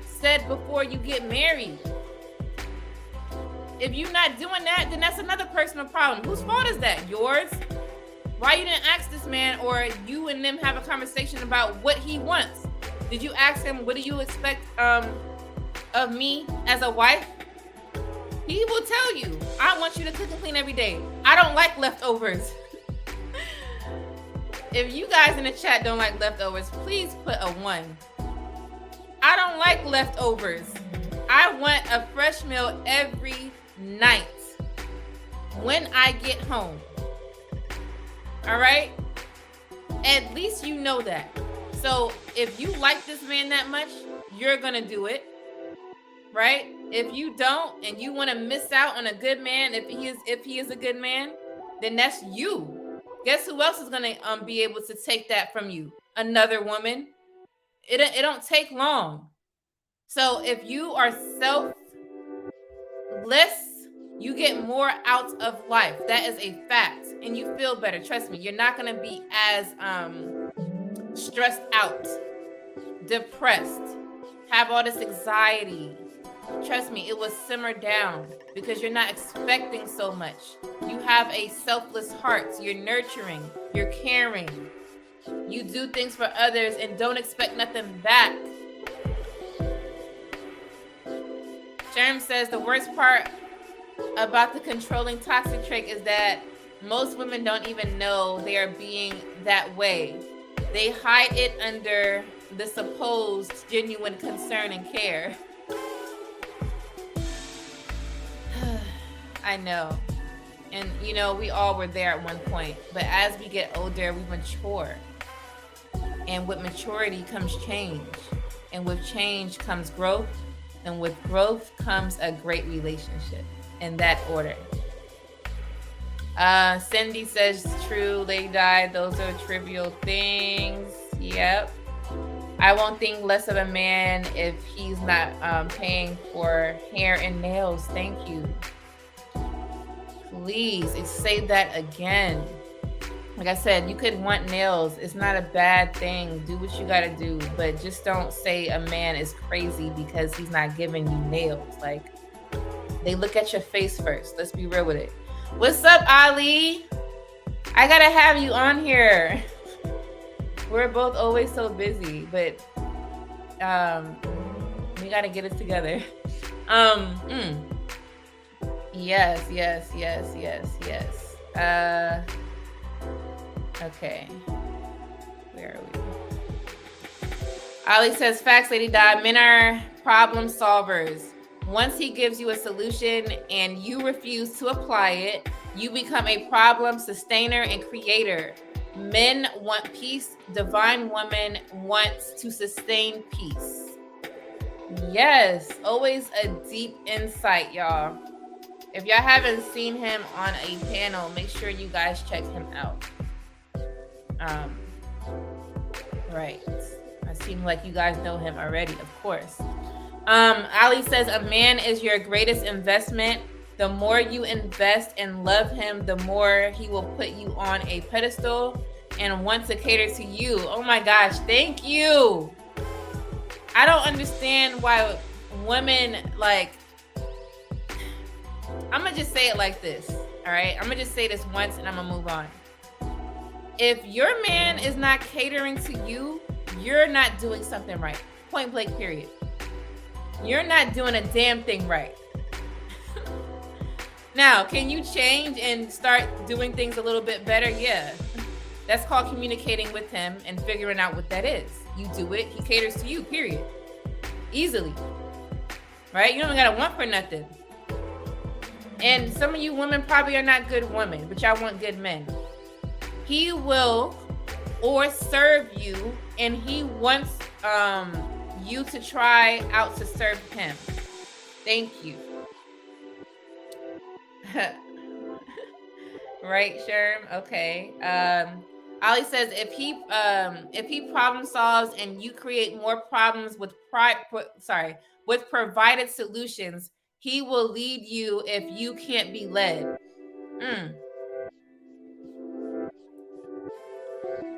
said before you get married. If you're not doing that, then that's another personal problem. Whose fault is that? Yours? Why you didn't ask this man, or you and them have a conversation about what he wants? Did you ask him, what do you expect of me as a wife? He will tell you, I want you to cook and clean every day. I don't like leftovers. If you guys in the chat don't like leftovers, please put a 1. I don't like leftovers. I want a fresh meal every night when I get home. All right? At least you know that. So if you like this man that much, you're gonna do it, right? If you don't, and you want to miss out on a good man, if he is a good man, then that's you. Guess who else is gonna be able to take that from you? Another woman. It don't take long. So if you are selfless, you get more out of life. That is a fact, and you feel better. Trust me, you're not gonna be as stressed out. depressed, have all this anxiety, trust me, it will simmer down because you're not expecting so much. You have a selfless heart. You're nurturing, you're caring. You do things for others and don't expect nothing back. Sherm says the worst part about the controlling toxic trait is that most women don't even know they are being that way. They hide it under the supposed genuine concern and care. I know. And you know, we all were there at one point. But as we get older, we mature. And with maturity comes change. And with change comes growth. And with growth comes a great relationship. In that order. Cindy says, true, Lady Di, those are trivial things. Yep. I won't think less of a man if he's not paying for hair and nails. Thank you. Please say that again. Like I said, you could want nails. It's not a bad thing. Do what you got to do. But just don't say a man is crazy because he's not giving you nails. Like, they look at your face first. Let's be real with it. What's up, Ali? I gotta have you on here. We're both always so busy, but we gotta get it together. Yes. Okay. Where are we? Ali says, facts, Lady Di. Men are problem solvers. Once he gives you a solution and you refuse to apply it, you become a problem sustainer and creator. Men want peace. Divine woman wants to sustain peace. Yes, always a deep insight, y'all. If y'all haven't seen him on a panel, make sure you guys check him out. Right. I seem like you guys know him already, of course. Ali says, a man is your greatest investment. The more you invest and love him, the more he will put you on a pedestal and want to cater to you. Oh my gosh, thank you. I don't understand why women, like, I'm gonna just say it like this, all right? I'm gonna just say this once and I'm gonna move on. If your man is not catering to you, you're not doing something right. Point blank, period. You're not doing a damn thing right. Now, can you change and start doing things a little bit better? Yeah. That's called communicating with him and figuring out what that is. You do it, he caters to you, period. Easily. Right? You don't gotta want for nothing. And some of you women probably are not good women, but y'all want good men. He will or serve you, and he wants you to try out to serve him. Thank you. Right, Sherm? Okay. Ali says if he problem solves and you create more problems with provided solutions, he will lead you if you can't be led.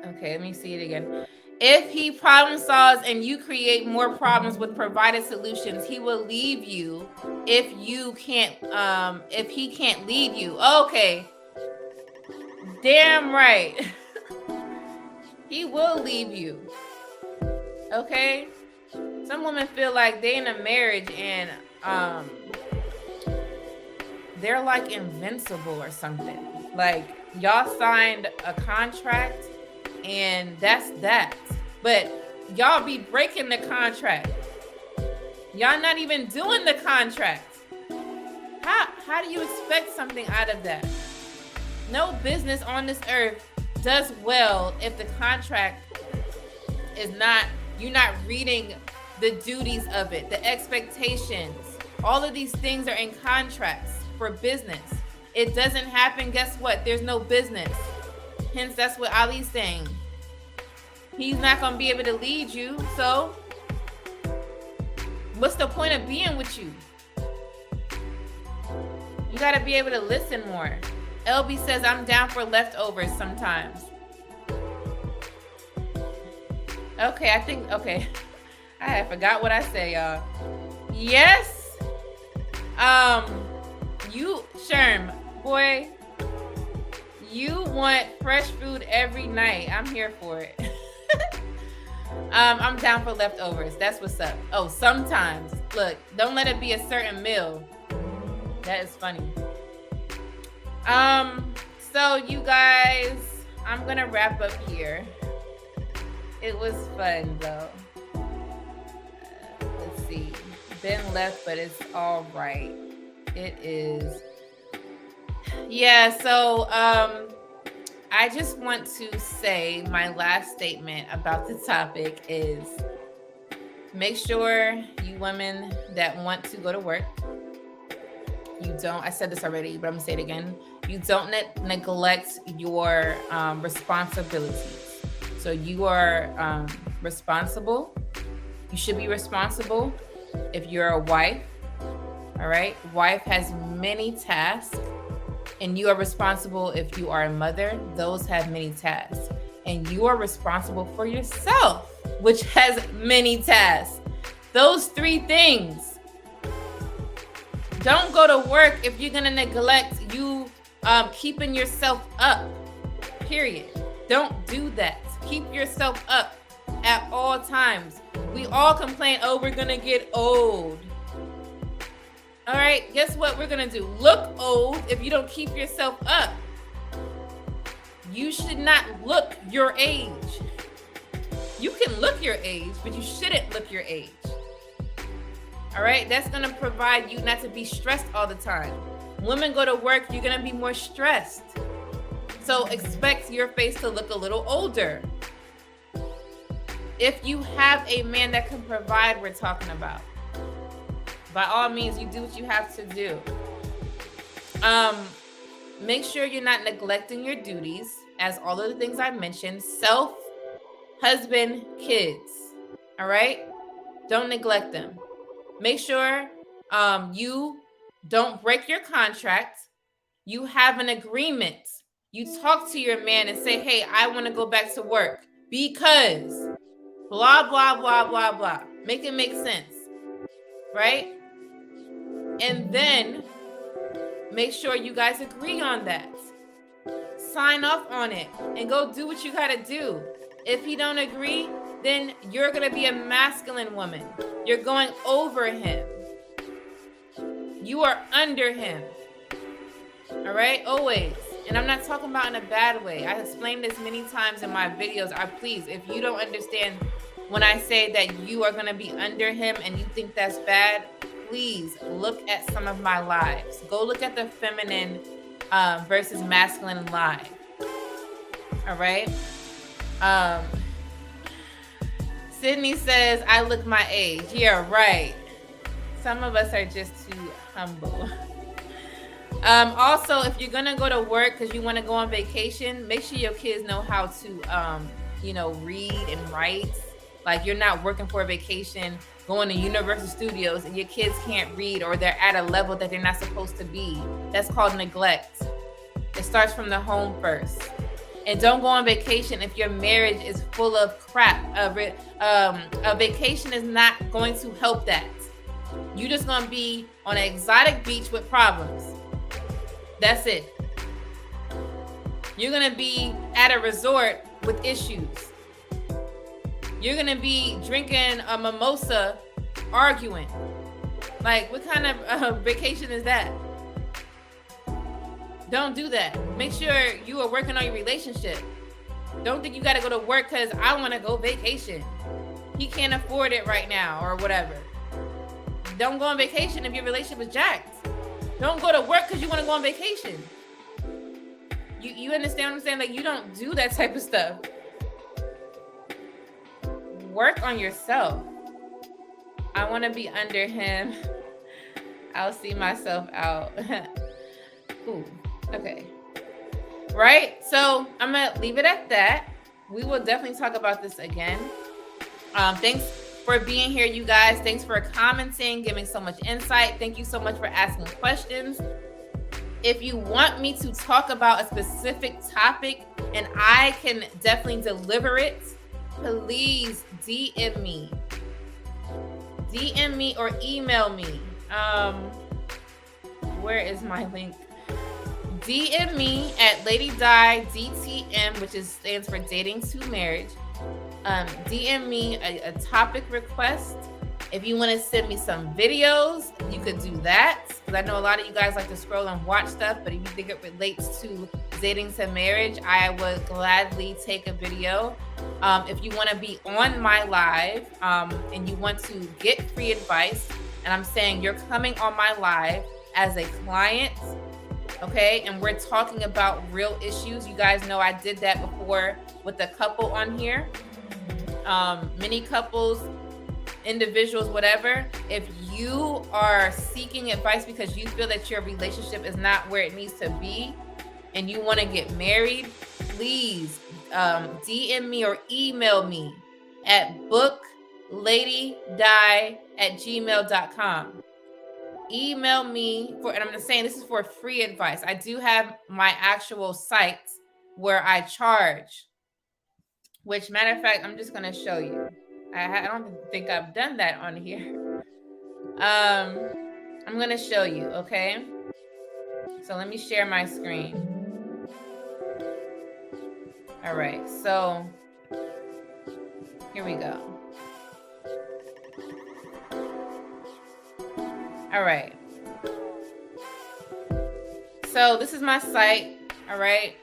Okay, let me see it again. If he problem solves and you create more problems with provided solutions, he will leave you if he can't lead you. Okay. Damn right. He will leave you. Okay? Some women feel like they in a marriage and they're like invincible or something. Like y'all signed a contract and that's that. But y'all be breaking the contract. Y'all not even doing the contract. How do you expect something out of that? No business on this earth does well if the contract is not, you're not reading the duties of it, the expectations. All of these things are in contracts for business. It doesn't happen, guess what? There's no business. Hence, that's what Ali's saying. He's not going to be able to lead you, so what's the point of being with you? You got to be able to listen more. LB says, I'm down for leftovers sometimes. Okay, I think, okay. I forgot what I say, y'all. Yes. You, Sherm, boy, you want fresh food every night. I'm here for it. I'm down for leftovers. That's what's up. Oh, sometimes. Look, don't let it be a certain meal. That is funny. So you guys, I'm gonna wrap up here. It was fun though. Let's see. Ben left, but it's all right. It is. Yeah, so I just want to say my last statement about the topic is make sure you women that want to go to work, you don't, I said this already, but I'm gonna say it again. You don't neglect your responsibilities. So you are responsible. You should be responsible if you're a wife. All right. Wife has many tasks, and you are responsible if you are a mother. Those have many tasks. And you are responsible for yourself, which has many tasks. Those three things. Don't go to work if you're going to neglect you keeping yourself up, period. Don't do that. Keep yourself up at all times. We all complain, oh, we're going to get old. All right, guess what we're going to do? Look old if you don't keep yourself up. You should not look your age. You can look your age, but you shouldn't look your age. All right, that's going to provide you not to be stressed all the time. Women go to work, you're going to be more stressed. So expect your face to look a little older. If you have a man that can provide, we're talking about. By all means, you do what you have to do. Make sure you're not neglecting your duties, as all of the things I mentioned. Self, husband, kids. All right? Don't neglect them. Make sure you don't break your contract. You have an agreement. You talk to your man and say, hey, I want to go back to work because blah, blah, blah, blah, blah. Make it make sense. Right? And then make sure you guys agree on that. Sign off on it and go do what you got to do. If he don't agree, then you're going to be a masculine woman. You're going over him. You are under him. All right? Always. And I'm not talking about in a bad way. I explained this many times in my videos. Please, if you don't understand when I say that you are going to be under him and you think that's bad, please look at some of my lives. Go look at the feminine versus masculine live. All right? Sydney says, I look my age. Yeah, right. Some of us are just too humble. Also, if you're going to go to work because you want to go on vacation, make sure your kids know how to, read and write. Like you're not working for a vacation, going to Universal Studios and your kids can't read or they're at a level that they're not supposed to be. That's called neglect. It starts from the home first. And don't go on vacation if your marriage is full of crap. A vacation is not going to help that. You're just going to be on an exotic beach with problems. That's it. You're going to be at a resort with issues. You're going to be drinking a mimosa, arguing. Like, what kind of vacation is that? Don't do that. Make sure you are working on your relationship. Don't think you got to go to work because I want to go vacation. He can't afford it right now or whatever. Don't go on vacation if your relationship is jacked. Don't go to work because you want to go on vacation. You understand what I'm saying? Like, you don't do that type of stuff. Work on yourself. I want to be under him. I'll see myself out. Ooh, okay. Right? So I'm going to leave it at that. We will definitely talk about this again. Thanks for being here, you guys. Thanks for commenting, giving so much insight. Thank you so much for asking questions. If you want me to talk about a specific topic and I can definitely deliver it, please DM me. DM me or email me. Where is my link? DM me at Lady Di DTM, which stands for Dating to Marriage. DM me a topic request. If you want to send me some videos, you could do that. Because I know a lot of you guys like to scroll and watch stuff, but if you think it relates to dating to marriage, I would gladly take a video. If you want to be on my live and you want to get free advice, and I'm saying you're coming on my live as a client, okay, and we're talking about real issues. You guys know I did that before with a couple on here. Many couples, individuals, whatever. If you are seeking advice because you feel that your relationship is not where it needs to be and you want to get married, please DM me or email me at bookladydy@gmail.com. Email me and I'm saying this is for free advice. I do have my actual site where I charge, which, matter of fact, I'm just going to show you. I don't think I've done that on here. I'm going to show you, okay? So let me share my screen. All right, so here we go. All right. So this is my site, all right?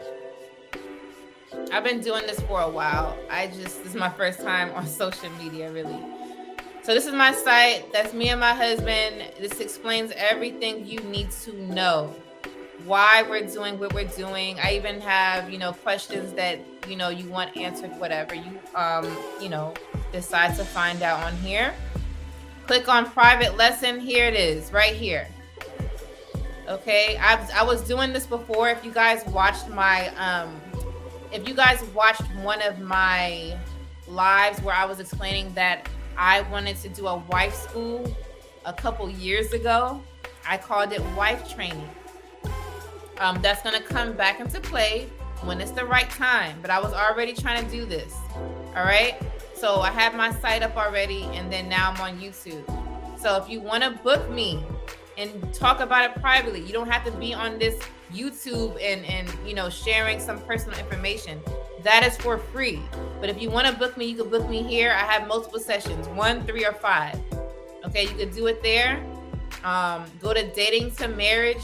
I've been doing this for a while. This is my first time on social media, really. So this is my site. That's me and my husband. This explains everything you need to know. Why we're doing what we're doing. I even have, questions that, you want answered, whatever you, decide to find out on here. Click on private lesson. Here it is, right here. Okay, I was doing this before. If you guys watched one of my lives where I was explaining that I wanted to do a wife school a couple years ago, I called it wife training. That's going to come back into play when it's the right time, but I was already trying to do this. All right. So I have my site up already, and then now I'm on YouTube. So if you want to book me and talk about it privately, you don't have to be on this YouTube and sharing some personal information. That is for free. But if you want to book me, you can book me here. I have multiple sessions, 1, 3, or 5. Okay, you can do it there. Go to Dating to Marriage.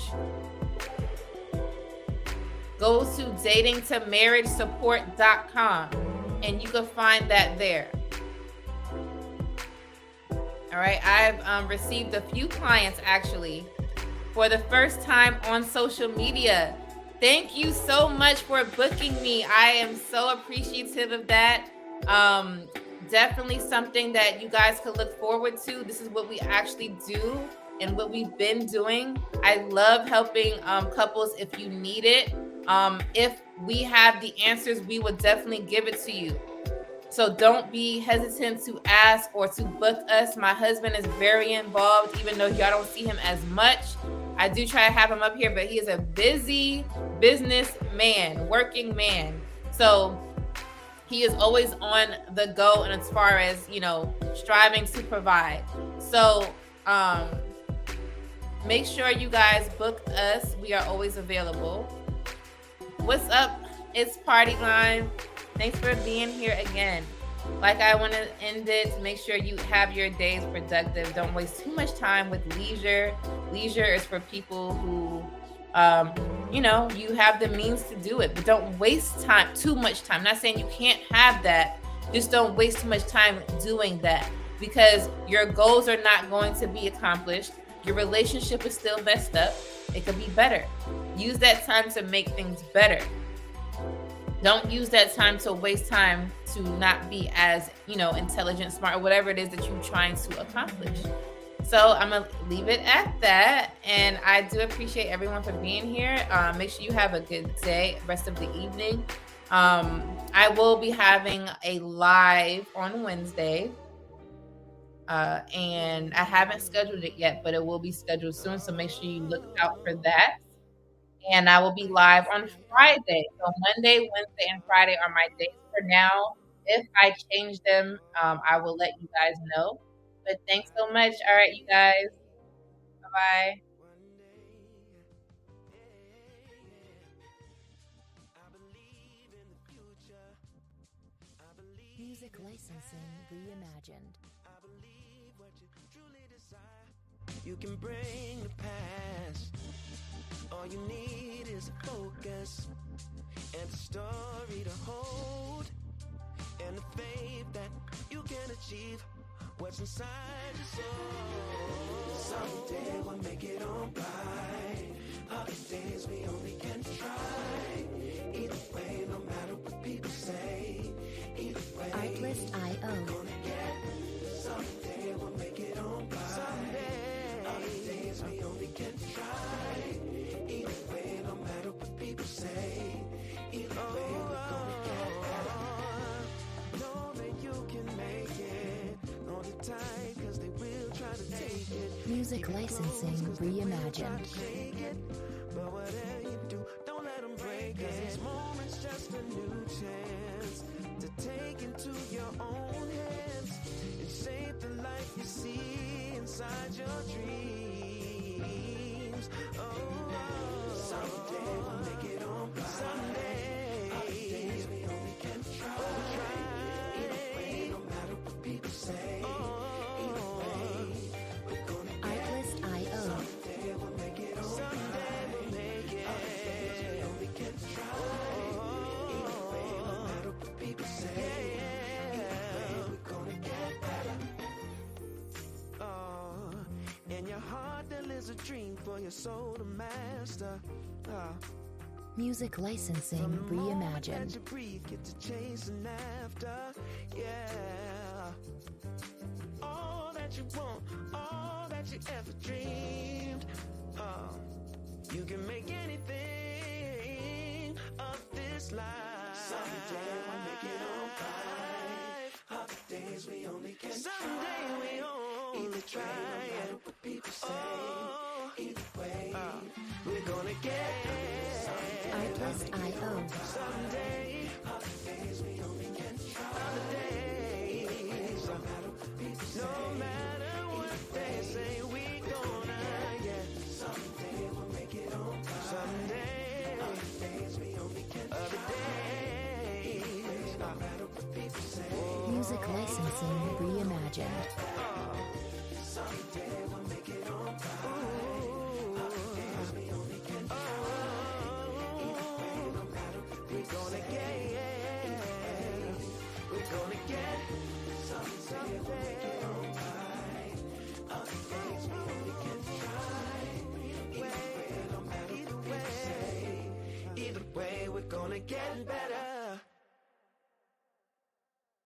Go to datingtomarriagesupport.com and you can find that there. All right, I've received a few clients actually for the first time on social media. Thank you so much for booking me. I am so appreciative of that. Definitely something that you guys could look forward to. This is what we actually do and what we've been doing. I love helping couples if you need it. If we have the answers, we will definitely give it to you. So don't be hesitant to ask or to book us. My husband is very involved, even though y'all don't see him as much. I do try to have him up here, but he is a busy business man, working man. So he is always on the go, and as far as, striving to provide. So make sure you guys book us. We are always available. What's up? It's party time. Thanks for being here again. Like I want to end it, make sure you have your days productive. Don't waste too much time with leisure. Leisure is for people who, you have the means to do it, but don't waste too much time. I'm not saying you can't have that. Just don't waste too much time doing that, because your goals are not going to be accomplished. Your relationship is still messed up. It could be better. Use that time to make things better. Don't use that time to waste time to not be as, intelligent, smart, or whatever it is that you're trying to accomplish. So I'm going to leave it at that. And I do appreciate everyone for being here. Make sure you have a good day, rest of the evening. I will be having a live on Wednesday. And I haven't scheduled it yet, but it will be scheduled soon. So make sure you look out for that. And I will be live on Friday. So Monday, Wednesday, and Friday are my days for now. If I change them, I will let you guys know. But thanks so much. All right, you guys. Bye-bye. Music licensing reimagined. You can bring the past. All you need is a focus and a story to hold, and the faith that you can achieve what's inside your soul. Someday we'll make it on by. Other days we only can try. Either way, no matter what people say. Either way, Artlist.io. Someday we'll make it on by. Someday. Other days we only can try. Either way, no matter what people say. Either way, we're gonna get better. Know that you can make it. Hold it tight, cause they will try to take it. Music licensing reimagined. But whatever you do, don't let them break it. This moment's just a new chance to take into your own hands and shape the life you see inside your dreams. Someday we'll make it on by. Someday. Other days we only can try. Either way, no matter what people say. Either way, we're gonna get Artlist.io. someday we'll make it on by. Someday we'll make it. Other days we only can try. Either way, no matter what people say. Either way, we're gonna get better. In your heart there lives a dream for your soul to master. Music licensing From the moment that reimagined. you breathe, get to chasing after, yeah. All that you want, all that you ever dreamed. You can make anything of this life. Someday we'll make it on by. Other days we only can someday try. We only try. No matter what people say. Either way, we're gonna get Artlist.io. someday. Other days we only can try. Other days, no matter what people say. No matter what they say, we gonna get someday we'll make it on by. Someday. Other days we only can try. Other days, no matter what people say. Music licensing reimagined. Someday we'll make it on by. Other days we only can try. Either way, no matter what we're gonna get. We're gonna get. Someday we'll make it on by. Other days we only can try. Either way, no matter what we say. Either way, we're gonna get better.